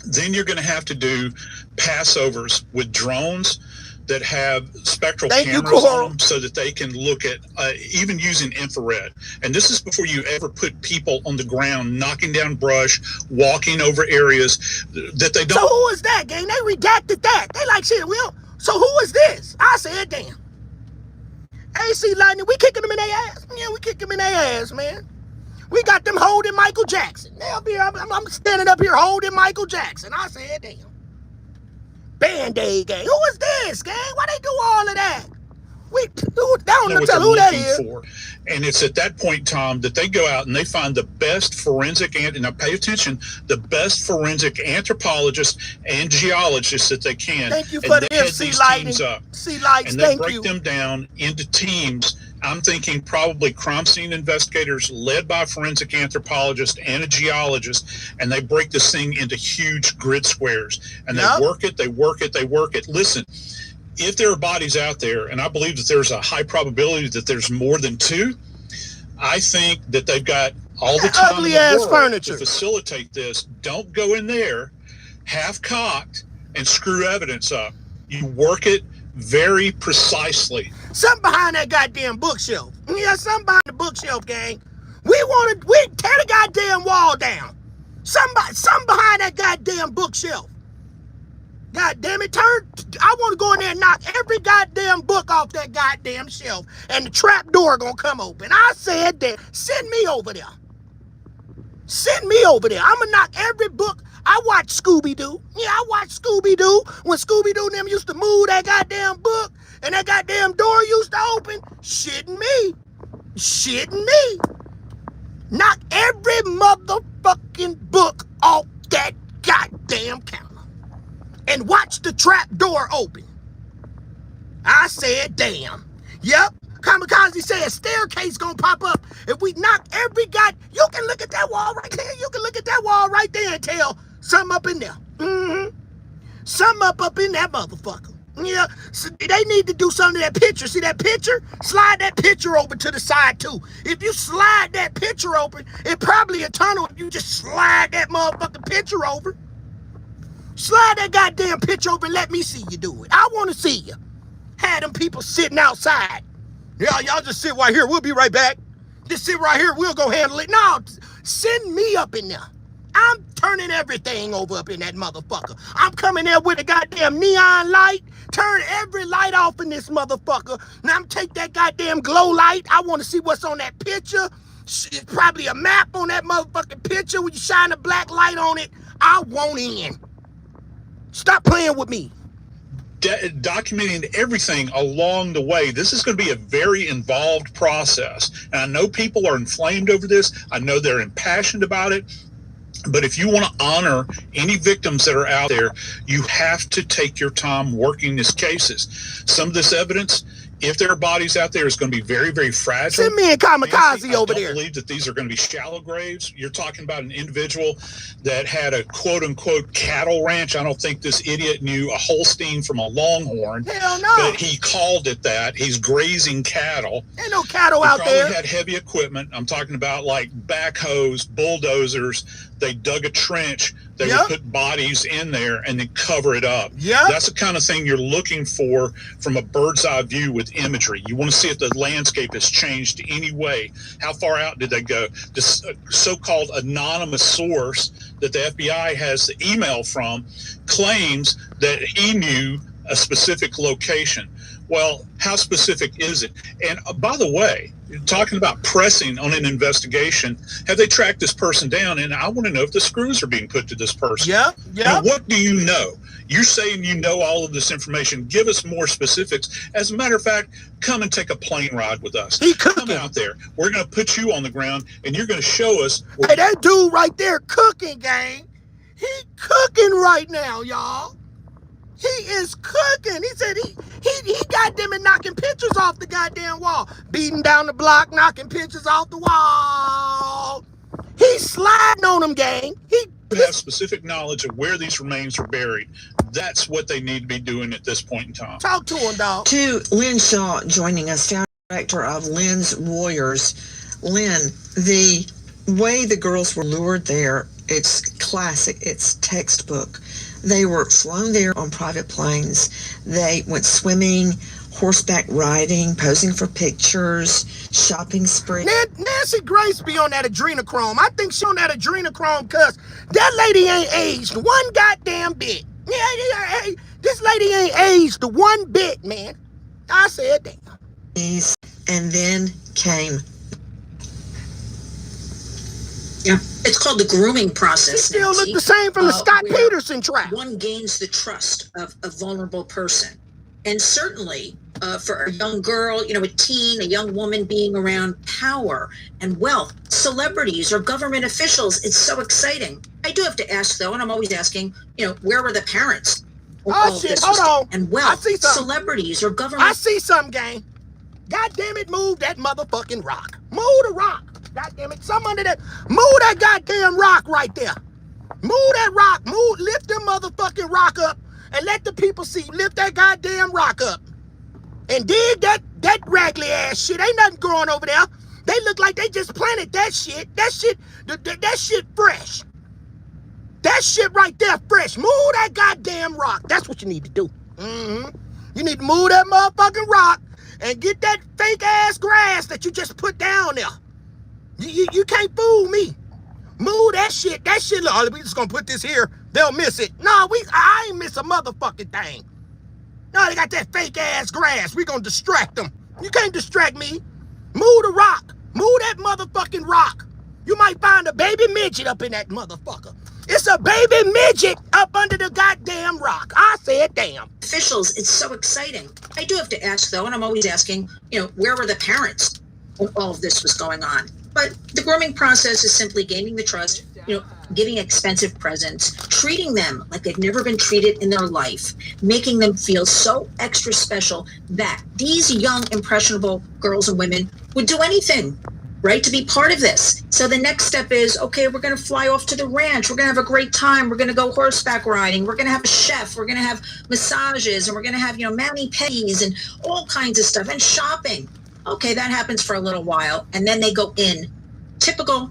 Then you're going to have to do passovers with drones that have spectral cameras on them so that they can look at even using infrared. And this is before you ever put people on the ground, knocking down brush, walking over areas that they don't. So who is that, gang? They redacted that. They like, shit, so who is this? I said, damn. AC Lightning, we kicking them in their ass. Yeah, we kick them in their ass, man. We got them holding Michael Jackson. I'm standing up here holding Michael Jackson. I said, damn. Band-Aid gang. Who is this, gang? Why they do all of that? What they're looking for. And it's at that point, Tom, that they go out and they find the best forensic, and now pay attention, the best forensic anthropologists and geologists that they can. Thank you for the FC lighting. See lights, and they break them down into teams. I'm thinking probably crime scene investigators led by a forensic anthropologist and a geologist, and they break this thing into huge grid squares. And they work it, they work it, they work it. Listen, if there are bodies out there, and I believe that there's a high probability that there's more than two, I think that they've got all the time in the world furniture to facilitate this. Don't go in there half-cocked and screw evidence up. You work it very precisely. Something behind that goddamn bookshelf. Yeah, something behind the bookshelf, gang. We tear the goddamn wall down. Something behind that goddamn bookshelf. God damn it, I want to go in there and knock every goddamn book off that goddamn shelf, and the trap door gonna come open. I said that. Send me over there. Send me over there. I'm gonna knock every book. I watch Scooby-Doo. Yeah, I watch Scooby-Doo. When Scooby-Doo and them used to move that goddamn book, and that goddamn door used to open. Shitting me. Shitting me. Knock every motherfucking book off that goddamn counter. And watch the trap door open. I said, damn. Yep. Kamikaze said a staircase gonna pop up if we knock every you can look at that wall right there. You can look at that wall right there and tell something up in there. Something up in that motherfucker. Yeah. So they need to do something to that picture. See that picture? Slide that picture over to the side too. If you slide that picture open, it probably a tunnel if you just slide that motherfucking picture over. Slide that goddamn picture over and let me see you do it. I want to see you. Had them people sitting outside. Yeah, y'all just sit right here. We'll be right back. Just sit right here. We'll go handle it. No, send me up in there. I'm turning everything over up in that motherfucker. I'm coming there with a goddamn neon light. Turn every light off in this motherfucker. Now I'm take that goddamn glow light. I want to see what's on that picture. It's probably a map on that motherfucking picture when you shine a black light on it. I want in. Stop playing with me. Documenting everything along the way. This is going to be a very involved process. And I know people are inflamed over this. I know they're impassioned about it. But if you want to honor any victims that are out there, you have to take your time working these cases. Some of this evidence, if there are bodies out there, is going to be very, very fragile. Send me a kamikaze over there. I don't believe that these are going to be shallow graves. You're talking about an individual that had a quote-unquote cattle ranch. I don't think this idiot knew a Holstein from a Longhorn. Hell no. But he called it that. He's grazing cattle. Ain't no cattle out there. He probably had heavy equipment. I'm talking about like backhoes, bulldozers. They dug a trench. They would put bodies in there and then cover it up. That's the kind of thing you're looking for from a bird's eye view with imagery. You want to see if the landscape has changed in any way. How far out did they go? This so-called anonymous source that the FBI has the email from claims that he knew a specific location. Well, how specific is it? And by the way, talking about pressing on an investigation, have they tracked this person down? And I want to know if the screws are being put to this person. Now, what do you know? You're saying you know all of this information. Give us more specifics. As a matter of fact, come and take a plane ride with us. Come out there. We're going to put you on the ground, and you're going to show us. Hey, that dude right there cooking, gang. He cooking right now, y'all. He is cooking. He said he got them and knocking pictures off the goddamn wall. Beating down the block, knocking pictures off the wall. He's sliding on them, gang. He have specific knowledge of where these remains are buried. That's what they need to be doing at this point in time. Talk to him, dog. To Lynn Shaw joining us, founder director of Lynn's Warriors. Lynn, the way the girls were lured there, it's classic. It's textbook. They were flown there on private planes. They went swimming, horseback riding, posing for pictures, shopping spree. Nancy Grace be on that adrenochrome. I think she on that adrenochrome because that lady ain't aged one goddamn bit. Yeah, this lady ain't aged one bit, man. I said damn. And then came. Yeah, it's called the grooming process. She still look the same from the Scott Peterson trap. One gains the trust of a vulnerable person. And certainly for a young girl, a teen, a young woman being around power and wealth, celebrities or government officials. It's so exciting. I do have to ask, though, and I'm always asking, where were the parents? Oh, shit, hold on. And wealth, I see something. celebrities or government. I see something, gang. God damn it, move that motherfucking rock. Move the rock. God damn it, some under that. Move that goddamn rock right there. Move that rock. Lift the motherfucking rock up and let the people see. Lift that goddamn rock up. And dig that raggedy ass shit. Ain't nothing growing over there. They look like they just planted that shit. That shit fresh. That shit right there fresh. Move that goddamn rock. That's what you need to do. You need to move that motherfucking rock and get that fake ass grass that you just put down there. You can't fool me. Move that shit. That shit, look, we just gonna put this here. They'll miss it. No, I ain't miss a motherfucking thing. No, they got that fake ass grass. We gonna distract them. You can't distract me. Move the rock. Move that motherfucking rock. You might find a baby midget up in that motherfucker. It's a baby midget up under the goddamn rock. I said damn. Officials, it's so exciting. I do have to ask, though, and I'm always asking, where were the parents when all of this was going on? But the grooming process is simply gaining the trust, giving expensive presents, treating them like they've never been treated in their life, making them feel so extra special that these young, impressionable girls and women would do anything, right, to be part of this. So the next step is, okay, we're going to fly off to the ranch. We're going to have a great time. We're going to go horseback riding. We're going to have a chef. We're going to have massages, and we're going to have, mani-pedis and all kinds of stuff, and shopping. Okay, that happens for a little while, and then they go in. Typical,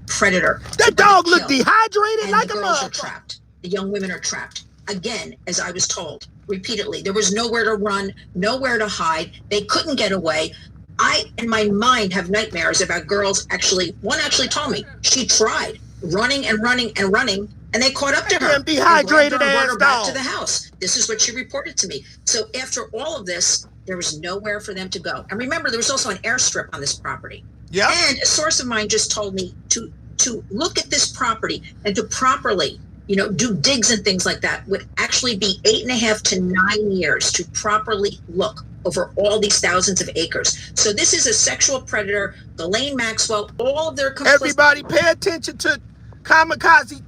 predator. That dog looked dehydrated like a motherfucker. The girls are trapped. The young women are trapped. Again, as I was told repeatedly, there was nowhere to run, nowhere to hide. They couldn't get away. I, in my mind, have nightmares about girls one actually told me she tried running and running and running, and they caught up to her. Dehydrated and brought her back dog. to the house. This is what she reported to me. So after all of this, there was nowhere for them to go. And remember, there was also an airstrip on this property. Yeah. And a source of mine just told me to look at this property and to properly, do digs and things like that would actually be 8.5 to 9 years to properly look over all these thousands of acres. So this is a sexual predator, Ghislaine Maxwell, all of their complicity. Everybody pay attention to Kamikaze,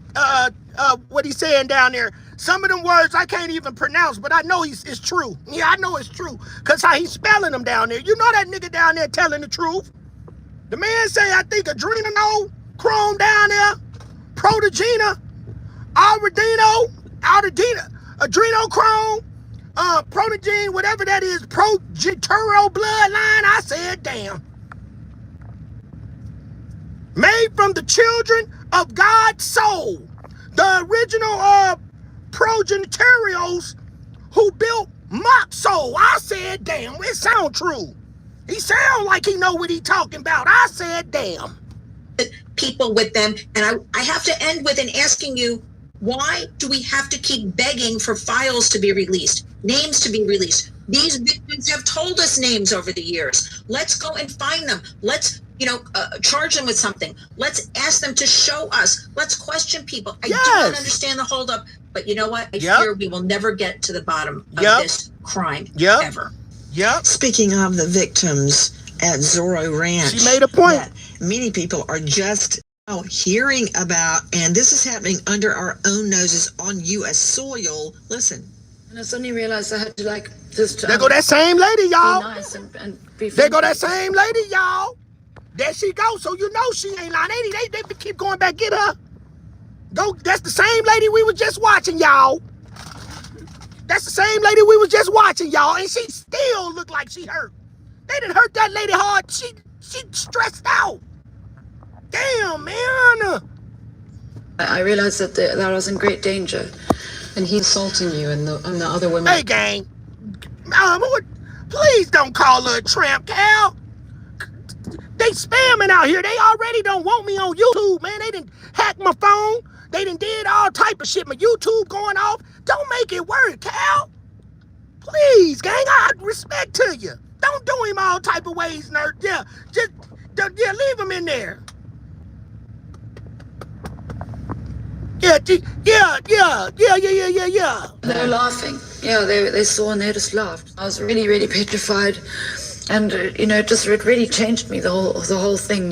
what he's saying down there. Some of them words I can't even pronounce, but I know it's true. Yeah, I know it's true. Because how he's spelling them down there. You know that nigga down there telling the truth. The man say, I think adrenochrome down there, protogena, adrenochrome, protogene, whatever that is, progenitorial bloodline. I said, damn. Made from the children of God's soul. The original progenitors who built Mock Soul. I said, damn, it sound true. He sound like he know what he talking about. I said, damn. People with them, and I have to end with asking you, why do we have to keep begging for files to be released, names to be released? These victims have told us names over the years. Let's go and find them. Let's, charge them with something. Let's ask them to show us. Let's question people. I do not understand the holdup, but you know what? I fear we will never get to the bottom of this crime ever. Yep. Speaking of the victims at Zorro Ranch, she made a point that many people are just hearing about, and this is happening under our own noses on U.S. soil. Listen. And I suddenly realized I had to just. There go that same lady, y'all. Be nice and be there go that same lady, y'all. There she go. So you know she ain't lying. They keep going back get her. Go. That's the same lady we were just watching, y'all. That's the same lady we was just watching, y'all, and she still looked like she hurt. They didn't hurt that lady hard. She stressed out. Damn, man. I realized that I was in great danger, and he's assaulting you and the other women. Hey, gang. Please don't call her a tramp, Cal. They spamming out here. They already don't want me on YouTube, man. They didn't hack my phone. They done did all type of shit. My YouTube going off. Don't make it work, Cal. Please, gang, I respect to you. Don't do him all type of ways, nerd. Yeah, leave him in there. Yeah. They were laughing. Yeah, they saw and they just laughed. I was really, really petrified. And, it really changed me, the whole thing,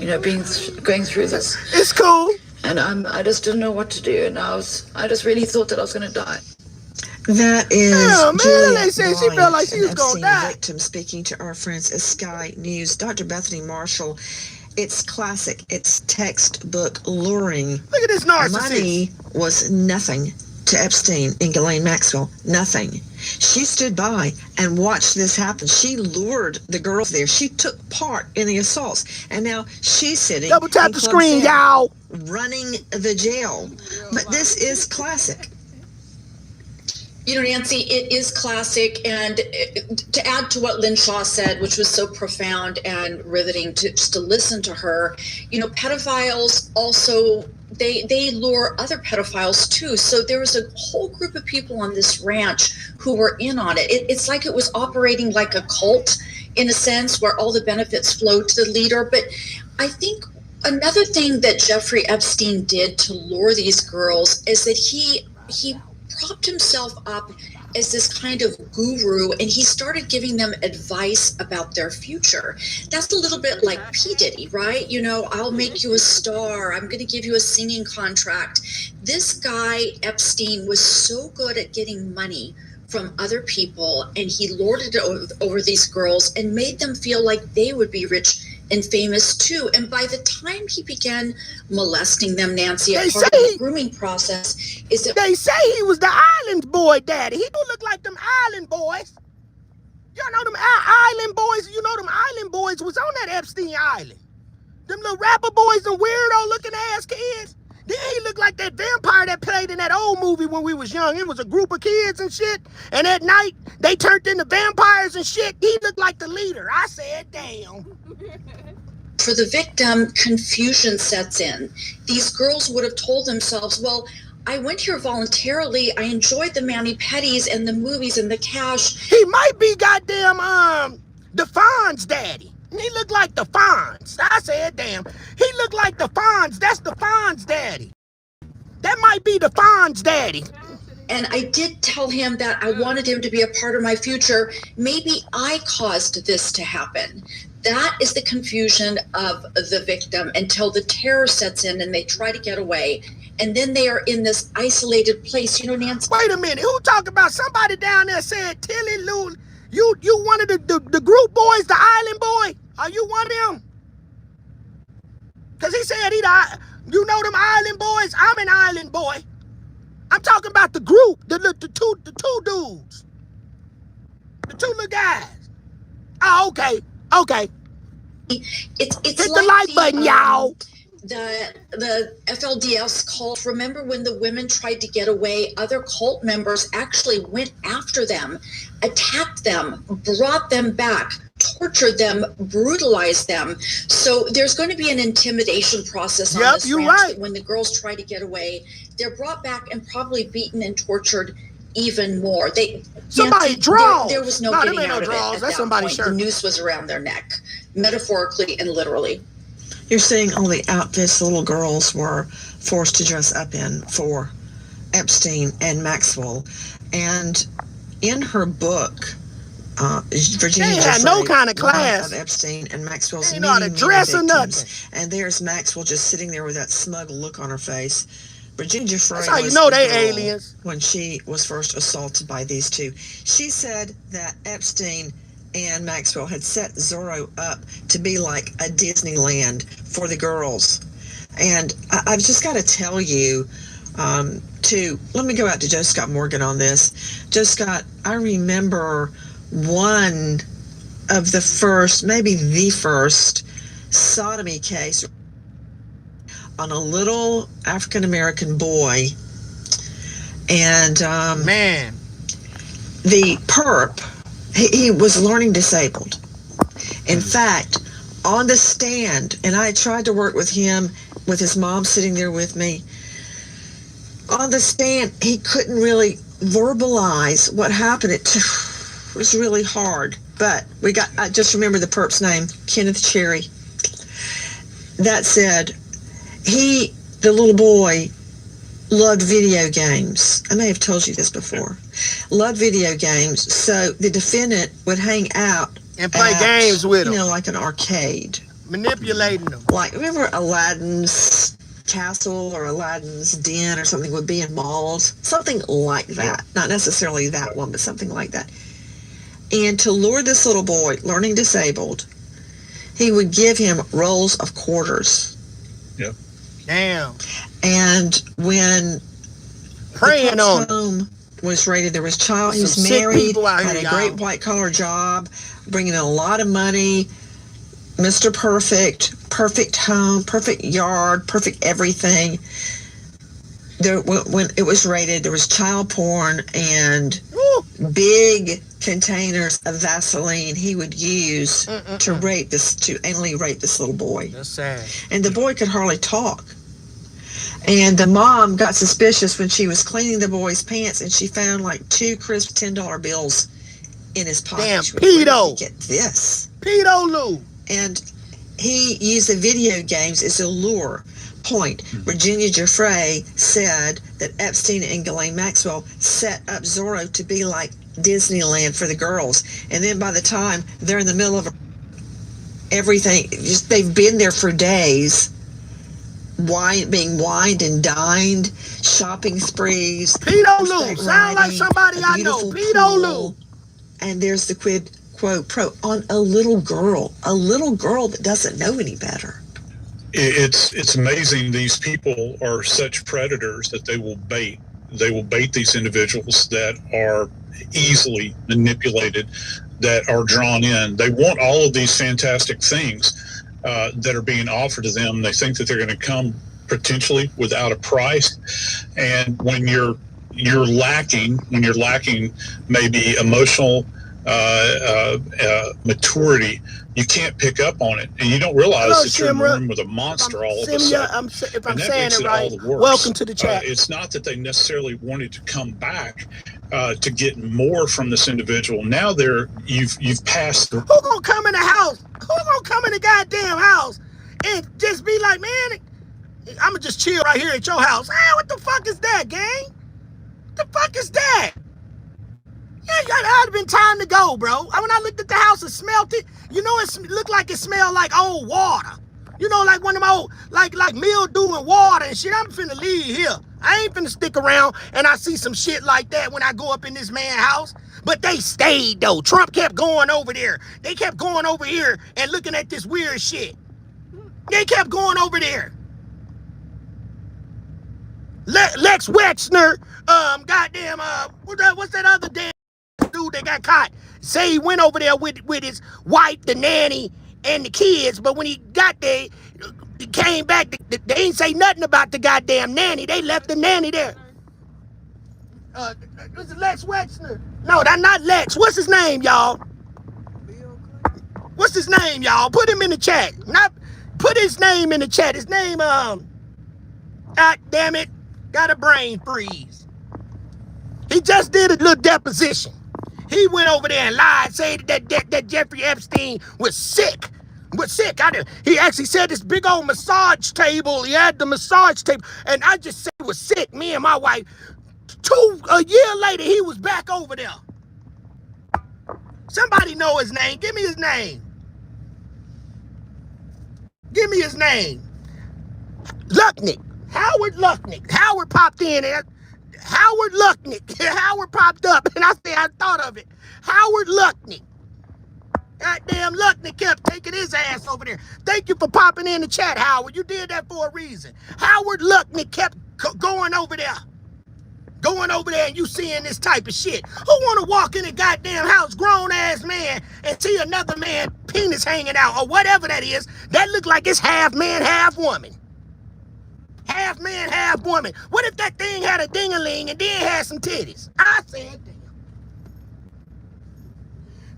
going through this. It's cool. And I just didn't know what to do. And I just really thought that I was going to die. That is They said she felt like she was going to die. Victim speaking to our friends at Sky News. Dr. Bethany Marshall, it's classic. It's textbook luring. Look at this narcissist. Money was nothing to Epstein and Ghislaine Maxwell. Nothing. She stood by and watched this happen. She lured the girls there. She took part in the assaults. And now she's sitting. Double tap the screen, y'all. Running the jail. But this is classic. Nancy, it is classic. And to add to what Lynn Shaw said, which was so profound and riveting just to listen to her, pedophiles also, they lure other pedophiles too. So there was a whole group of people on this ranch who were in on it. It's like it was operating like a cult in a sense, where all the benefits flowed to the leader. But I think another thing that Jeffrey Epstein did to lure these girls is that he propped himself up as this kind of guru, and he started giving them advice about their future. That's a little bit like P. Diddy, right? I'll make you a star. I'm going to give you a singing contract. This guy, Epstein, was so good at getting money from other people, and he lorded it over these girls and made them feel like they would be rich and famous too. And by the time he began molesting them, Nancy, part of the grooming process is that they say he was the island boy daddy. He don't look like them island boys. Y'all know them island boys. Them island boys was on that Epstein island. Them little rapper boys and weirdo looking ass kids. Then he looked like that vampire that played in that old movie when we was young. It was a group of kids and shit. And at night, they turned into vampires and shit. He looked like the leader. I said, damn. For the victim, confusion sets in. These girls would have told themselves, well, I went here voluntarily. I enjoyed the mani-pedis and the movies and the cash. He might be goddamn, the Fonz daddy. He looked like the Fonz. I said, damn. He looked like the Fonz. That's the Fonz daddy. That might be the Fonz daddy. And I did tell him that I wanted him to be a part of my future. Maybe I caused this to happen. That is the confusion of the victim until the terror sets in and they try to get away. And then they are in this isolated place. Nancy. Wait a minute. Who talking about? Somebody down there said, Tilly Lou, you one of the group boys, the island boy? Are you one of them? Because he said them island boys? I'm an island boy. I'm talking about the group, the two dudes. The two little guys. Oh, okay. It's hit the like button, y'all. The FLDS cult, remember when the women tried to get away, other cult members actually went after them, attacked them, brought them back, tortured them, brutalized them. So there's going to be an intimidation process on this ranch. Right. When the girls try to get away, they're brought back and probably beaten and tortured even more. Somebody draws. There was no getting out of it at that point. The noose was around their neck, metaphorically and literally. You're saying all the outfits the little girls were forced to dress up in for Epstein and Maxwell. And in her book, Virginia had no kind of class of Epstein and Maxwell's know how to dress or nothing. And there's Maxwell just sitting there with that smug look on her face. Virginia Giuffre That's how you know they aliens. When she was first assaulted by these two. She said that Epstein and Maxwell had set Zorro up to be like a Disneyland for the girls. And I've just got to tell you, let me go out to Joe Scott Morgan on this. Joe Scott, I remember one of the first, maybe the first sodomy case on a little African-American boy. And man, the perp, he was learning disabled. In fact, on the stand, and I tried to work with him, with his mom sitting there with me, on the stand, he couldn't really verbalize what happened. It was really hard. But I just remember the perp's name, Kenneth Cherry. That said, the little boy loved video games. I may have told you this before. Loved video games. So the defendant would hang out and play games with them. You know, like an arcade. Manipulating them. Like, remember Aladdin's Castle or Aladdin's Den or something would be in malls? Something like that. Not necessarily that one, but something like that. And to lure this little boy, learning disabled, he would give him rolls of quarters. Yep. Damn. And when preying on home was raided, there was child. He was married, had a great white collar job, bringing in a lot of money. Mr. Perfect, perfect home, perfect yard, perfect everything. There, when it was raided, there was child porn and big containers of Vaseline he would use to rape this, to anally rape this little boy. That's sad. And the boy could hardly talk. And the mom got suspicious when she was cleaning the boy's pants, and she found like 2 crisp $10 bills in his pocket. Damn, pedo! Get this, pedo Lou. And he used the video games as a lure point. Virginia Giuffre said that Epstein and Ghislaine Maxwell set up Zorro to be like Disneyland for the girls. And then by the time they're in the middle of everything, just they've been there for days, being wined and dined, shopping sprees. Pedo Lou, sound like somebody I know. Pedo Lou. And there's the quid quo pro on a little girl that doesn't know any better. It's amazing. These people are such predators that they will bait these individuals that are easily manipulated, that are drawn in. They want all of these fantastic things that are being offered to them. They think that they're going to come potentially without a price, and when you're lacking maybe emotional maturity, you can't pick up on it, and you don't realize that you're in a room with a monster all of a sudden. If I'm saying it right, welcome to the chat. It's not that they necessarily wanted to come back to get more from this individual. Now you've passed through. Who gonna come in the house? Who gonna come in the goddamn house and just be like, man, I'ma just chill right here at your house? What the fuck is that, gang? What the fuck is that? Yeah, that had been time to go, bro. When I looked at the house and smelled it, you know, it looked like it smelled like old water. You know, like one of my old, like mildew and water and shit. I'm finna leave here. I ain't finna stick around and I see some shit like that when I go up in this man's house. But they stayed, though. Trump kept going over there. They kept going over here and looking at this weird shit. They kept going over there. Lex Wexner, goddamn, what's that other damn dude that got caught? Say he went over there with his wife, the nanny, and the kids, but when he got there, he came back, they ain't say nothing about the goddamn nanny. They left the nanny there. Was it Lex Wexner? No, that's not Lex. What's his name, y'all? What's his name, y'all? Put him in the chat. Put his name in the chat. His name, God damn it, got a brain freeze. He just did a little deposition. He went over there and lied, saying that Jeffrey Epstein was sick. He actually said this big old massage table. He had the massage table, and I just said he was sick. Me and my wife. A year later, he was back over there. Somebody know his name. Give me his name. Give me his name. Lucknick. Howard Lucknick. Howard popped in and Howard Lucknick. Howard popped up and I thought of it. Howard Lucknick. Goddamn Lucknick kept taking his ass over there. Thank you for popping in the chat, Howard. You did that for a reason. Howard Lucknick kept going over there. Going over there and you seeing this type of shit. Who want to walk in a goddamn house, grown-ass man, and see another man penis hanging out or whatever that is? That look like it's half man, half woman. Half man, half woman. What if that thing had a ding-a-ling and then had some titties? I said, damn.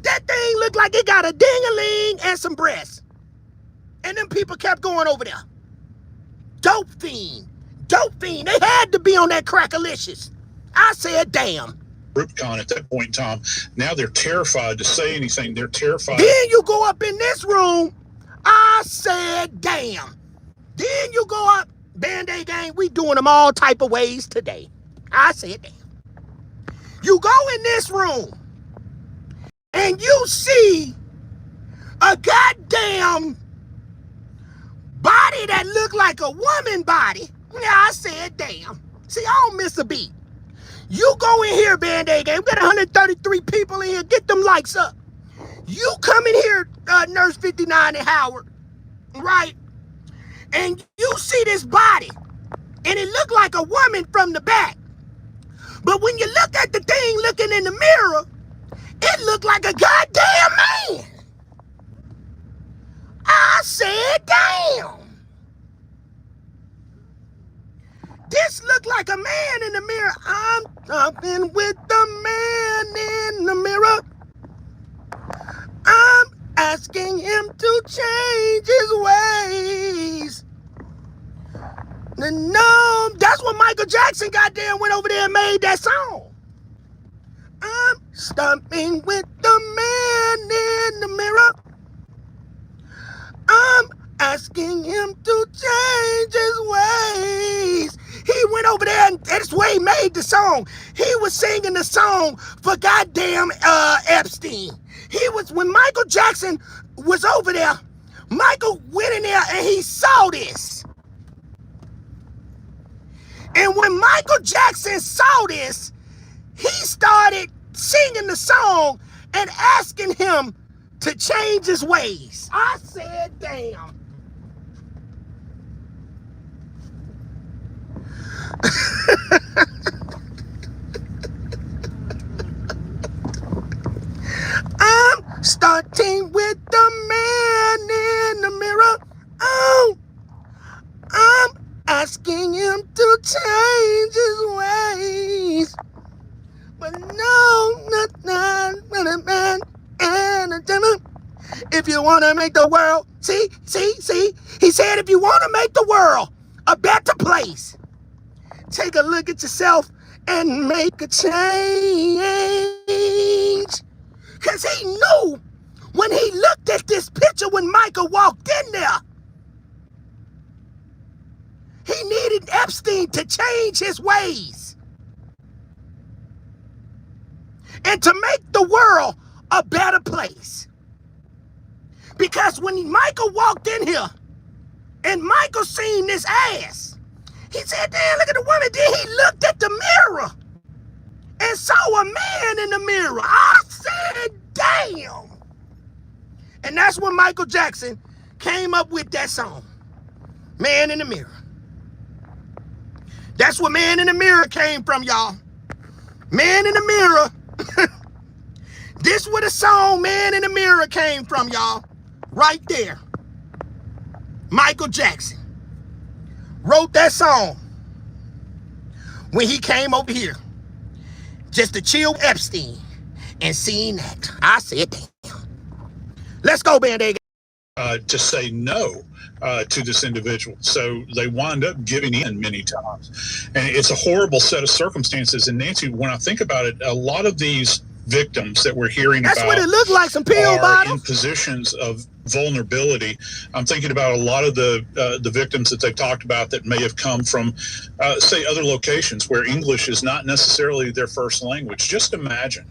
That thing looked like it got a ding-a-ling and some breasts. And them people kept going over there. Dope fiend. Dope fiend. They had to be on that crackalicious. I said, damn. Rubicon at that point in time. Now they're terrified to say anything. They're terrified. Then you go up in this room. I said, damn. Then you go up Band-Aid gang, we doing them all type of ways today. I said that. You go in this room and you see a goddamn body that looked like a woman body. Yeah, I said damn. See, I don't miss a beat. You go in here, Band-Aid gang. We got 133 people in here. Get them likes up. You come in here, Nurse 59 and Howard, right? And you see this body, and it looked like a woman from the back. But when you look at the thing looking in the mirror, it looked like a goddamn man. I said, damn. This looked like a man in the mirror. I'm talking with the man in the mirror. I'm asking him to change his ways. No, that's when Michael Jackson goddamn went over there and made that song. I'm stomping with the man in the mirror. I'm asking him to change his ways. He went over there and that's where he made the song. He was singing the song for goddamn Epstein. When Michael Jackson was over there, Michael went in there and he saw this. And when Michael Jackson saw this, he started singing the song and asking him to change his ways. I said, damn. I'm starting with the man in the mirror. Oh, I'm asking him to change his ways. But no, not a man and a gentleman. If you want to make the world, see, he said if you want to make the world a better place, take a look at yourself and make a change. Because he knew when he looked at this picture when Michael walked in there, he needed Epstein to change his ways and to make the world a better place. Because when Michael walked in here and Michael seen this ass, he said, damn, look at the woman. Then he looked at the mirror and saw a man in the mirror. I said, damn. And that's when Michael Jackson came up with that song, Man in the Mirror. That's where Man in the Mirror came from, y'all. Man in the Mirror. This where the song Man in the Mirror came from, y'all. Right there. Michael Jackson wrote that song when he came over here just to chill with Epstein and seeing that. I said, damn. Let's go, Band-Aid. To say no to this individual. So they wind up giving in many times. And it's a horrible set of circumstances. And Nancy, when I think about it, a lot of these victims that we're hearing That's about what it looked like, some pill are bottles. in positions of vulnerability. I'm thinking about a lot of the victims that they've talked about that may have come from, say, other locations where English is not necessarily their first language. Just imagine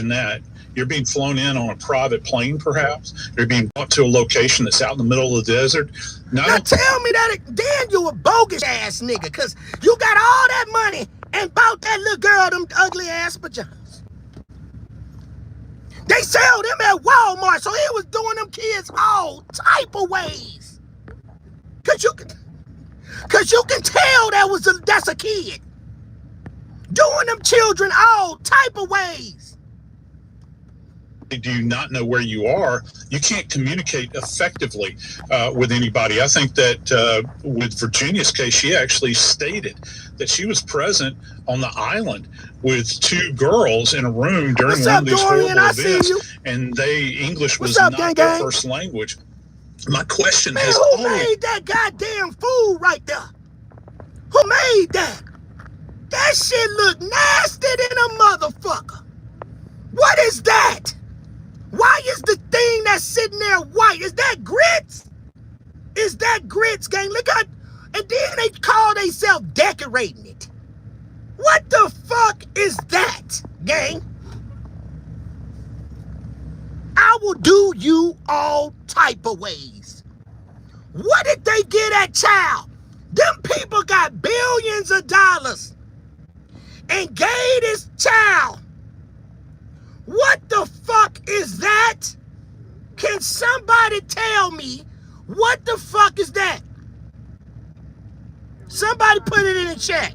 that. You're being flown in on a private plane, perhaps. You're being brought to a location that's out in the middle of the desert. Now tell me that, Dan, you a bogus ass nigga, because you got all that money and bought that little girl them ugly ass pajamas. They sell them at Walmart, so he was doing them kids all type of ways. Cause you can tell that's a kid. Doing them children all type of ways. Do you not know where you are? You can't communicate effectively with anybody. I think that with Virginia's case, she actually stated that she was present on the island with two girls in a room during one of these horrible events, and English was not their first language. My question has always... Who made that goddamn food right there? Who made that? That shit look nasty than a motherfucker. What is that? Why is the thing that's sitting there white? Is that grits? Is that grits, gang? Look at And then they call themselves decorating it. What the fuck is that, gang? I will do you all type of ways. What did they get at, child? Them people got billions of dollars and gave this child. What the fuck is that? Can somebody tell me what the fuck is that? Somebody put it in the chat.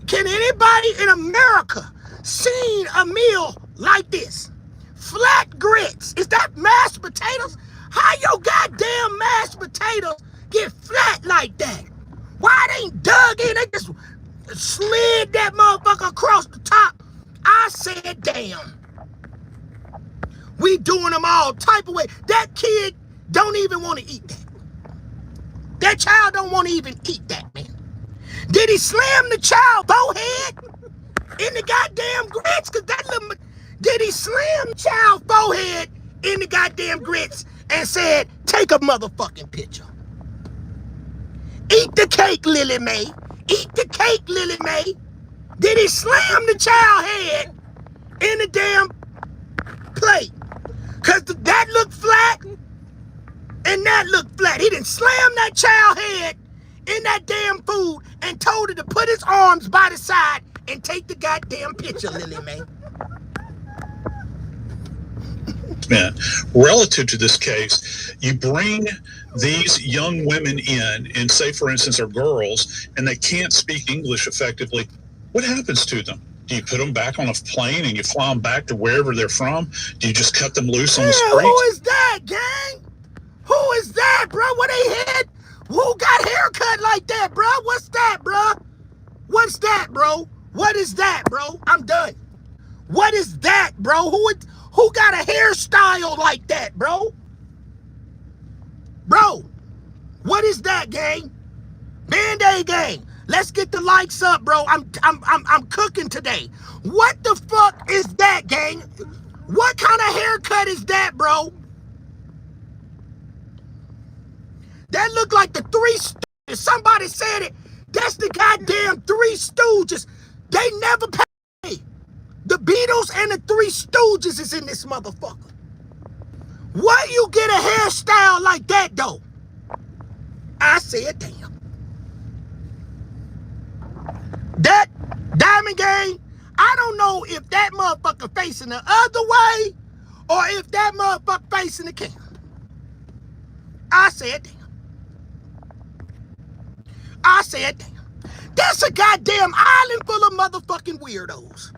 Can anybody in America seen a meal like this? Flat grits. Is that mashed potatoes? How your goddamn mashed potatoes get flat like that? Why they ain't dug in? They just slid that motherfucker across the top. I said, damn. We doing them all type of way. That kid don't even want to eat that. That child don't want to even eat that, man. Did he slam the child forehead in the goddamn grits? Cause that little, did he slam the child forehead in the goddamn grits and said, take a motherfucking picture? Eat the cake, Lily Mae. Eat the cake, Lily Mae. Did he slam the child head in the damn plate? Cause that looked flat and that looked flat. He didn't slam that child head in that damn food and told her to put his arms by the side and take the goddamn picture, Lily Mae. Man, relative to this case, you bring these young women in, and say, for instance, are girls, and they can't speak English effectively. What happens to them? Do you put them back on a plane and you fly them back to wherever they're from? Do you just cut them loose on the street? Who is that, gang? Who is that, bro? What they had? Who got haircut like that, bro? What's that, bro? What's that, bro? What is that, bro? I'm done. What is that, bro? Who got a hairstyle like that, bro? Bro, what is that, gang? Band-Aid gang. Let's get the likes up, bro. I'm cooking today. What the fuck is that, gang? What kind of haircut is that, bro? That looked like the Three Stooges. Somebody said it. That's the goddamn Three Stooges. They never pay. The Beatles and the Three Stooges is in this motherfucker. Why you get a hairstyle like that, though? I said, damn. That Diamond Gang, I don't know if that motherfucker facing the other way or if that motherfucker facing the camera. I said, damn. I said, damn. That's a goddamn island full of motherfucking weirdos.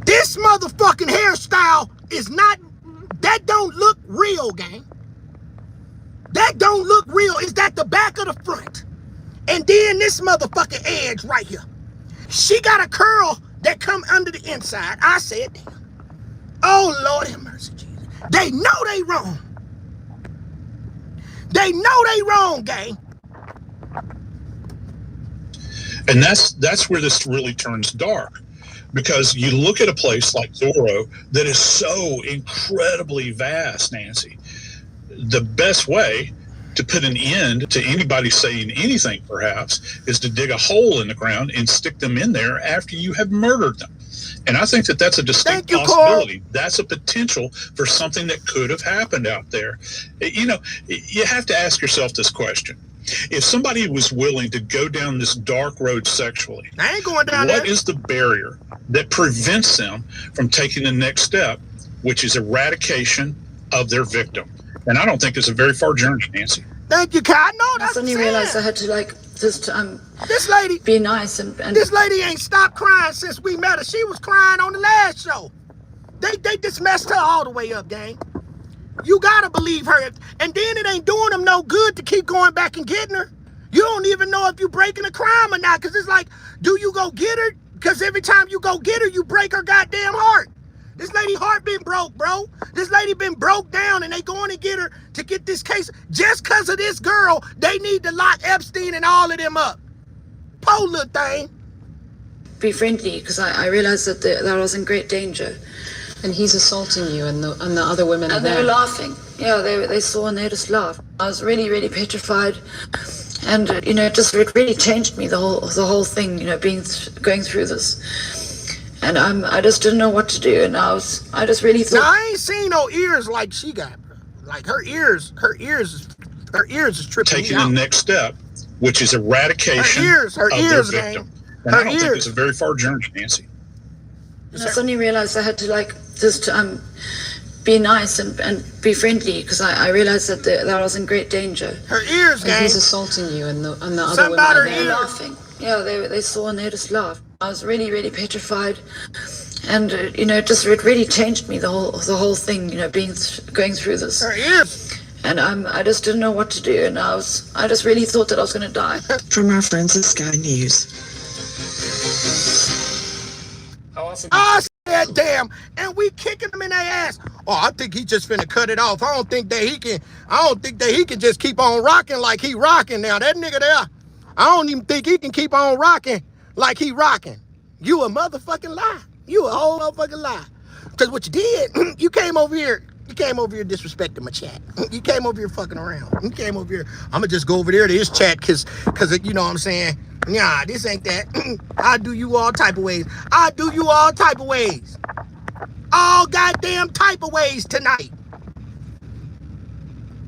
This motherfucking hairstyle is not, that don't look real, gang. That don't look real. Is that the back of the front? And then this motherfucking edge right here. She got a curl that come under the inside. I said, damn. Oh, Lord have mercy, Jesus. They know they wrong. They know they wrong, gang. And that's where this really turns dark. Because you look at a place like Zorro that is so incredibly vast, Nancy. The best way to put an end to anybody saying anything, perhaps, is to dig a hole in the ground and stick them in there after you have murdered them. And I think that that's a distinct possibility. That's a potential for something that could have happened out there. You know, you have to ask yourself this question. If somebody was willing to go down this dark road sexually, I ain't going down there. What is the barrier that prevents them from taking the next step, which is eradication of their victim? And I don't think it's a very far journey, Nancy. Thank you, Kai. No, I suddenly realized I had to just this lady be nice and this lady ain't stopped crying since we met her. She was crying on the last show. They just messed her all the way up, gang. You gotta believe her. And then it ain't doing them no good to keep going back and getting her. You don't even know if you breaking a crime or not. Cause it's like, do you go get her? Cause every time you go get her, you break her goddamn heart. This lady heart been broke, bro. This lady been broke down and they going to get her to get this case. Just cause of this girl, they need to lock Epstein and all of them up. Poor little thing. Be friendly, because I realized that I was in great danger. And he's assaulting you, and the other women are And they there. were laughing. Yeah, they saw and they just laughed. I was really, really petrified. And, you know, it really changed me, the whole thing, you know, going through this. And I just didn't know what to do. And I just really thought. Now, I ain't seen no ears like she got, bro. Like her ears is tripping Taking me out. the next step, which is eradication her of ears, their victim. And I don't think it's a very far journey, Nancy. And I suddenly realized I had to, like, just be nice and be friendly, because I realized that I was in great danger. Her ears, And he's assaulting you, and the other women are there. Laughing. Yeah, they saw and they just laughed. I was really, really petrified. And, you know, it really changed me, the whole thing, you know, going through this. Her ears. And I just didn't know what to do. And I just really thought that I was going to die. From our friends at Sky News. I said, damn, and we kicking them in their ass. Oh, I think he just finna cut it off. I don't think that he can just keep on rocking like he rocking now. That nigga there, I don't even think he can keep on rocking like he rocking. You a motherfucking lie. You a whole motherfucking lie. Because what you did, you came over here disrespecting my chat. You came over here fucking around. You came over here. I'm gonna just go over there to his chat because you know what I'm saying? Nah, this ain't that. I do you all type of ways. I do you all type of ways. All goddamn type of ways tonight.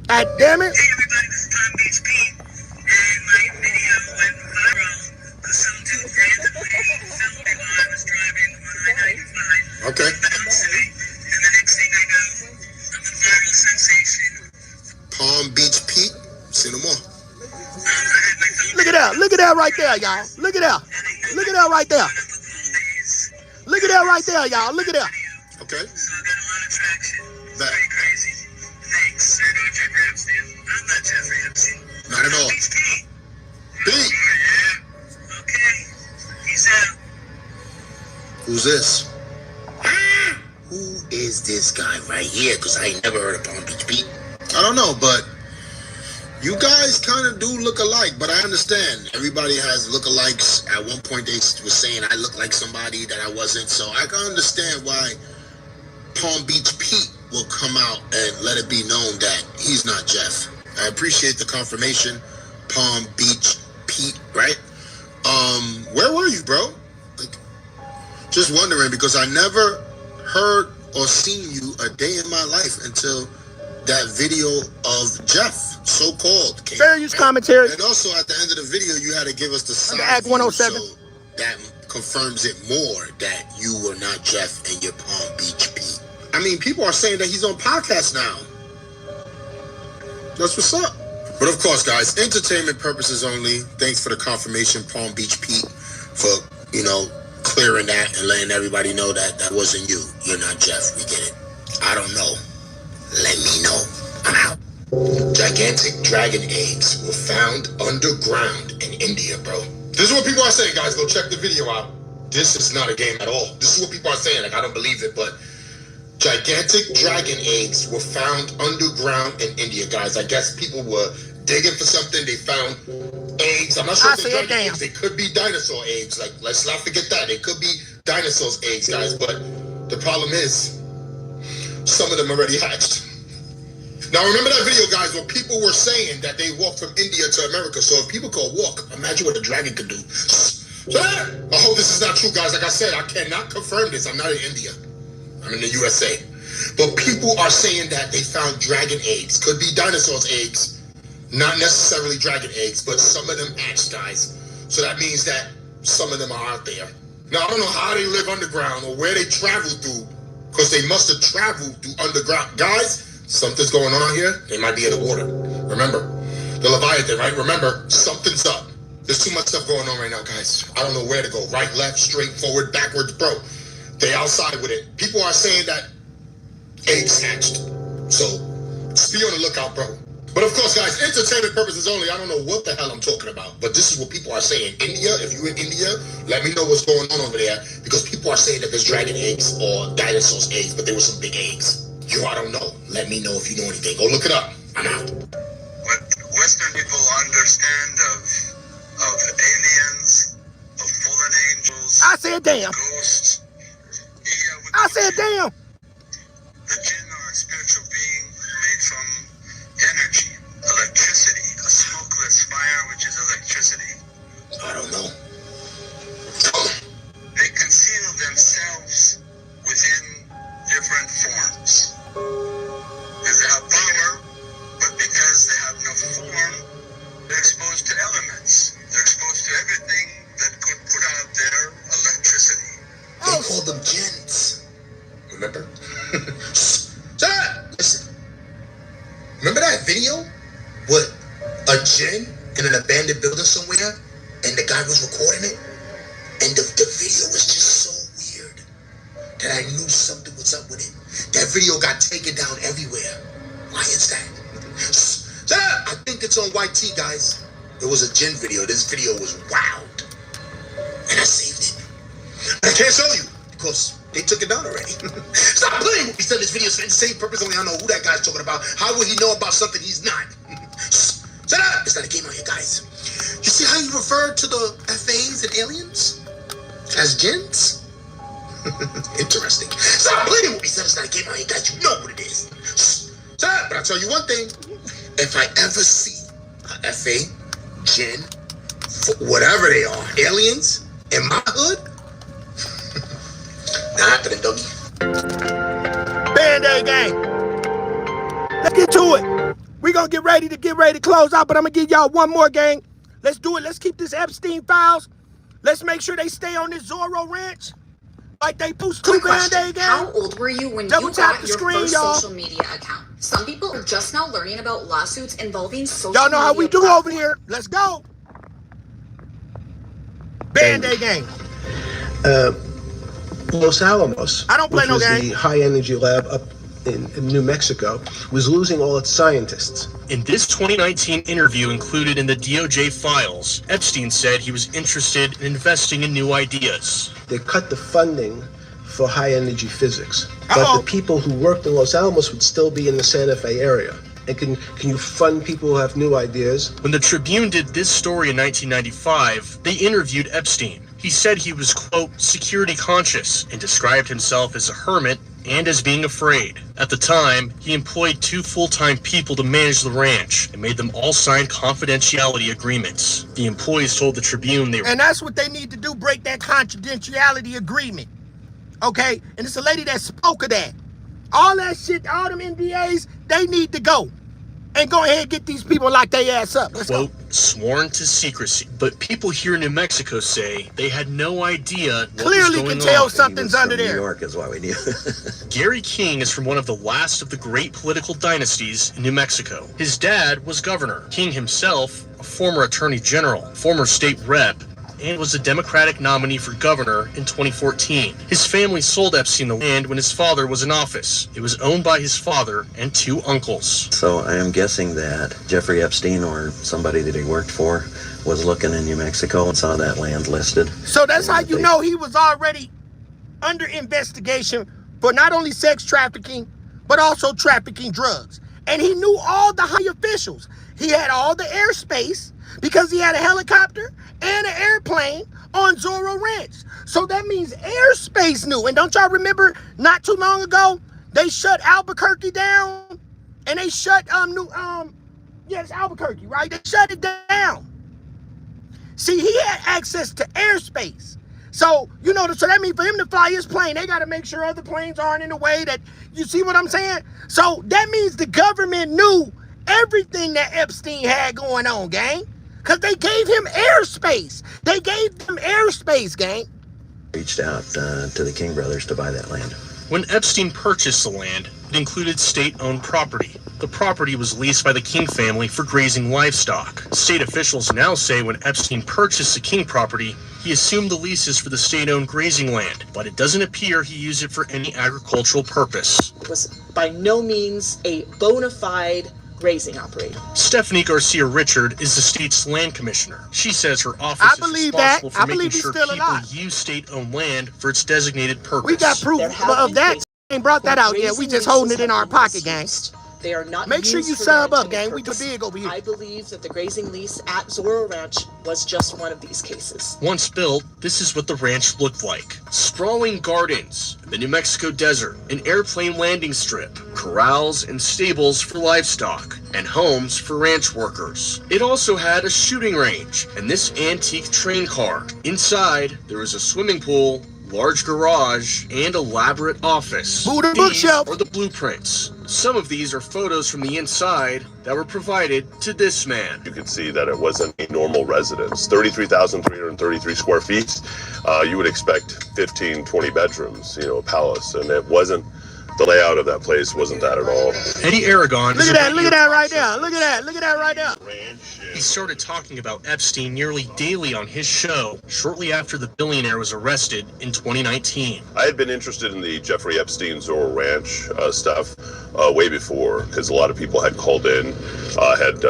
God damn it. Hey everybody, this is Tom Beach Pete. And my video went viral. Some two random ladies filmed me while I was driving on I-95. Okay. And the next thing I know, I'm a viral sensation. Palm Beach Pete. Say no more. Look at that. Look at that right there, y'all. Look at that. Look at that right there. Look at that right there, y'all. Look at that. Okay. So I got a lot of traction. That. Very crazy. Thanks. You're not Jeffrey Epstein. I'm not Jeffrey Epstein. Not at all. Beach Pete. Pete. Yeah. Okay. Peace out. Who's this? Who is this guy right here? Because I ain't never heard of Palm Beach Pete. I don't know, but you guys kind of do look alike, but I understand. Everybody has lookalikes. At one point, they were saying I look like somebody that I wasn't. So I can understand why Palm Beach Pete will come out and let it be known that he's not Jeff. I appreciate the confirmation. Palm Beach Pete, right? Where were you, bro? Like, just wondering, because I never heard or seen you a day in my life until that video of Jeff, so-called, came. Fair use commentary. And also at the end of the video, you had to give us the side Act 107. view, so that confirms it more that you were not Jeff and you're Palm Beach Pete. I mean, people are saying that he's on podcasts now. That's what's up. But of course, guys, entertainment purposes only. Thanks for the confirmation, Palm Beach Pete, for, you know, clearing that and letting everybody know that that wasn't you. You're not Jeff. We get it. I don't know. Let me know. I'm out. Gigantic dragon eggs were found underground in India, bro. This is what people are saying, guys. Go check the video out. This is not a game at all. This is what people are saying. Like, I don't believe it, but gigantic dragon eggs were found underground in India, guys. I guess people were digging for something. They found eggs. I'm not sure if they're dragon eggs. They could be dinosaur eggs. Like, let's not forget that. They could be dinosaurs' eggs, guys. But the problem is, some of them already hatched. Now, remember that video, guys, where people were saying that they walked from India to America. So if people could walk, imagine what a dragon could do. I hope this is not true, guys. Like I said, I cannot confirm this. I'm not in India. I'm in the USA. But people are saying that they found dragon eggs. Could be dinosaurs' eggs. Not necessarily dragon eggs, but some of them hatched, guys. So that means that some of them are out there. Now, I don't know how they live underground or where they travel through, because they must have traveled through underground. Guys, something's going on here. They might be in the water. Remember, the Leviathan, right? Remember, something's up. There's too much stuff going on right now, guys. I don't know where to go. Right, left, straight, forward, backwards, bro. They outside with it. People are saying that eggs hatched. So, just be on the lookout, bro. But of course, guys, entertainment purposes only. I don't know what the hell I'm talking about, but this is what people are saying. India, if you're in India, let me know what's going on over there, because people are saying that there's dragon eggs or dinosaurs' eggs, but there were some big eggs. Yo, I don't know. Let me know if you know anything. Go look it up. I'm out. What Western people understand of aliens, of fallen angels, I said damn. ghosts. I said damn. I don't know. They conceal themselves within different forms. Because they have power, but because they have no form, they're exposed to elements. They're exposed to everything that could put out their electricity. They call them jinns. Remember? Shut up! Listen. Remember that video with a jinn in an abandoned building somewhere, and the guy was recording it, and the video was just so weird that I knew something was up with it. That video got taken down everywhere. Why is that? Shut up! I think it's on YT, guys. It was a jinn video. This video was wild, and I saved it. But I can't show you because they took it down already. Stop playing with me. Son, this video's for the same purpose. Only I know who that guy's talking about. How would he know about something he's not? Shut up! It's not a game out here, guys. You see how you refer to the FAs and aliens as jinns? Interesting. Stop playing with me, son. It's not a game out here, guys. You know what it is. Shut up! But I'll tell you one thing. If I ever see a FA, jinn, whatever they are, aliens in my hood, not happening, doggy. Band-Aid gang. Let's get to it. We're going to get ready to close out, but I'm going to give y'all one more, gang. Let's do it. Let's keep this Epstein files. Let's make sure they stay on this Zorro Ranch like they post to, Band-Aid gang. How old were you when you got your first social media account? Some people are just now learning about lawsuits involving social media. Y'all know how we do over here. Let's go. Band-Aid gang. Los Alamos, I don't play which no was game. the high-energy lab up in New Mexico, was losing all its scientists. In this 2019 interview included in the DOJ files, Epstein said he was interested in investing in new ideas. They cut the funding for high-energy physics, but the people who worked in Los Alamos would still be in the Santa Fe area. And can you fund people who have new ideas? When the Tribune did this story in 1995, they interviewed Epstein. He said he was, quote, security conscious, and described himself as a hermit and as being afraid. At the time, he employed 2 full-time people to manage the ranch and made them all sign confidentiality agreements. The employees told the Tribune they were... And that's what they need to do, break that confidentiality agreement. Okay? And it's a lady that spoke of that. All that shit, all them NDAs, they need to go. And go ahead and get these people lock their ass up. Let's quote, go. Sworn to secrecy. But people here in New Mexico say they had no idea what Clearly was going can tell on. something's under there. New York is why we knew. Gary King is from one of the last of the great political dynasties in New Mexico. His dad was governor. King himself, a former attorney general, former state rep, and was a Democratic nominee for governor in 2014. His family sold Epstein the land when his father was in office. It was owned by his father and 2 uncles. So I am guessing that Jeffrey Epstein or somebody that he worked for was looking in New Mexico and saw that land listed. So that's how you know he was already under investigation for not only sex trafficking, but also trafficking drugs. And he knew all the high officials. He had all the airspace because he had a helicopter and an airplane on Zorro Ranch. So that means airspace knew. And don't y'all remember not too long ago, they shut Albuquerque down and they shut it's Albuquerque, right? They shut it down. See, he had access to airspace. So, you know, so that means for him to fly his plane, they got to make sure other planes aren't in the way that, you see what I'm saying? So that means the government knew everything that Epstein had going on, gang. Because they gave him airspace. They gave them airspace, gang. Reached out to the King brothers to buy that land. When Epstein purchased the land, it included state-owned property. The property was leased by the King family for grazing livestock. State officials now say when Epstein purchased the King property, he assumed the leases for the state-owned grazing land, but it doesn't appear he used it for any agricultural purpose. It was by no means a bona fide grazing operator. Stephanie Garcia Richard is the state's land commissioner. She says her office is responsible for making sure people use state-owned land for its designated purpose. We got proof of that. Ain't brought that out yet. We just holding it in our pocket, gang. They are not. Make sure used you for sub up, rental gang. We purpose. too big over here. I believe that the grazing lease at Zorro Ranch was just one of these cases. Once built, this is what the ranch looked like. Sprawling gardens, the New Mexico desert, an airplane landing strip, corrals and stables for livestock, and homes for ranch workers. It also had a shooting range and this antique train car. Inside, there was a swimming pool, large garage, and elaborate office. Buddha These bookshelf. are the blueprints. Some of these are photos from the inside that were provided to this man. You could see that it wasn't a normal residence. 33,333 square feet. You would expect 15, 20 bedrooms, a palace. And it wasn't, the layout of that place wasn't that at all. Eddie Aragon. Look at that right there. Look at that right there. He started talking about Epstein nearly daily on his show shortly after the billionaire was arrested in 2019. I had been interested in the Jeffrey Epstein Zoro Ranch stuff way before, because a lot of people had called in, had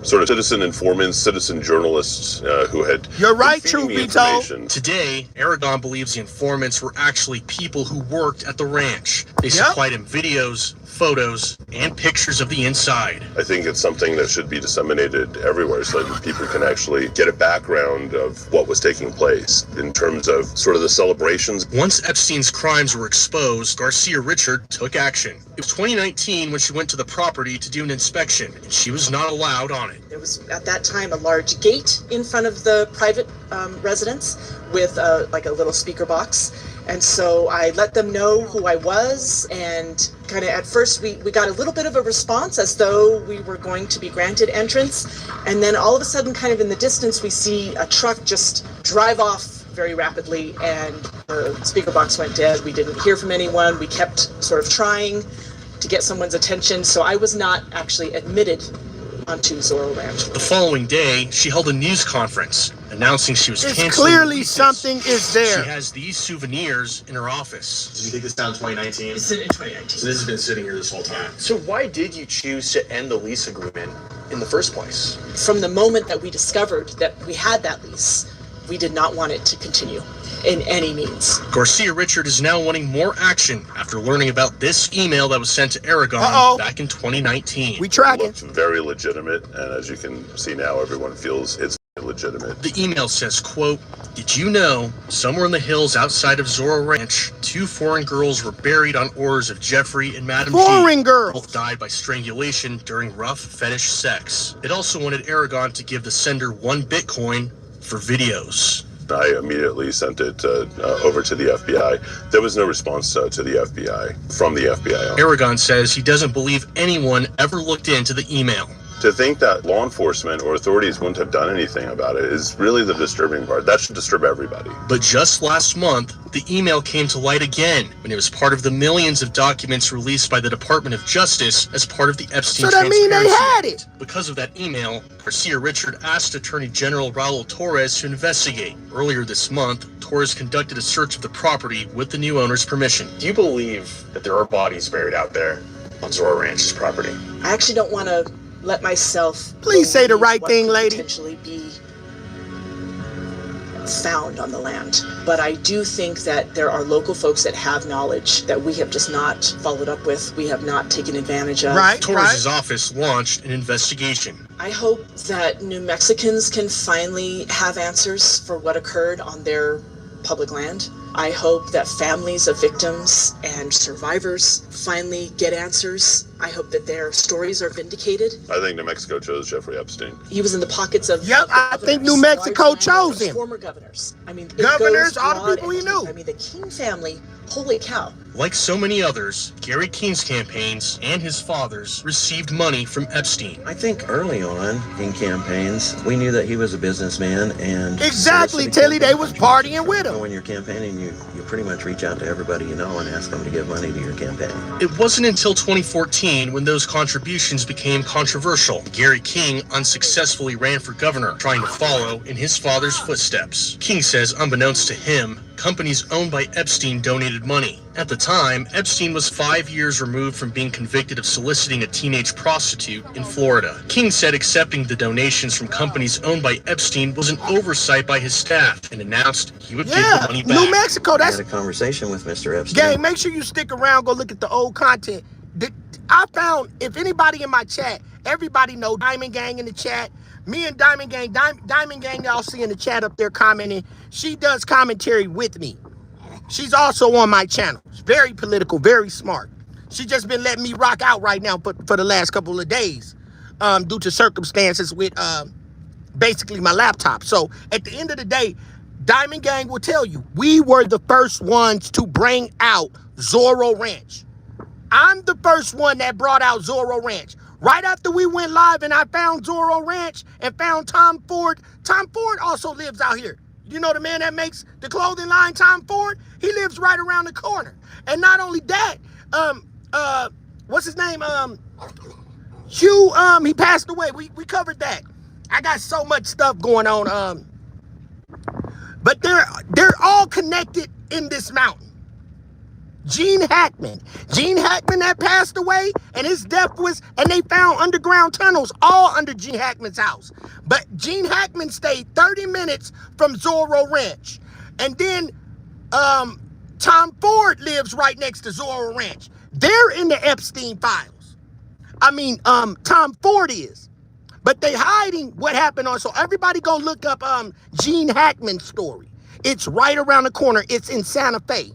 sort of citizen informants, citizen journalists who had... You're right, truth be told. Today, Aragon believes the informants were actually people who worked at the ranch. They supplied him videos, photos, and pictures of the inside. I think it's something that should be disseminated everywhere so that people can actually get a background of what was taking place in terms of sort of the celebrations. Once Epstein's crimes were exposed, Garcia Richard took action. It was 2019 when she went to the property to do an inspection, and she was not allowed on it. There was, at that time, a large gate in front of the private residence with like a little speaker box. And so I let them know who I was, and kind of at first we got a little bit of a response as though we were going to be granted entrance. And then all of a sudden, kind of in the distance, we see a truck just drive off very rapidly, and the speaker box went dead. We didn't hear from anyone. We kept sort of trying to get someone's attention. So I was not actually admitted onto Zorro Ranch. The following day, she held a news conference announcing she was canceling. Clearly something is there. She has these souvenirs in her office. Did you take this down in 2019? It's in 2019. So this has been sitting here this whole time. So why did you choose to end the lease agreement in the first place? From the moment that we discovered that we had that lease, we did not want it to continue in any means. Garcia Richard is now wanting more action after learning about this email that was sent to Aragon back in 2019. We tracking. It looked very legitimate, and as you can see now, everyone feels it's legitimate. The email says, quote, "Did you know somewhere in the hills outside of Zorro Ranch, 2 foreign girls were buried on orders of Jeffrey and Madam Foreign girls. Both died by strangulation during rough fetish sex." It also wanted Aragon to give the sender 1 Bitcoin for videos. I immediately sent it over to the FBI. There was no response to the FBI, from the FBI. Aragon says he doesn't believe anyone ever looked into the email. To think that law enforcement or authorities wouldn't have done anything about it is really the disturbing part. That should disturb everybody. But just last month, the email came to light again when it was part of the millions of documents released by the Department of Justice as part of the Epstein So that mean they Transparency had Act. it. Because of that email, Garcia Richard asked Attorney General Raul Torres to investigate. Earlier this month, Torres conducted a search of the property with the new owner's permission. Do you believe that there are bodies buried out there on Zoro Ranch's property? I actually don't want to let myself Please say the right thing, lady. Potentially be found on the land, but I do think that there are local folks that have knowledge that we have just not followed up with. We have not taken advantage of. Torres' office launched an investigation. I hope that New Mexicans can finally have answers for what occurred on their public land. I hope that families of victims and survivors finally get answers. I hope that their stories are vindicated. I think New Mexico chose Jeffrey Epstein. He was in the pockets of I think New Mexico chose him. Former governors. I mean, governors, all the people you knew. I mean, the King family, holy cow. Like so many others, Gary King's campaigns and his father's received money from Epstein. I think early on in campaigns, we knew that he was a businessman, and exactly, Tilly, they was partying with him. When you're campaigning, you pretty much reach out to everybody you know and ask them to give money to your campaign. It wasn't until 2014 when those contributions became controversial. Gary King unsuccessfully ran for governor, trying to follow in his father's footsteps. King says, unbeknownst to him, companies owned by Epstein donated money. At the time, Epstein was 5 years removed from being convicted of soliciting a teenage prostitute in Florida. King said accepting the donations from companies owned by Epstein was an oversight by his staff and announced he would give the money back. New Mexico, that's... I had a conversation with Mr. Epstein. Gang, make sure you stick around, go look at the old content. I found, if anybody in my chat, everybody know Diamond Gang in the chat. Me and Diamond Gang, Diamond Gang, y'all see in the chat up there commenting. She does commentary with me. She's also on my channel. She's very political, very smart. She just been letting me rock out right now for the last couple of days due to circumstances with basically my laptop. So at the end of the day, Diamond Gang will tell you, we were the first ones to bring out Zorro Ranch. I'm the first one that brought out Zorro Ranch. Right after we went live and I found Zorro Ranch and found Tom Ford. Tom Ford also lives out here. You know the man that makes the clothing line, Tom Ford? He lives right around the corner. And not only that, what's his name? Hugh, he passed away. We covered that. I got so much stuff going on. But they're all connected in this mountain. Gene Hackman that passed away, and his death was, and they found underground tunnels all under Gene Hackman's house. But Gene Hackman stayed 30 minutes from Zorro Ranch. And then Tom Ford lives right next to Zorro Ranch. They're in the Epstein files. I mean, Tom Ford is. But they hiding what happened on, so everybody go look up Gene Hackman's story. It's right around the corner. It's in Santa Fe.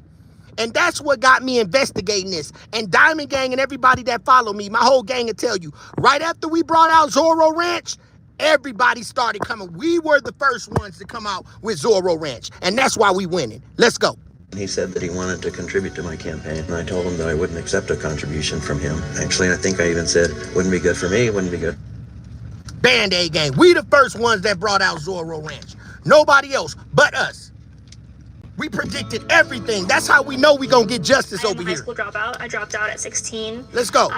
And that's what got me investigating this. And Diamond Gang and everybody that follow me, my whole gang will tell you, right after we brought out Zorro Ranch, everybody started coming. We were the first ones to come out with Zorro Ranch. And that's why we winning. Let's go. He said that he wanted to contribute to my campaign, and I told him that I wouldn't accept a contribution from him. Actually, I think I even said, wouldn't be good for me, wouldn't be good. Band-Aid Gang, we the first ones that brought out Zorro Ranch. Nobody else but us. We predicted everything. That's how we know we gonna get justice over here. High school dropout. I dropped out at 16. Let's go.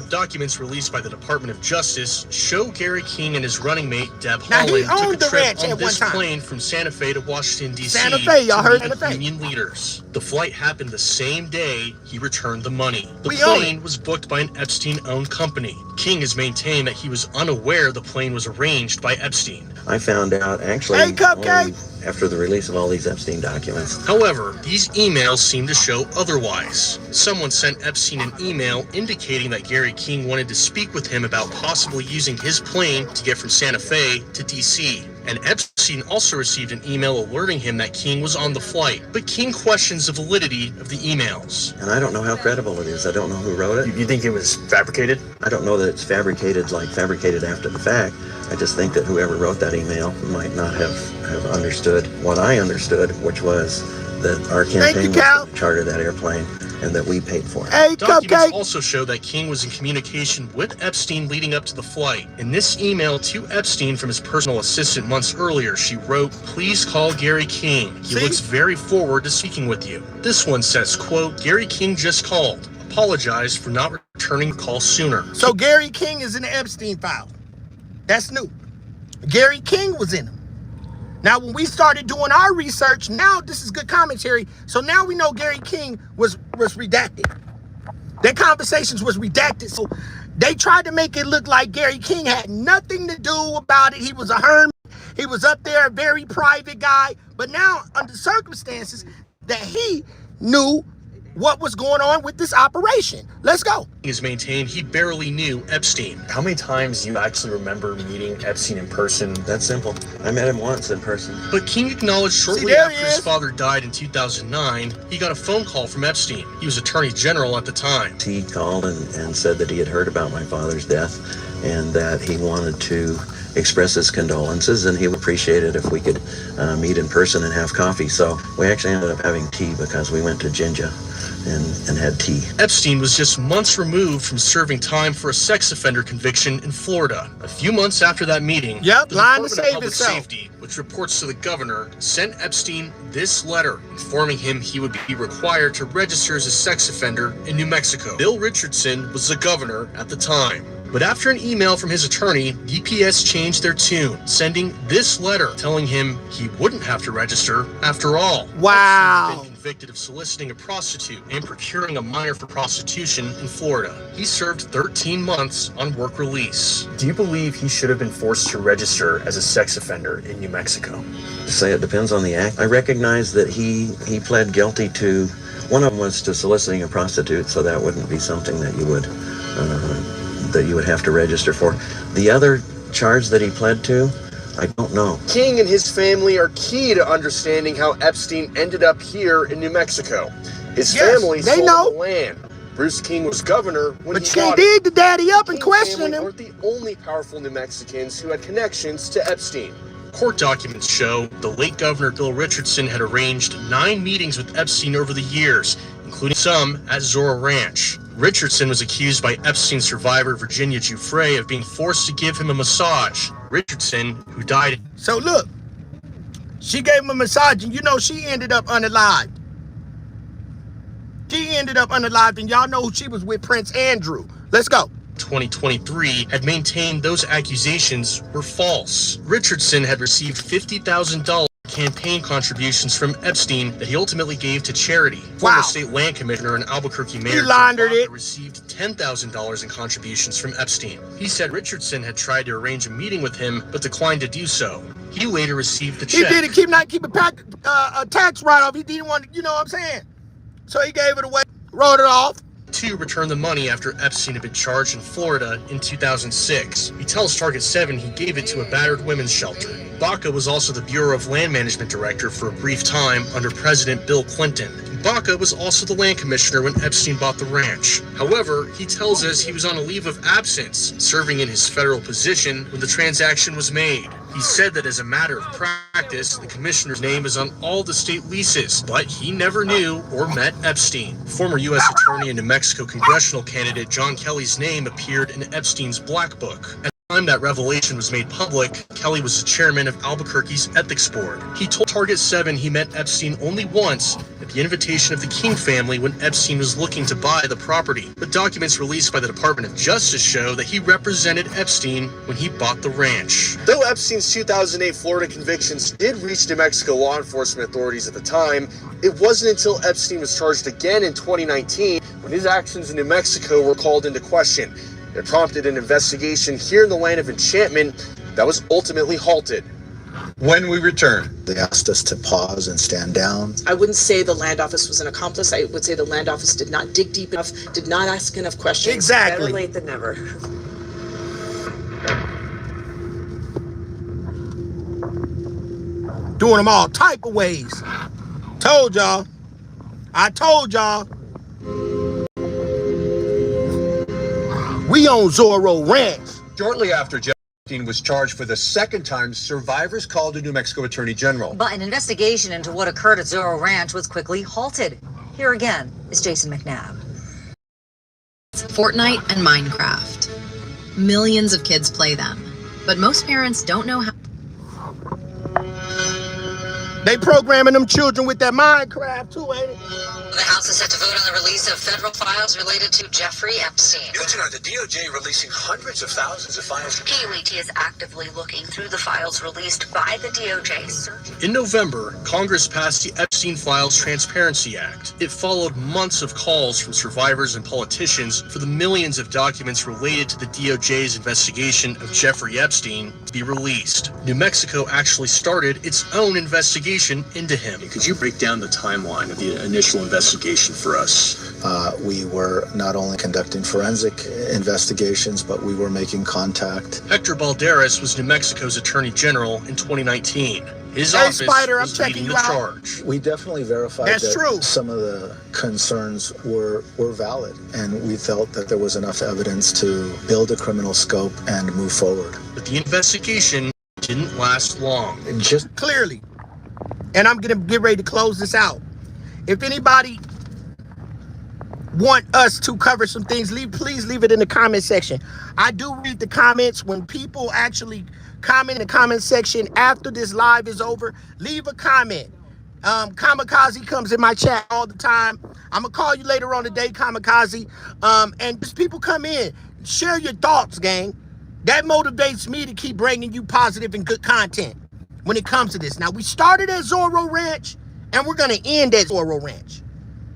Documents released by the Department of Justice show Gary King and his running mate, Deb Now, he Holland, owned took a the trip ranch on at this one time. plane from Santa Fe to Washington, D.C. Santa Fe, y'all heard to meet Santa with Fe. union leaders. The flight happened the same day he returned the money. The We own plane was booked by an Epstein-owned company. King has maintained that he was unaware the plane was arranged by Epstein. I found out, actually, Hey, Cupcake. only after the release of all these Epstein documents. However, these emails seem to show otherwise. Someone sent Epstein an email indicating that Gary King wanted to speak with him about possibly using his plane to get from Santa Fe to D.C. And Epstein also received an email alerting him that King was on the flight. But King questions the validity of the emails. And I don't know how credible it is. I don't know who wrote it. You think it was fabricated? I don't know that it's fabricated, like fabricated after the fact. I just think that whoever wrote that email might not have understood what I understood, which was that our campaign was to charter that airplane and that we paid for it. Hey, Documents Cupcake. also show that King was in communication with Epstein leading up to the flight. In this email to Epstein from his personal assistant months earlier, she wrote, "Please call Gary King. He looks very forward to speaking with you." This one says, quote, "Gary King just called. Apologized for not returning the call sooner." So Gary King is in the Epstein file. That's new. Gary King was in them. Now, when we started doing our research, now this is good commentary. So now we know Gary King was redacted. Their conversations was redacted. So they tried to make it look like Gary King had nothing to do about it. He was a hermit. He was up there, a very private guy. But now, under circumstances that he knew what was going on with this operation. Let's go. He has maintained he barely knew Epstein. How many times do you actually remember meeting Epstein in person? That's simple. I met him once in person. But King acknowledged shortly there after he his is. father died in 2009, he got a phone call from Epstein. He was Attorney General at the time. He called and said that he had heard about my father's death and that he wanted to express his condolences, and he would appreciate it if we could meet in person and have coffee. So we actually ended up having tea because we went to Jinja and had tea. Epstein was just months removed from serving time for a sex offender conviction in Florida. A few months after that meeting, Yep, the lying to Department of save Public itself. Safety, which reports to the governor, sent Epstein this letter informing him he would be required to register as a sex offender in New Mexico. Bill Richardson was the governor at the time. But after an email from his attorney, DPS changed their tune, sending this letter telling him he wouldn't have to register after all. Wow. Epstein had been convicted of soliciting a prostitute and procuring a minor for prostitution in Florida. He served 13 months on work release. Do you believe he should have been forced to register as a sex offender in New Mexico? To say it depends on the act. I recognize that he pled guilty to, one of them was to soliciting a prostitute, so that wouldn't be something that you would that you would have to register for. The other charge that he pled to, I don't know. King and his family are key to understanding how Epstein ended up here in New Mexico. His family sold the land. Bruce King was governor when he can't dig the daddy up and question him. Weren't the only powerful New Mexicans who had connections to Epstein. Court documents show the late Governor Bill Richardson had arranged 9 meetings with Epstein over the years, including some at Zorro Ranch. Richardson was accused by Epstein survivor Virginia Giuffre of being forced to give him a massage. Richardson, who died... So look, she gave him a massage, and you know she ended up unalived. She ended up unalived, and y'all know who she was with, Prince Andrew. Let's go. 2023 had maintained those accusations were false. Richardson had received $50,000 campaign contributions from Epstein that he ultimately gave to charity. Former state land commissioner and Albuquerque mayor received $10,000 in contributions from Epstein. He said Richardson had tried to arrange a meeting with him but declined to do so. He later received the check. He didn't keep a tax write-off. He didn't want to, you know what I'm saying? So he gave it away, wrote it off. To return the money after Epstein had been charged in Florida in 2006. He tells Target 7 he gave it to a battered women's shelter. Baca was also the Bureau of Land Management director for a brief time under President Bill Clinton. Baca was also the land commissioner when Epstein bought the ranch. However, he tells us he was on a leave of absence, serving in his federal position when the transaction was made. He said that as a matter of practice, the commissioner's name is on all the state leases, but he never knew or met Epstein. Former U.S. Attorney and New Mexico congressional candidate John Kelly's name appeared in Epstein's Black Book. At the time that revelation was made public, Kelly was the chairman of Albuquerque's Ethics Board. He told Target 7 he met Epstein only once at the invitation of the King family when Epstein was looking to buy the property. But documents released by the Department of Justice show that he represented Epstein when he bought the ranch. Though Epstein's 2008 Florida convictions did reach New Mexico law enforcement authorities at the time, it wasn't until Epstein was charged again in 2019 when his actions in New Mexico were called into question. It prompted an investigation here in the land of enchantment that was ultimately halted. When we return, they asked us to pause and stand down. I wouldn't say the land office was an accomplice. I would say the land office did not dig deep enough, did not ask enough questions. Exactly. Better late than never. Doing them all type of ways. Told y'all. I told y'all. We on Zorro Ranch. Shortly after Epstein was charged for the second time, survivors called the New Mexico Attorney General. But an investigation into what occurred at Zoro Ranch was quickly halted. Here again is Jason McNabb. Fortnite and Minecraft. Millions of kids play them, but most parents don't know how. They programming them children with that Minecraft too, ain't it? The House is set to vote on the release of federal files related to Jeffrey Epstein. New tonight, the DOJ releasing hundreds of thousands of files. PUET is actively looking through the files released by the DOJ. In November, Congress passed the Epstein Files Transparency Act. It followed months of calls from survivors and politicians for the millions of documents related to the DOJ's investigation of Jeffrey Epstein to be released. New Mexico actually started its own investigation into him. Could you break down the timeline of the initial investigation for us? We were not only conducting forensic investigations, but we were making contact. Hector Balderas was New Mexico's Attorney General in 2019. His office was leading the charge. We definitely verified that some of the concerns were valid, and we felt that there was enough evidence to build a criminal scope and move forward. But the investigation didn't last long. Just clearly. And I'm gonna get ready to close this out. If anybody want us to cover some things, please leave it in the comment section. I do read the comments. When people actually comment in the comment section after this live is over, leave a comment. Kamikaze comes in my chat all the time. I'm gonna call you later on today, Kamikaze. And just people come in, share your thoughts, gang. That motivates me to keep bringing you positive and good content when it comes to this. Now, we started at Zorro Ranch, and we're going to end at Zorro Ranch.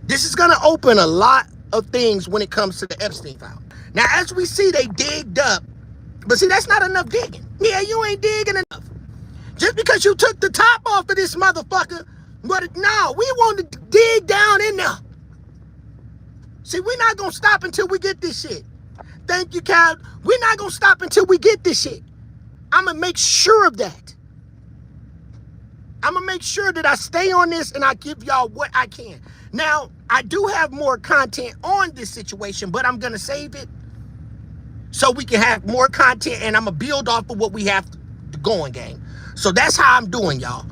This is going to open a lot of things when it comes to the Epstein file. Now, as we see, they digged up. But see, that's not enough digging. Yeah, you ain't digging enough. Just because you took the top off of this motherfucker, but no, we want to dig down in there. See, we're not going to stop until we get this shit. Thank you, Cal. We're not going to stop until we get this shit. I'm going to make sure of that. I'm going to make sure that I stay on this and I give y'all what I can. Now, I do have more content on this situation, but I'm going to save it so we can have more content, and I'm going to build off of what we have going, gang. So that's how I'm doing, y'all.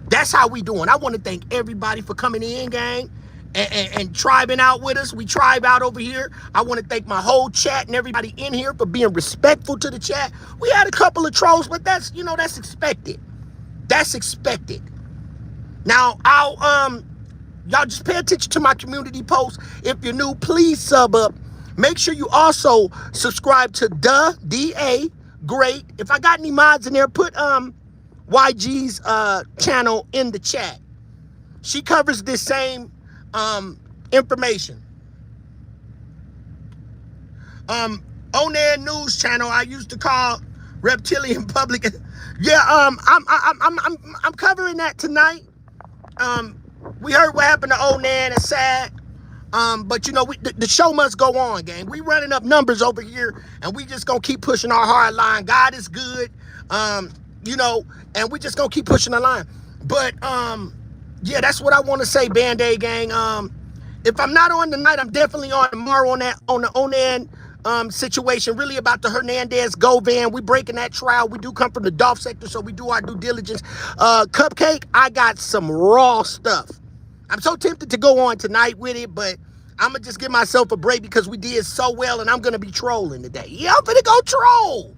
That's how we doing. I want to thank everybody for coming in, gang, and tribing out with us. We tribe out over here. I want to thank my whole chat and everybody in here for being respectful to the chat. We had a couple of trolls, but that's, you know, that's expected. That's expected. Now, y'all just pay attention to my community posts. If you're new, please sub up. Make sure you also subscribe to DA Great. If I got any mods in there, put YG's channel in the chat. She covers this same information. Onan News channel I used to call Reptilian Public. Yeah, I'm covering that tonight. We heard what happened to Onan. It's sad. But you know, the show must go on, gang. We running up numbers over here, and we just gonna keep pushing our hard line. God is good, you know, and we just gonna keep pushing the line. But yeah, that's what I want to say, Band-Aid gang. If I'm not on tonight, I'm definitely on tomorrow on the Onan situation, really about the Hernandez Govan. We breaking that trial. We do come from the Dolph sector, so we do our due diligence. Cupcake, I got some raw stuff. I'm so tempted to go on tonight with it, but I'm going to just give myself a break because we did so well, and I'm going to be trolling today. Yeah, I'm going to go troll.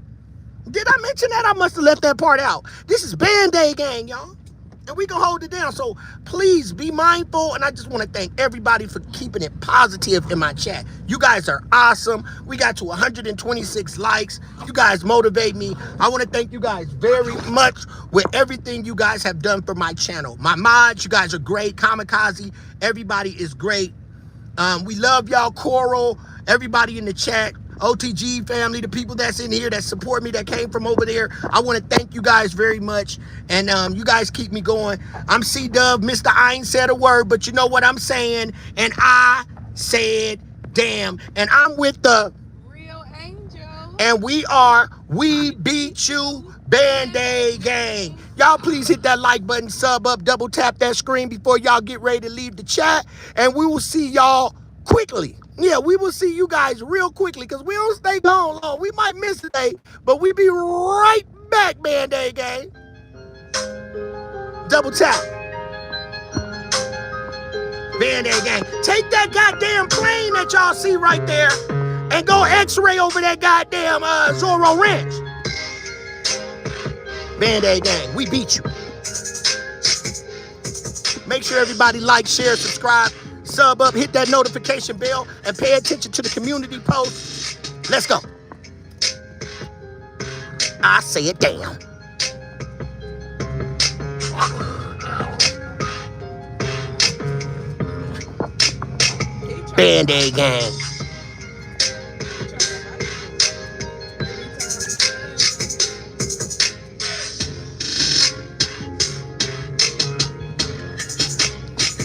Did I mention that? I must have left that part out. This is Band-Aid gang, y'all. And we can hold it down. So please be mindful. And I just want to thank everybody for keeping it positive in my chat. You guys are awesome. We got to 126 likes. You guys motivate me. I want to thank you guys very much with everything you guys have done for my channel. My mods, you guys are great. Kamikaze, everybody is great. We love y'all. Coral, everybody in the chat. OTG family, the people that's in here that support me, that came from over there. I want to thank you guys very much. And you guys keep me going. I'm C-Dub, Mr. I ain't said a word, but you know what I'm saying. And I said, damn. And I'm with the Real Angel. And we beat you, Band-Aid gang. Y'all please hit that like button, sub up, double tap that screen before y'all get ready to leave the chat. And we will see y'all quickly. Yeah, we will see you guys real quickly because we don't stay gone long. We might miss a day, but we be right back, Band-Aid gang. Double tap. Band-Aid gang. Take that goddamn plane that y'all see right there and go x-ray over that goddamn Zorro Ranch. Band-Aid gang, we beat you. Make sure everybody like, share, subscribe. Sub up, hit that notification bell, and pay attention to the community posts. Let's go. I say it damn. Band-Aid gang.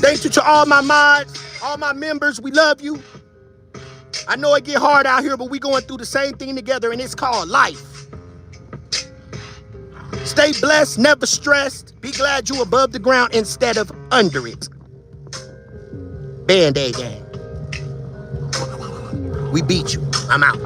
Thank you to all my mods, all my members. We love you. I know it get hard out here, but we going through the same thing together, and it's called life. Stay blessed, never stressed. Be glad you above the ground instead of under it. Band-Aid gang. We beat you. I'm out.